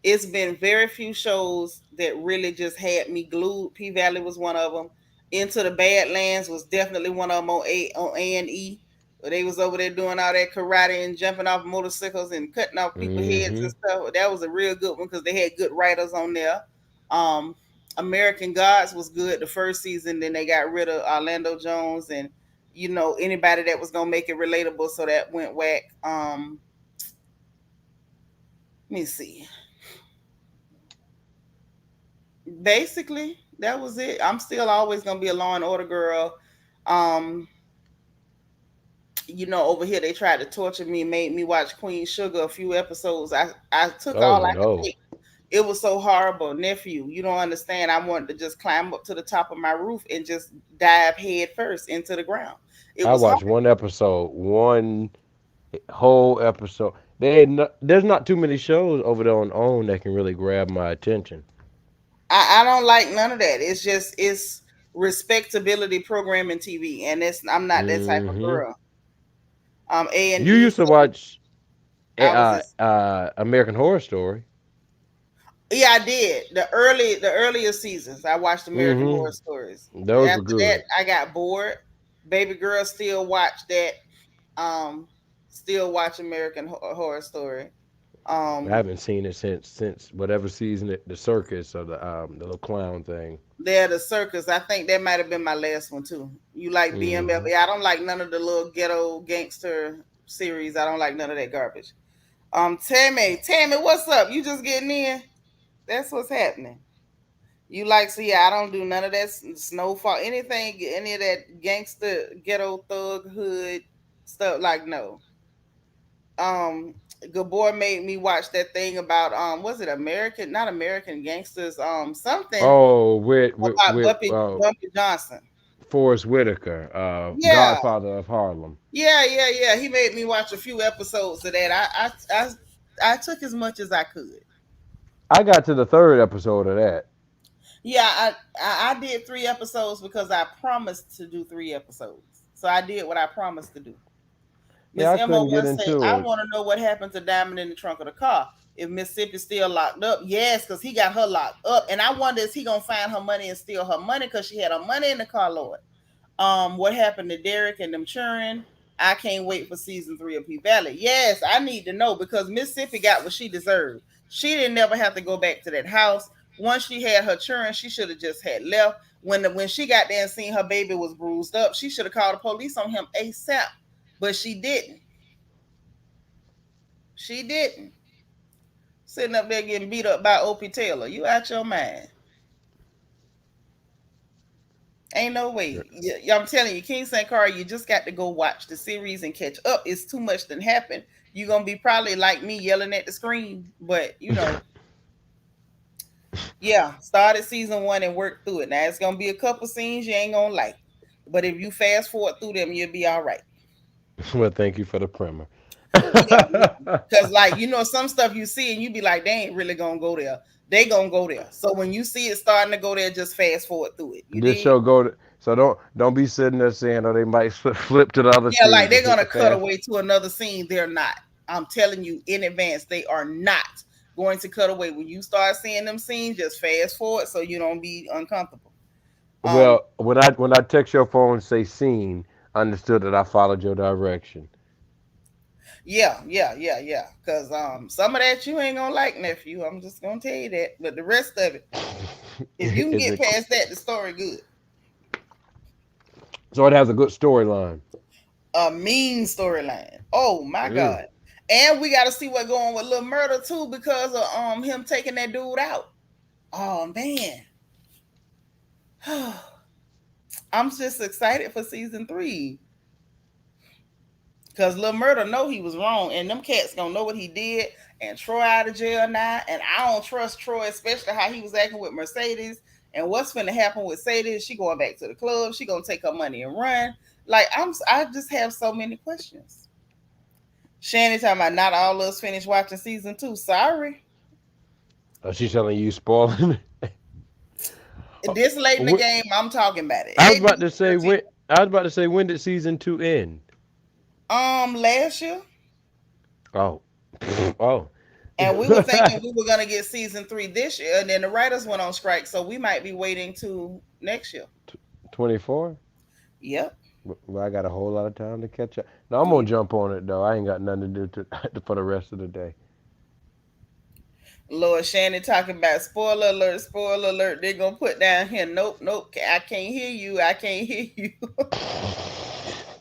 it's been very few shows that really just had me glued. P Valley was one of them. Into the Badlands was definitely one of them on A&E. They was over there doing all that karate and jumping off motorcycles and cutting off people's heads and Hmm. stuff. That was a real good one because they had good writers on there. Um, American Gods was good the first season. Then they got rid of Orlando Jones and anybody that was gonna make it relatable. So that went whack. Let me see. Basically that was it. I'm still always gonna be a Law and Order girl. um over here they tried to torture me, made me watch Queen Sugar a few episodes. I took Oh all I could no, take. It was so horrible. Nephew, you don't understand. I wanted to just climb up to the top of my roof and just dive head first into the ground. It I was watched horrible. one episode, one whole episode. There's not too many shows over there on OWN that can really grab my attention. I don't like none of that. It's respectability programming TV, and I'm not that type of Hmm. girl. A and You E. used to So watch I was just American Horror Story. Yeah, I did. The earlier seasons, I watched American Hmm. Horror Stories. Those were After that, good. I got bored. Baby girl still watch that. Um, Still watch American Horror Story. I Um, haven't seen it since whatever season the circus or the little clown thing. they're the circus. I think that might have been my last one too. You like BMF? Hmm. Yeah, I don't like none of the little ghetto gangster series. I don't like none of that garbage. Tammy, what's up? You just getting in? That's what's happening. You like, so yeah, I don't do none of that snowfall, anything, any of that gangster, ghetto, thug, hood stuff. Like, no. Good boy made me watch that thing about, was it American, not American Gangsters, something Oh, with about Bumpy Johnson. Forrest Whitaker, Yeah, Godfather of Harlem. yeah. He made me watch a few episodes of that. I took as much as I could. I got to the third episode of that. Yeah, I did 3 episodes because I promised to do 3 episodes. So I did what I promised to do. Yeah, Miss I Emma couldn't get once said, into I it. want to know what happened to Diamond in the trunk of the car. if Mississippi's still locked up. Yes, because he got her locked up. And I wonder, is he gonna find her money and steal her money because she had her money in the car, Lord? What happened to Derek and them children? I can't wait for season 3 of P Valley. Yes, I need to know because Mississippi got what she deserved. She didn't never have to go back to that house. Once she had her children, she should have just had left. When she got there and seen her baby was bruised up, she should have called the police on him ASAP. But she didn't. She didn't. Sitting up there getting beat up by Opie Taylor. You out your mind. Ain't no way. I'm telling you, King St. Cara, you just got to go watch the series and catch up. It's too much that happened. You're going to be probably like me yelling at the screen. But, yeah, started season 1 and worked through it. Now, it's going to be a couple scenes you ain't going to like. But if you fast forward through them, you'll be all right. Well, thank you for the primer. Yeah, because some stuff you see and you be like, they ain't really gonna go there. They gonna go there. So when you see it starting to go there, just fast forward through it. This show so don't be sitting there saying, oh, they might flip to the other yeah, scene. like they're gonna cut away to another scene. They're not. I'm telling you in advance, they are not going to cut away. When you start seeing them scenes, just fast forward so you don't be uncomfortable. Well, when I text your phone and say scene, I understood that I followed your direction. Yeah. Because some of that you ain't gonna like, nephew. I'm just gonna tell you that. But the rest of it, if you can get past that, the story good. So it has a good storyline. A mean storyline. Oh my God. And we got to see what's going on with Lil Murder too because of him taking that dude out. Oh man. I'm just excited for season 3. Because Lil Murder know he was wrong. And them cats gonna know what he did. And Troy out of jail now. And I don't trust Troy, especially how he was acting with Mercedes. And what's finna happen with Mercedes? She going back to the club. She gonna take her money and run. Like I just have so many questions. Shanny talking about not all of us finished watching season 2. Sorry. Oh, she's telling you spoiling it. This late in the game, I'm talking about it. I was about to say when did season 2 end? Last year. Oh. And we were thinking we were gonna get season 3 this year, and then the writers went on strike, so we might be waiting to next year. 24? Yep. Well, I got a whole lot of time to catch up. No, I'm gonna jump on it though. I ain't got nothing to do for the rest of the day. Lord Shannon talking about spoiler alert. They're gonna put down here. Nope. I can't hear you.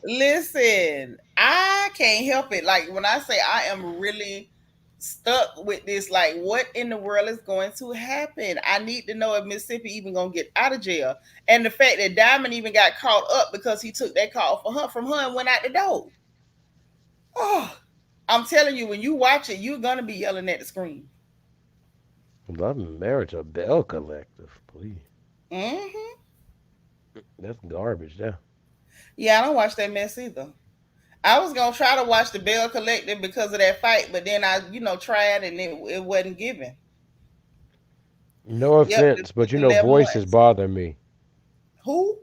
Listen, I can't help it. Like when I say I am really stuck with this, like what in the world is going to happen? I need to know if Mississippi even gonna get out of jail. And the fact that Diamond even got caught up because he took that call from her and went out the door. Oh, I'm telling you, when you watch it, you're gonna be yelling at the screen. Love and Marriage, a Bell Collective, please. Mm-hmm. That's garbage, yeah. Yeah, I don't watch that mess either. I was gonna try to watch the Bell Collective because of that fight, but then I, tried and it wasn't given. No offense, but voices bother me. Who?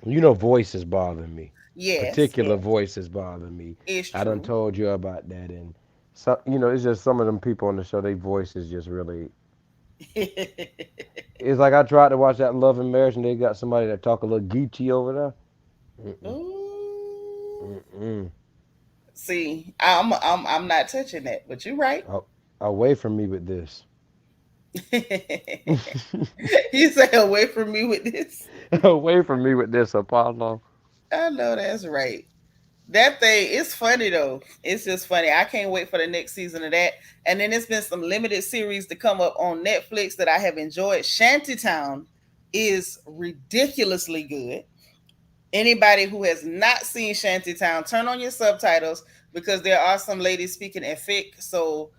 Voices bother me. Yes. Particular voices bother me. It's true. I done told you about that, and so it's just some of them people on the show. Their voices just really. It's like I tried to watch that Love and Marriage, and they got somebody that talk a little geeky over there. Mm-mm. See, I'm not touching that, but you're right. Away from me with this. You say away from me with this. Away from me with this, Apollo. I know that's right. That thing, it's funny though. It's just funny. I can't wait for the next season of that. And then there's been some limited series to come up on Netflix that I have enjoyed. Shantytown is ridiculously good. Anybody who has not seen Shantytown, turn on your subtitles because there are some ladies speaking Efik. So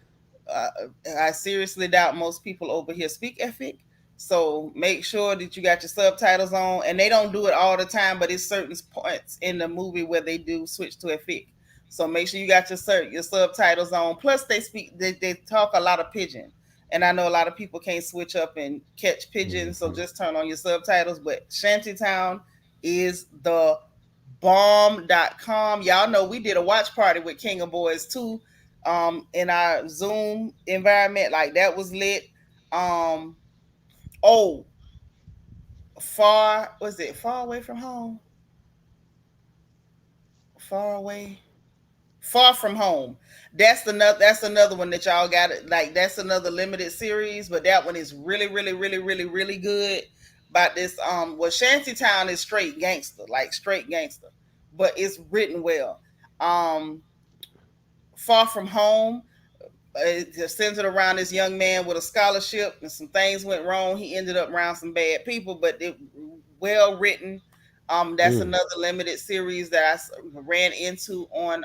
I seriously doubt most people over here speak Efik. So make sure that you got your subtitles on, and they don't do it all the time, but it's certain points in the movie where they do switch to Efik. So make sure you got your subtitles on. Plus they talk a lot of pidgin, and I know a lot of people can't switch up and catch pidgin, so just turn on your subtitles. But Shantytown is the bomb.com. Y'all know we did a watch party with King of Boys too. in our Zoom environment. Like that was lit. Um, oh, far was it far away from home? Far away. Far from home. That's another one that y'all got like that's another limited series, but that one is really, really, really, really, really good. About this well Shantytown is straight gangster, like straight gangster. But it's written well. Um Far from home, it just centered around this young man with a scholarship and some things went wrong. He ended up around some bad people, but it well written. That's Mm, another limited series that ran into on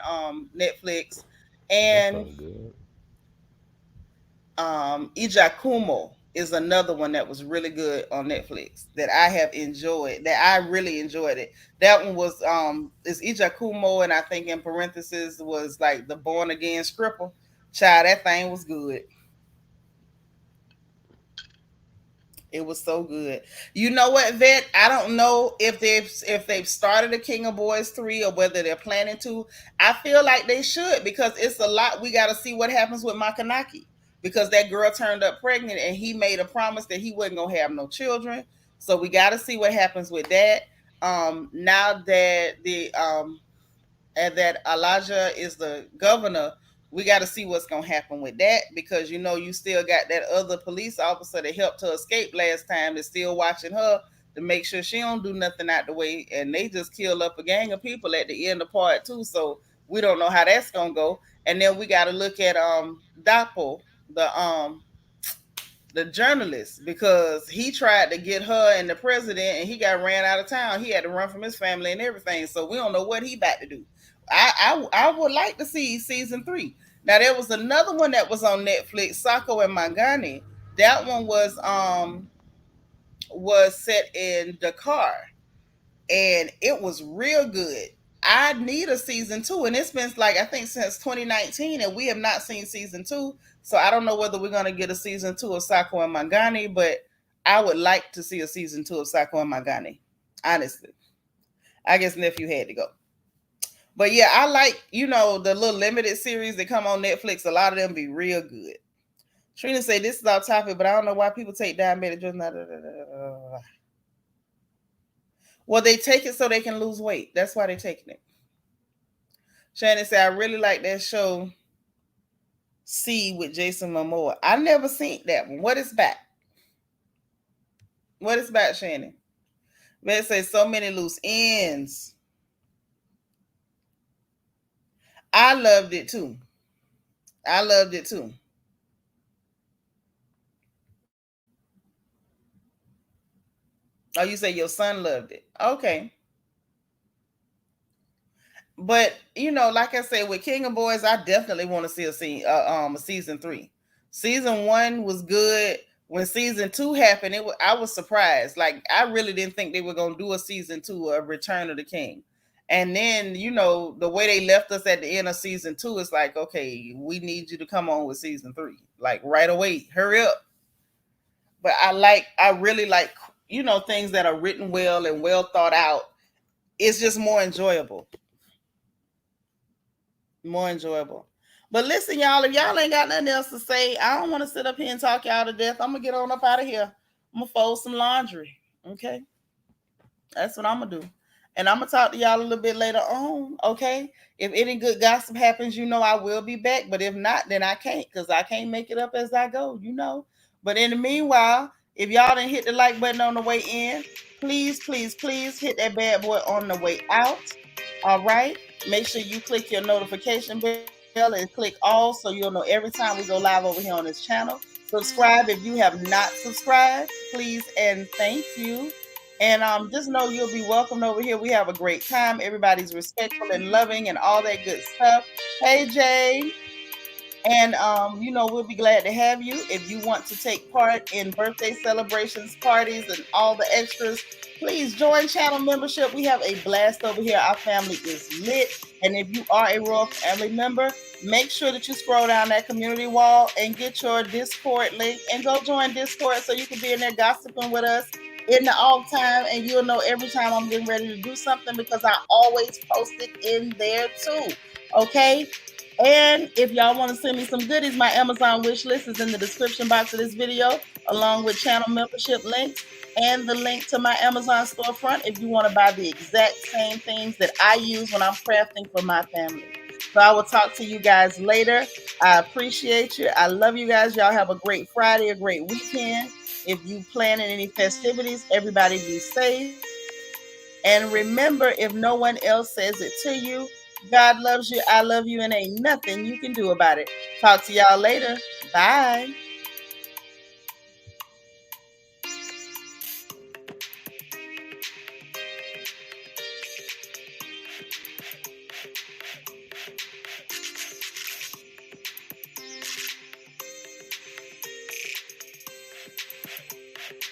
Netflix. that And sounds good. Ijakumo is another one that was really good on Netflix that I have enjoyed. That I really enjoyed it. That one was is Ijakumo, and I think in parentheses was like the born again scripper. Child, that thing was good. It was so good. You know what, Vet? I don't know if they've started a King of Boys 3 or whether they're planning to. I feel like they should because it's a lot. We got to see what happens with Makanaki because that girl turned up pregnant and he made a promise that he wasn't gonna have no children. So we got to see what happens with that. Now that the and that Elijah is the governor, we got to see what's going to happen with that because you know you still got that other police officer that helped her escape last time that's still watching her to make sure she don't do nothing out the way, and they just killed up a gang of people at the end of part two, so we don't know how that's going to go. And then we got to look at Dapo, the journalist, because he tried to get her and the president and he got ran out of town. He had to run from his family and everything. So we don't know what he about to do. I would like to see season three. Now there was another one that was on Netflix, Sako and Mangani. That one was set in Dakar and it was real good. I need a season two, and it's been like I think since 2019, and we have not seen season two. So I don't know whether we're gonna get a season two of Sako and Mangani, but I would like to see a season two of Sako and Mangani. Honestly, I guess nephew had to go, but yeah, I like the little limited series that come on Netflix. A lot of them be real good. Trina say this is our topic, but I don't know why people take diabetic drugs. Well, they take it so they can lose weight. That's why they're taking it. Shannon said, I really like that show C with Jason Momoa. I never seen that one. What is back? What is back, Shannon? Red says so many loose ends. I loved it too. I loved it too. Oh, you say your son loved it. Okay. But like I said, with King of Boys, I definitely want to see a season three. Season one was good. When season two happened, I was surprised. Like I really didn't think they were gonna do a season two of Return of the King. And then the way they left us at the end of season two is like, okay, we need you to come on with season three, like right away, hurry up. But I really like things that are written well and well thought out. It's just more enjoyable. More enjoyable. But listen, y'all, if y'all ain't got nothing else to say, I don't want to sit up here and talk y'all to death. I'm gonna get on up out of here. I'm gonna fold some laundry. Okay. That's what I'm gonna do. And I'm gonna talk to y'all a little bit later on. Okay. If any good gossip happens, I will be back. But if not, then I can't because I can't make it up as I go. But in the meanwhile, if y'all didn't hit the like button on the way in, please, please, please hit that bad boy on the way out. All right. Make sure you click your notification bell and click all so you'll know every time we go live over here on this channel. Subscribe if you have not subscribed, please and thank you. And just know you'll be welcomed over here. We have a great time. Everybody's respectful and loving and all that good stuff. Hey Jay. And we'll be glad to have you. If you want to take part in birthday celebrations, parties, and all the extras, please join channel membership. We have a blast over here. Our family is lit. And if you are a Royal Family member, make sure that you scroll down that community wall and get your Discord link and go join Discord so you can be in there gossiping with us in the off time, and you'll know every time I'm getting ready to do something because I always post it in there too. Okay? And if y'all want to send me some goodies, my Amazon wish list is in the description box of this video, along with channel membership links and the link to my Amazon storefront if you want to buy the exact same things that I use when I'm crafting for my family. So I will talk to you guys later. I appreciate you. I love you guys. Y'all have a great Friday, a great weekend. If you planning any festivities, everybody be safe. And remember, if no one else says it to you, God loves you, I love you, and ain't nothing you can do about it. Talk to y'all later. Bye.